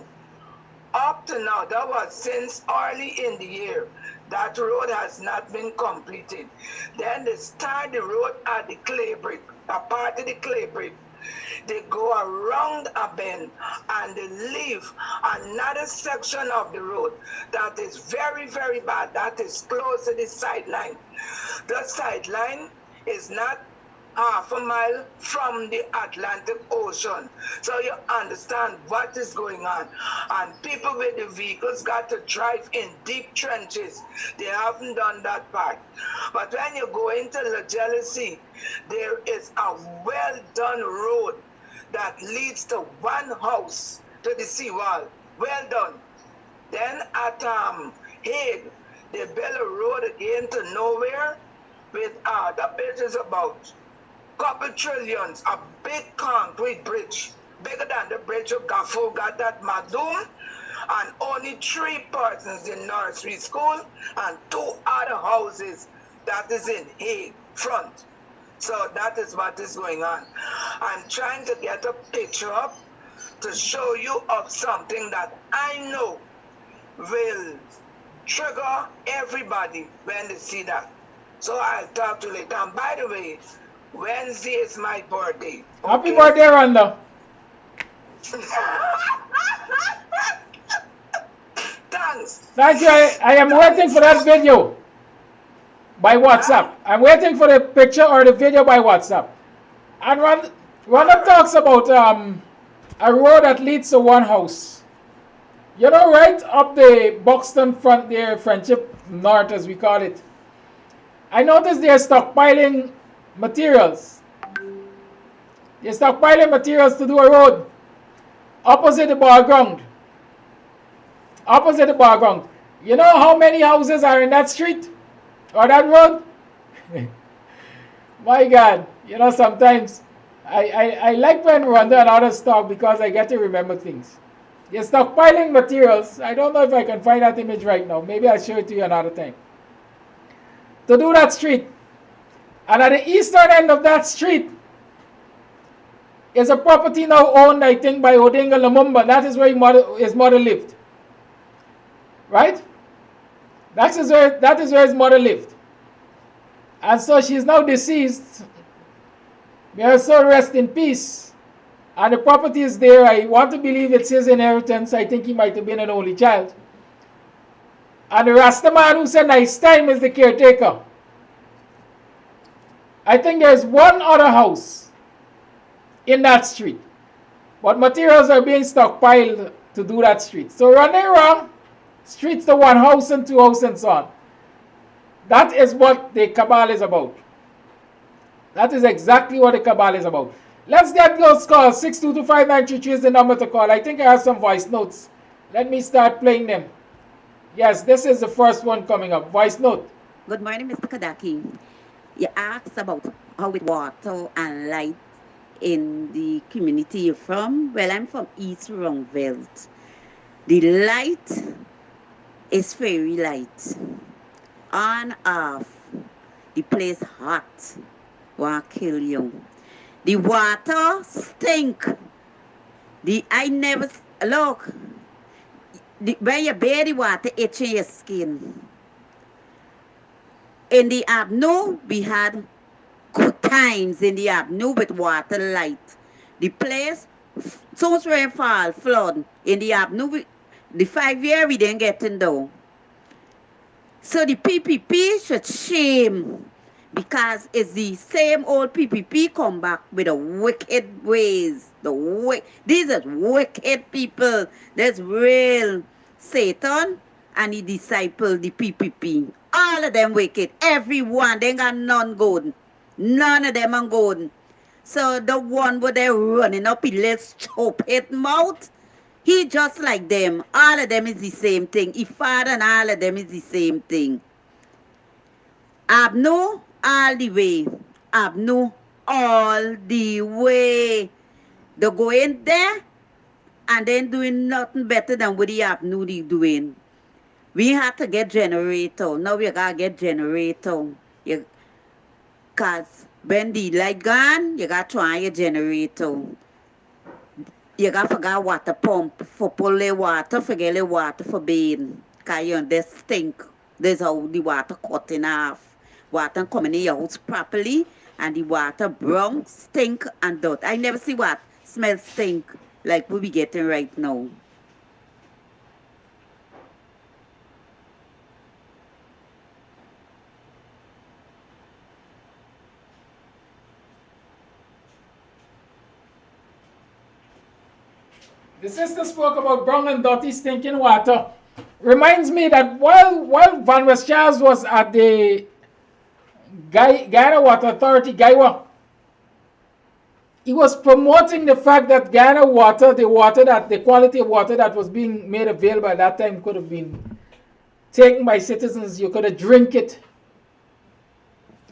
Speaker 8: Up to now, that was since early in the year. That road has not been completed. Then they start the road at the clay brick, a part of the clay brick. They go around a bend and they leave another section of the road that is very, very bad. That is close to the sideline. The sideline is not half a mile from the Atlantic Ocean. So you understand what is going on. And people with the vehicles got to drive in deep trenches. They haven't done that part. But when you go into La Jealousy, there is a well-done road that leads to one house to the seawall. Well done. Then at Hague, they built a road again to nowhere with the bridge is about couple trillions, a big concrete bridge, bigger than the bridge of Gaffo got that Madum, and only 3 persons in nursery school and 2 other houses that is in Hague front. So that is what is going on. I'm trying to get a picture up to show you of something that I know will trigger everybody when they see that. So I'll talk to you later. And by the way, Wednesday is my birthday.
Speaker 3: Happy birthday, Rhonda.
Speaker 8: Thanks.
Speaker 3: Thank you. I am waiting for that video by WhatsApp. I'm waiting for the picture or the video by WhatsApp. And Rhonda talks about a road that leads to one house. You know, right up the Buxton front there, Friendship North as we call it. I noticed they're stockpiling materials. They're stockpiling materials to do a road opposite the bar ground. Opposite the bar ground. You know how many houses are in that street or that road? My God, you know, sometimes I like when Rhonda and others talk because I get to remember things. They're stockpiling materials. I don't know if I can find that image right now. Maybe I'll show it to you another time. To do that street. And at the eastern end of that street is a property now owned, I think, by Odinga Lumumba. That is where his mother lived. Right? That is where his mother lived. And so she is now deceased. May her soul rest in peace. And the property is there. I want to believe it's his inheritance. I think he might have been an only child. And the Rasta man who said nice time is the caretaker. I think there's one other house in that street. But materials are being stockpiled to do that street. So running around, streets to one house and 2 houses and so on. That is what the cabal is about. That is exactly what the cabal is about. Let's get those calls. 6225933 is the number to call. I think I have some voice notes. Let me start playing them. Yes, this is the first one coming up. Voice note.
Speaker 9: Good morning, Mr. Kadaki. You asked about how with water and light in the community you're from. Well, I'm from East Rungveld. The light is very light. On, off. The place hot. Won't kill you. The water stink. I never, look. When you bear the water, itching your skin. In the afternoon, we had good time. times in the Avenue with water light. The place, so much rainfall, flood in the Avenue. The 5 year we didn't get in though. So the PPP should shame because it's the same old PPP come back with the wicked ways. These are wicked people. There's real Satan and the disciple, the PPP. All of them wicked. Everyone. They ain't got none good. None of them are good. So the one where they're running up his little stupid mouth, he just like them. All of them is the same thing. His father and all of them is the same thing. Abno all the way. Abno all the way. They go in there and then doing nothing better than what the Abno they doing. We had to get generator. Now we gotta get generator. Cause when the light gone, you gotta try a generator. You gotta forget water pump for pull the water, forget the water for bathing. Cause you know, they stink. That's how the water cut in half. Water coming in your house properly, and the water brown, stink, and dirt. I never see what smell stink like we be getting right now.
Speaker 4: The sister spoke about brown and dirty stinking water. Reminds me that while Van West Charles was at the Guyana Water Authority, Guywa, he was promoting the fact that Guyana water, the quality of water that was being made available at that time could have been taken by citizens. You could have drink it.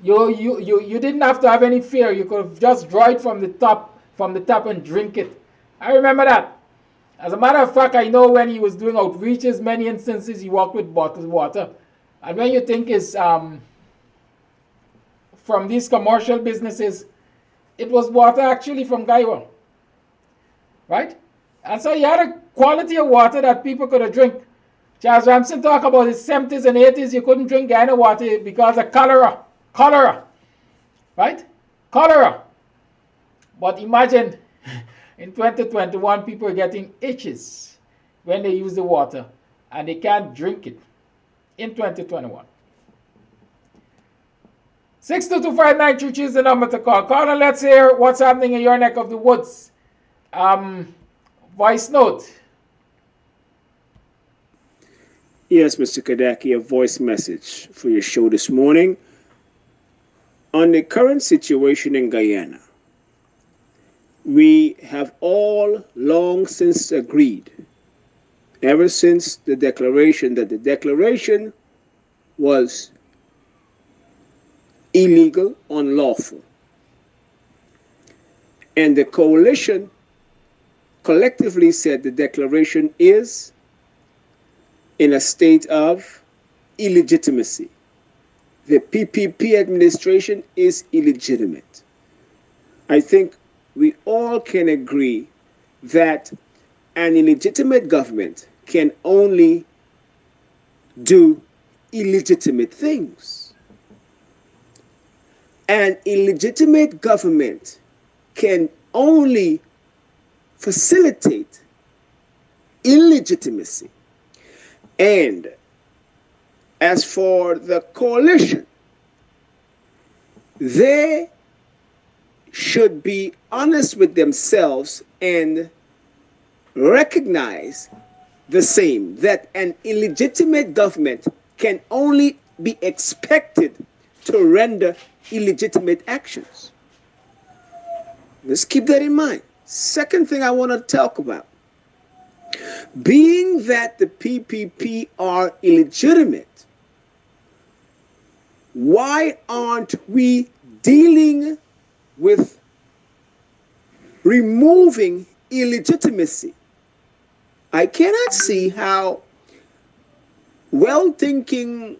Speaker 4: You didn't have to have any fear. You could have just draw it from the tap and drink it. I remember that. As a matter of fact, I know when he was doing outreaches, many instances he worked with bottled water. And when you think is from these commercial businesses, it was water actually from Guyana, right? And so you had a quality of water that people could have drink. Charles Ramsey talked about his 70s and 80s, you couldn't drink Guyana water because of cholera, right? Cholera. But imagine in 2021, people are getting itches when they use the water and they can't drink it in 2021. 6225933 is the number to call. Call and let's hear what's happening in your neck of the woods. Voice note.
Speaker 10: Yes, Mr. Kadaki, a voice message for your show this morning. On the current situation in Guyana, we have all long since agreed, ever since the declaration, that the declaration was illegal, unlawful. And the coalition collectively said the declaration is in a state of illegitimacy. The PPP administration is illegitimate. I think we all can agree that an illegitimate government can only do illegitimate things. An illegitimate government can only facilitate illegitimacy. And as for the coalition, they should be honest with themselves and recognize the same, that an illegitimate government can only be expected to render illegitimate actions. Let's keep that in mind. Second thing I want to talk about, being that the PPP are illegitimate, why aren't we dealing with removing illegitimacy? I cannot see how well-thinking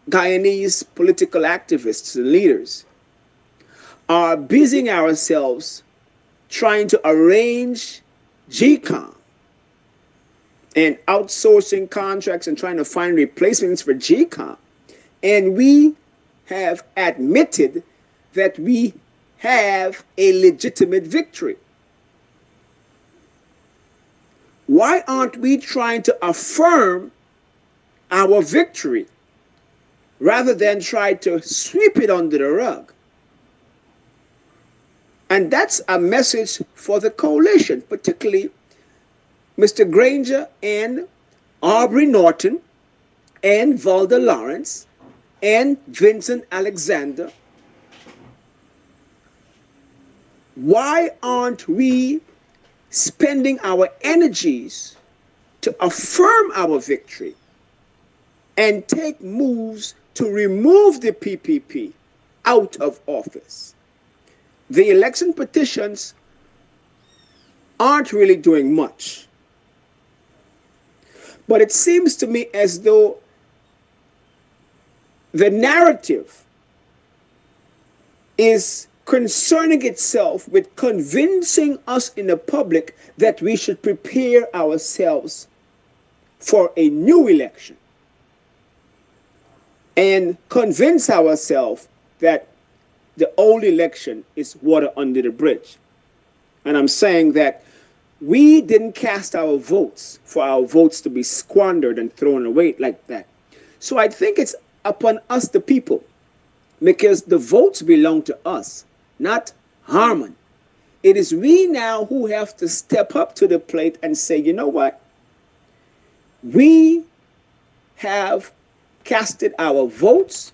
Speaker 10: Guyanese political activists and leaders are busying ourselves trying to arrange GCOM and outsourcing contracts and trying to find replacements for GCOM. And we have admitted that we have a legitimate victory? Why aren't we trying to affirm our victory rather than try to sweep it under the rug? And that's a message for the coalition, particularly Mr. Granger and Aubrey Norton and Valda Lawrence and Vincent Alexander. Why aren't we spending our energies to affirm our victory and take moves to remove the PPP out of office? The election petitions aren't really doing much. But it seems to me as though the narrative is concerning itself with convincing us in the public that we should prepare ourselves for a new election and convince ourselves that the old election is water under the bridge. And I'm saying that we didn't cast our votes for our votes to be squandered and thrown away like that. So I think it's upon us, the people, because the votes belong to us, not Harmon. It is we now who have to step up to the plate and say, you know what? We have casted our votes,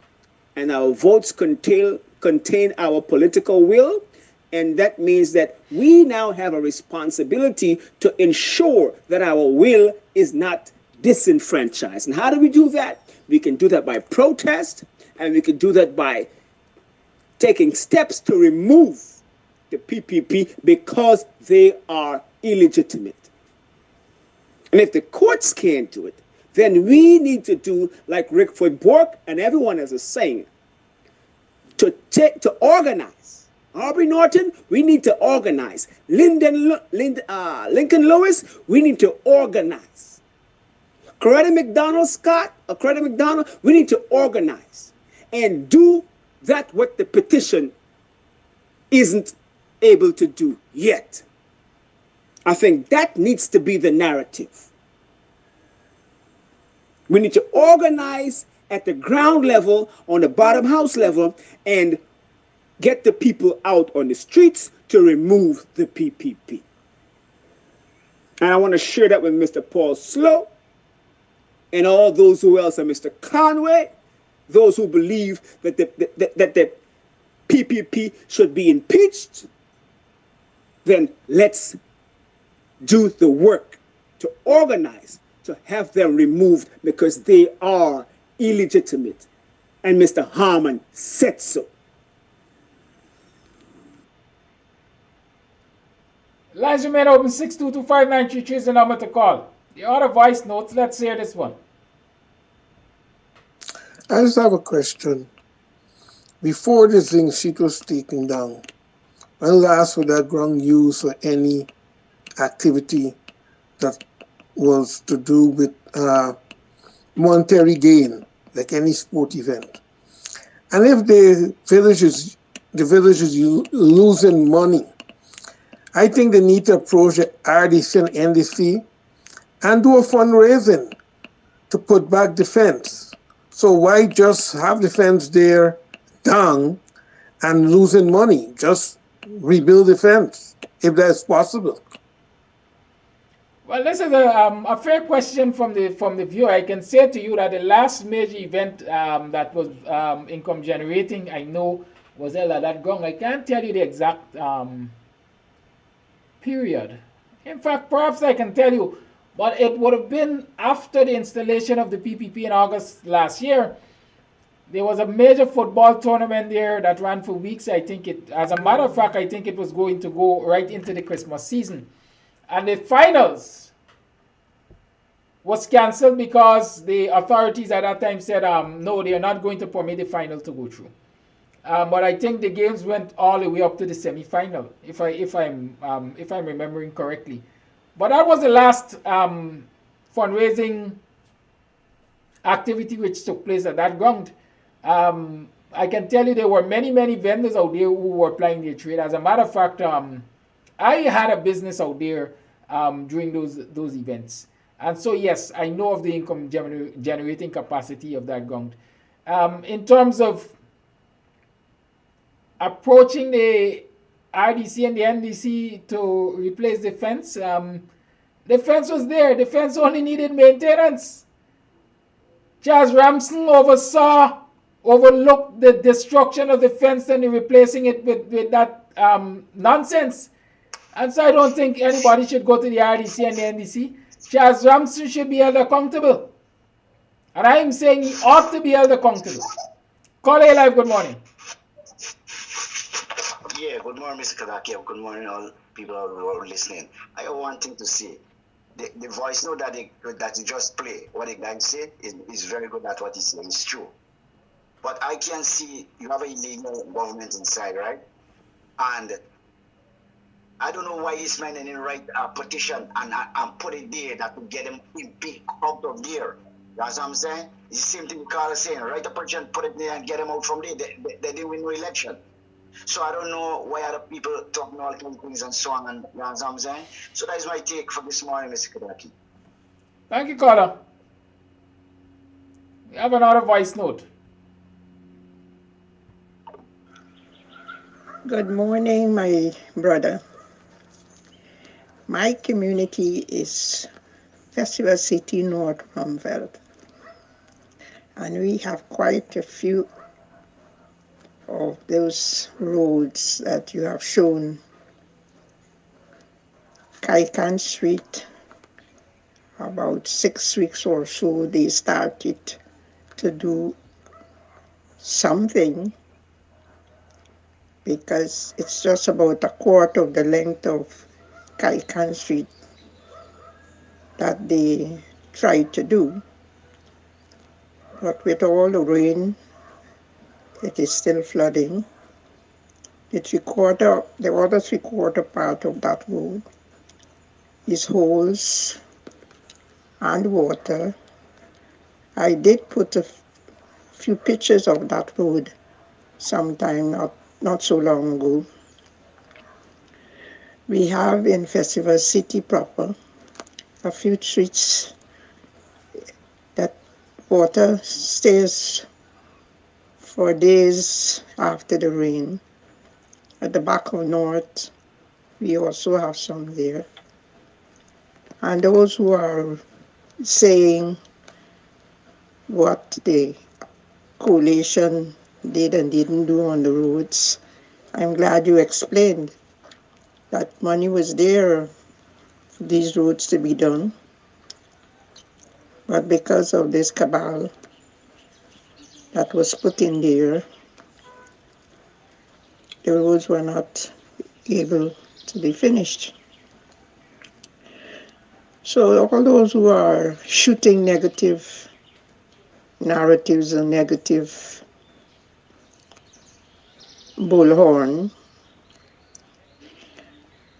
Speaker 10: and our votes contain our political will, and that means that we now have a responsibility to ensure that our will is not disenfranchised. And how do we do that? We can do that by protest, and we can do that by taking steps to remove the PPP because they are illegitimate. And if the courts can't do it, then we need to do like Rickford Bork and everyone else is saying, to organize. Aubrey Norton, we need to organize. Lincoln Lewis, we need to organize. Coretta McDonald, we need to organize and do that what the petition isn't able to do yet. I think that needs to be the narrative. We need to organize at the ground level, on the bottom house level, and get the people out on the streets to remove the PPP. And I want to share that with Mr. Paul Slow and all those who else are Mr. Conway, those who believe that the PPP should be impeached. Then let's do the work to organize, to have them removed because they are illegitimate. And Mr. Harmon said so.
Speaker 4: Lines remain open. 6225933 is the number to call. The other voice notes, let's hear this one.
Speaker 11: I just have a question. Before this zinc sheet was taken down, when last was that ground used for any activity that was to do with monetary gain, like any sport event? And if the village is losing money, I think they need to approach the RDC and NDC and do a fundraising to put back the fence. So why just have the fence there down and losing money? Just rebuild the fence if that's possible.
Speaker 4: Well, this is a fair question from the viewer. I can say to you that the last major event that was income generating, I know, was held at that ground. I can't tell you the exact period. In fact, perhaps I can tell you, but it would have been after the installation of the PPP in August last year. There was a major football tournament there that ran for weeks. I think as a matter of fact, I think it was going to go right into the Christmas season. And the finals was cancelled because the authorities at that time said, no, they are not going to permit the final to go through. But I think the games went all the way up to the semi-final, if I'm remembering correctly. But that was the last fundraising activity which took place at that ground.
Speaker 3: I can tell you there were many, many vendors out there who were applying their trade. As a matter of fact, I had a business out there during those events. And so, yes, I know of the income generating capacity of that ground. In terms of approaching the RDC and the NDC to replace the fence was there. The fence only needed maintenance. Charles Ramsden overlooked the destruction of the fence and replacing it with that nonsense. And so I don't think anybody should go to the RDC and the NDC. Charles Ramsden should be held accountable. And I am saying he ought to be held accountable. Call A Live, good morning.
Speaker 12: Yeah, good morning, Mr. Kadaki. Good morning, all people who are listening. I have one thing to say. The voice note that he just play, what the guy said is very good at what he said. It's true. But I can see you have a illegal government inside, right? And I don't know why this man didn't write a petition and put it there that would get him impeached out of there. That's what I'm saying? It's the same thing Carl is saying. Write a petition, put it there and get him out from there. They didn't win no election. So I don't know why other people talking all kinds of things and so on, and you know what I'm saying? So that is my take for this morning, Mr. Kadaki.
Speaker 3: Thank you, caller. We have another voice note.
Speaker 13: Good morning, my brother. My community is Festival City, North Rumveld. And we have quite a few of those roads that you have shown. Kaikan Street, about 6 weeks or so, they started to do something because it's just about a quarter of the length of Kaikan Street that they tried to do. But with all the rain, it is still flooding. The other three-quarter part of that road is holes and water. I did put a few pictures of that road sometime not so long ago. We have in Festival City proper a few streets that water stays for days after the rain. At the back of North, we also have some there. And those who are saying what the coalition did and didn't do on the roads, I'm glad you explained that money was there for these roads to be done. But because of this cabal that was put in there, the roads were not able to be finished. So all those who are shooting negative narratives and negative bullhorn,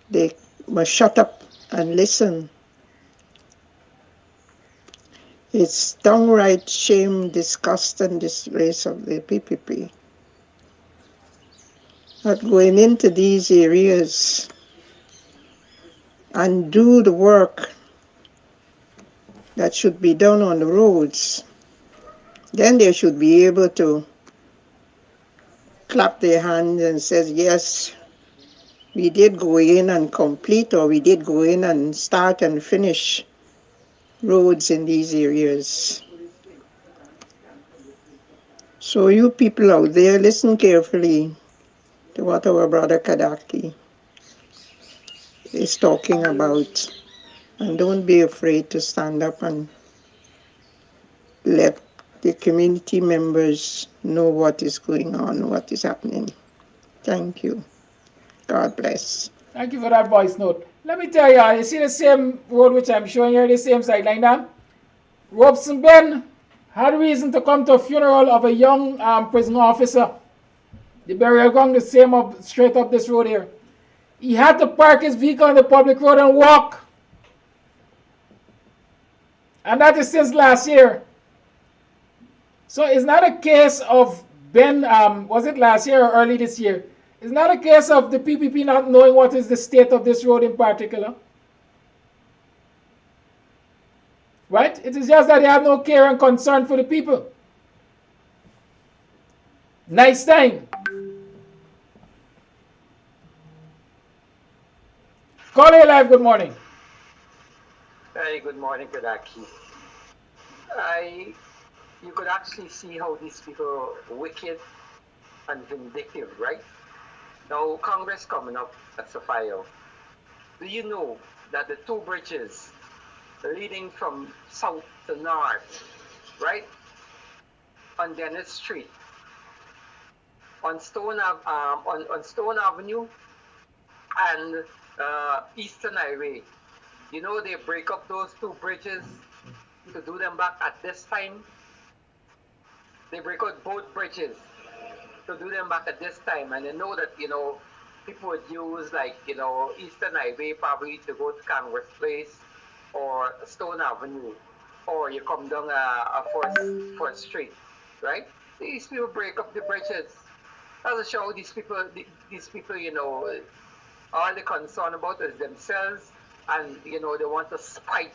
Speaker 13: they must shut up and listen. It's downright shame, disgust, and disgrace of the PPP that going into these areas and do the work that should be done on the roads, then they should be able to clap their hands and say, yes, we did go in and complete, or we did go in and start and finish roads in these areas. So you people out there, listen carefully to what our brother Kadaki is talking about, and don't be afraid to stand up and let the community members know what is going on, what is happening. Thank you. God bless.
Speaker 3: Thank you for that voice note. Let me tell you see the same road which I'm showing here, the same sideline there? Robson Ben had reason to come to a funeral of a young prison officer. The burial ground the same up straight up this road here. He had to park his vehicle on the public road and walk. And that is since last year. So it's not a case of Ben, was it last year or early this year? It's not a case of the PPP not knowing what is the state of this road in particular. Right? It is just that they have no care and concern for the people. Nice time. Call A Live, good morning.
Speaker 14: Hey, good morning, Kadaki. You could actually see how these people are wicked and vindictive, right? Now, Congress coming up at Sophia. Do you know that the two bridges leading from south to north, right, on Dennis Street, on Stone Avenue, and Eastern Highway, you know they break up those two bridges to do them back at this time. They break out both bridges to do them back at this time, and they know that, you know, people would use, like, you know, Eastern Highway probably to go to Congress Place or Stone Avenue, or you come down a Fourth Street, right? These people break up the bridges. That's show these people, you know, all they're concerned about is themselves, and, you know, they want to spite,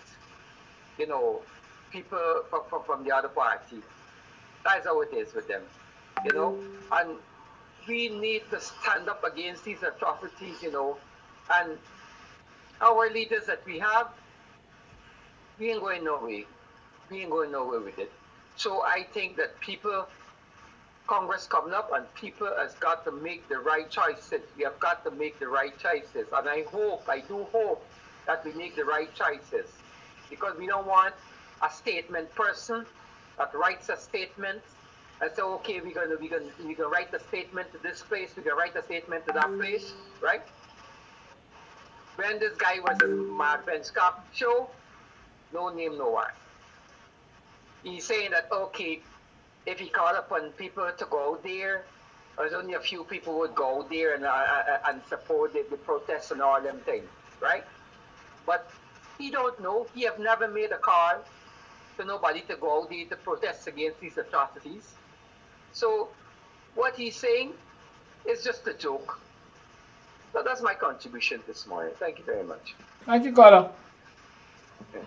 Speaker 14: you know, people from the other party. That's how it is with them, you know. And we need to stand up against these atrocities, you know. And our leaders that we have, we ain't going nowhere. We ain't going nowhere with it. So I think that people, Congress coming up, and people has got to make the right choices. We have got to make the right choices. And I do hope that we make the right choices. Because we don't want a statement person that writes a statement and say, okay, we're gonna write a statement to this place, we're gonna write a statement to that place, right? When this guy was in Mark Ben's Cup show, no name, no one. He's saying that, okay, if he called upon people to go there, there's only a few people would go there and support the protests and all them things, right? But he don't know. He have never made a call to nobody to go out there to protest against these atrocities. So what he's saying is just a joke. So that's my contribution this morning. Thank you very much.
Speaker 3: Thank you, caller.
Speaker 14: Okay.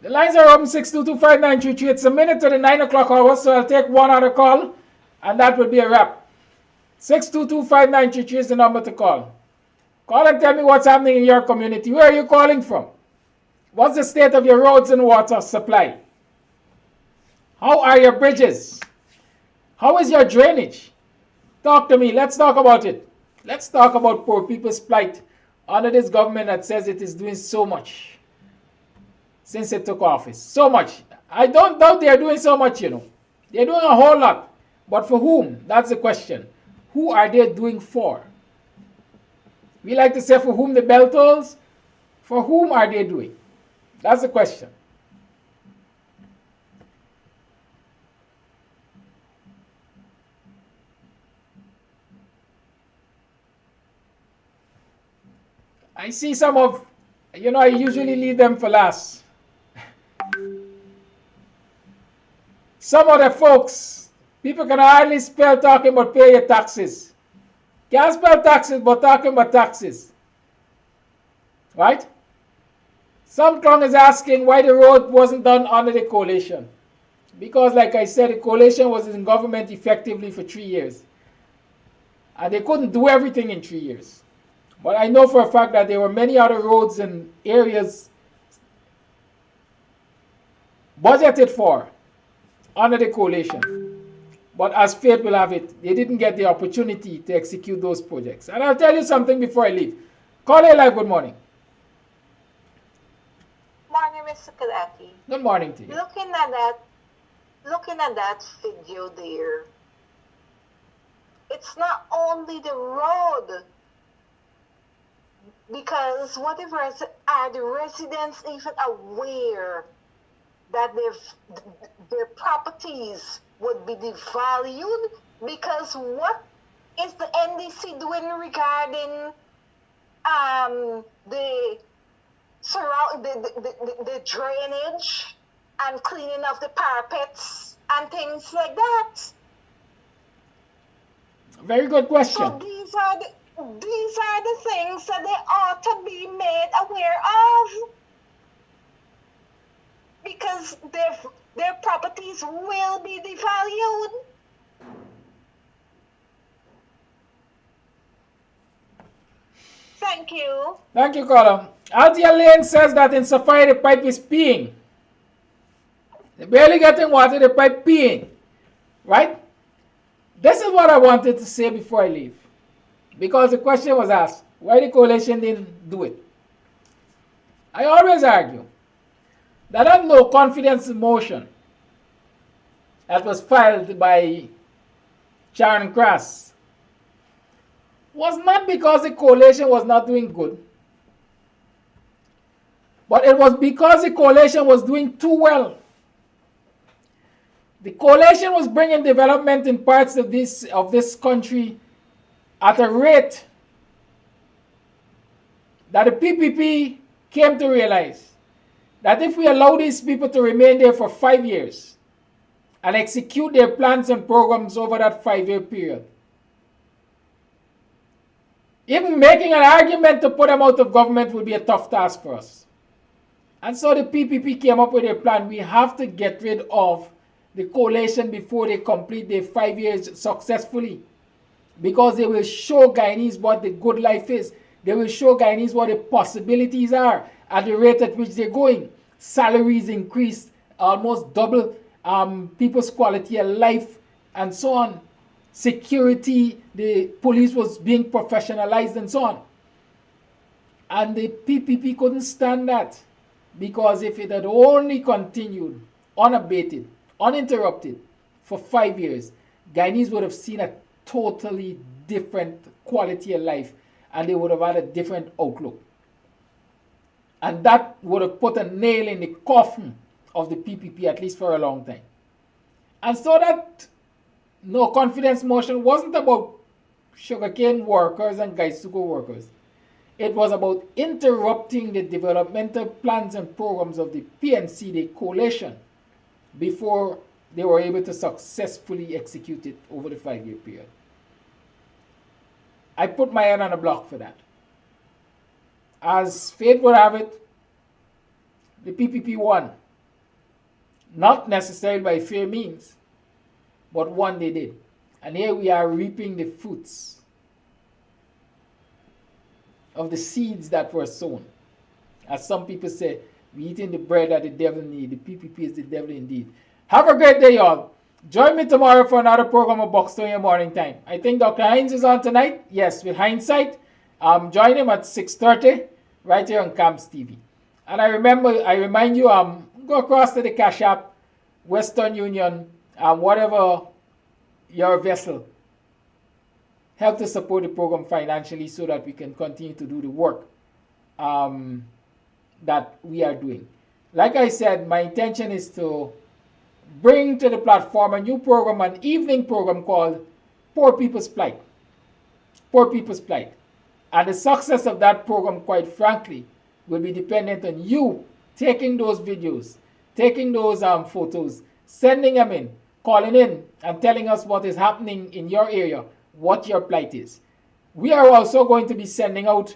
Speaker 3: The lines are open 6225933. It's a minute to the 9 o'clock hour, so I'll take one other call, and that will be a wrap. 6225933 is the number to call. Call and tell me what's happening in your community. Where are you calling from? What's the state of your roads and water supply? How are your bridges? How is your drainage? Talk to me. Let's talk about it. Let's talk about poor people's plight under this government that says it is doing so much since it took office. So much. I don't doubt they're doing so much, you know. They're doing a whole lot. But for whom? That's the question. Who are they doing for? We like to say for whom the bell tolls. For whom are they doing? That's the question. I see some of, you know, I usually leave them for last. Some of the folks, people can hardly spell talking about pay your taxes. Can't spell taxes, but talking about taxes. Right? Some clown is asking why the road wasn't done under the coalition. Because, like I said, the coalition was in government effectively for 3 years. And they couldn't do everything in 3 years. But I know for a fact that there were many other roads and areas budgeted for under the coalition. But as fate will have it, they didn't get the opportunity to execute those projects. And I'll tell you something before I leave. Call A Live, good morning.
Speaker 15: Morning, Mr. Kadaki.
Speaker 3: Good morning to you.
Speaker 15: Looking at that video there, it's not only the road, because are the residents even aware that their properties would be devalued? Because what is the NDC doing regarding the the drainage and cleaning of the parapets and things like that.
Speaker 3: Very good question.
Speaker 15: So these are the things that they ought to be made aware of, because their properties will be devalued. Thank you.
Speaker 3: Thank you, Colin. Althea Lane says that in Safari the pipe is peeing. They're barely getting water, the pipe peeing. Right? This is what I wanted to say before I leave. Because the question was asked, why the coalition didn't do it? I always argue that that no confidence motion that was filed by Sharon Crass was not because the coalition was not doing good, but it was because the coalition was doing too well. The coalition was bringing development in parts of this country at a rate that the PPP came to realize that if we allow these people to remain there for 5 years and execute their plans and programs over that 5-year period, even making an argument to put them out of government would be a tough task for us. And so the PPP came up with a plan. We have to get rid of the coalition before they complete their 5 years successfully, because they will show Guyanese what the good life is. They will show Guyanese what the possibilities are at the rate at which they're going. Salaries increased, almost double people's quality of life, and so on. Security, the police was being professionalized and so on. And the PPP couldn't stand that, because if it had only continued unabated, uninterrupted for 5 years, Guyanese would have seen a totally different quality of life, and they would have had a different outlook. And that would have put a nail in the coffin of the PPP, at least for a long time. And so that no confidence motion wasn't about sugarcane workers and Gaisugo workers. It was about interrupting the developmental plans and programs of the PNC, the coalition, before they were able to successfully execute it over the 5-year period. I put my hand on a block for that. As fate would have it, the PPP won. Not necessarily by fair means, but one they did. And here we are reaping the fruits of the seeds that were sown. As some people say, we're eating the bread that the devil needs. The PPP is the devil indeed. Have a great day, y'all. Join me tomorrow for another program of BUXTONIAN Morning Time. I think Dr. Hines is on tonight. Yes, with hindsight. Join him at 6:30 right here on KAMSTV. And I remind you, go across to the Cash App, Western Union, whatever your vessel. Help to support the program financially so that we can continue to do the work that we are doing. Like I said, my intention is to bring to the platform a new program, an evening program called Poor People's Plight. Poor People's Plight. And the success of that program, quite frankly, will be dependent on you taking those videos, taking those photos, sending them in, calling in, and telling us what is happening in your area, what your plight is. We are also going to be sending out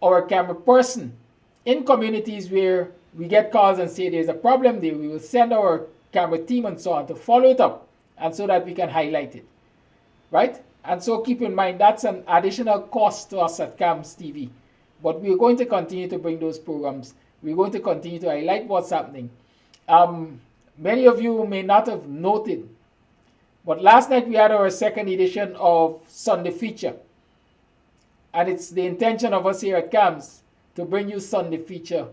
Speaker 3: our camera person in communities where we get calls and say there's a problem there. We will send our camera team and so on to follow it up, and so that we can highlight it, right? And so keep in mind that's an additional cost to us at KAMSTV, but we're going to continue to bring those programs. We're going to continue to highlight what's happening. Many of you may not have noted, but last night we had our second edition of Sunday Feature, and it's the intention of us here at KAMS to bring you Sunday Feature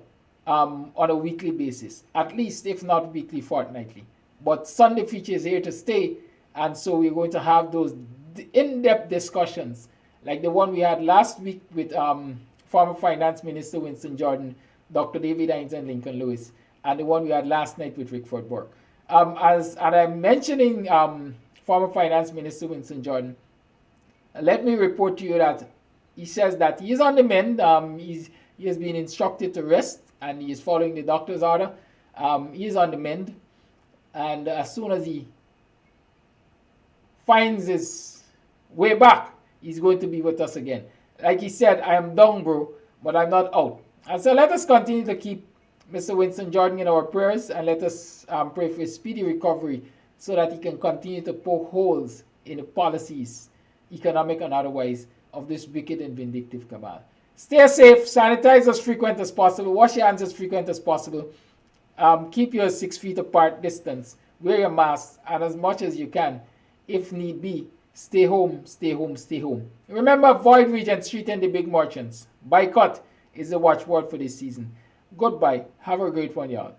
Speaker 3: on a weekly basis, at least, if not weekly, fortnightly. But Sunday Feature is here to stay, and so we're going to have those in-depth discussions, like the one we had last week with former Finance Minister Winston Jordan, Dr. David Hines and Lincoln Lewis, and the one we had last night with Rickford Burke. As I'm mentioning former Finance Minister Winston Jordan, let me report to you that he says that he is on the mend. He has been instructed to rest, and he is following the doctor's order. He is on the mend, and as soon as he finds his way back, he's going to be with us again. Like he said, I am down, bro, but I'm not out. And so let us continue to keep Mr. Winston Jordan in our prayers, and let us pray for his speedy recovery so that he can continue to poke holes in the policies, economic and otherwise, of this wicked and vindictive cabal. Stay safe, sanitize as frequent as possible, wash your hands as frequent as possible, keep your 6 feet apart distance, wear your mask, and as much as you can, if need be, stay home, stay home, stay home. Remember, avoid Regent Street and the big merchants. Boycott is the watchword for this season. Goodbye. Have a great one, y'all.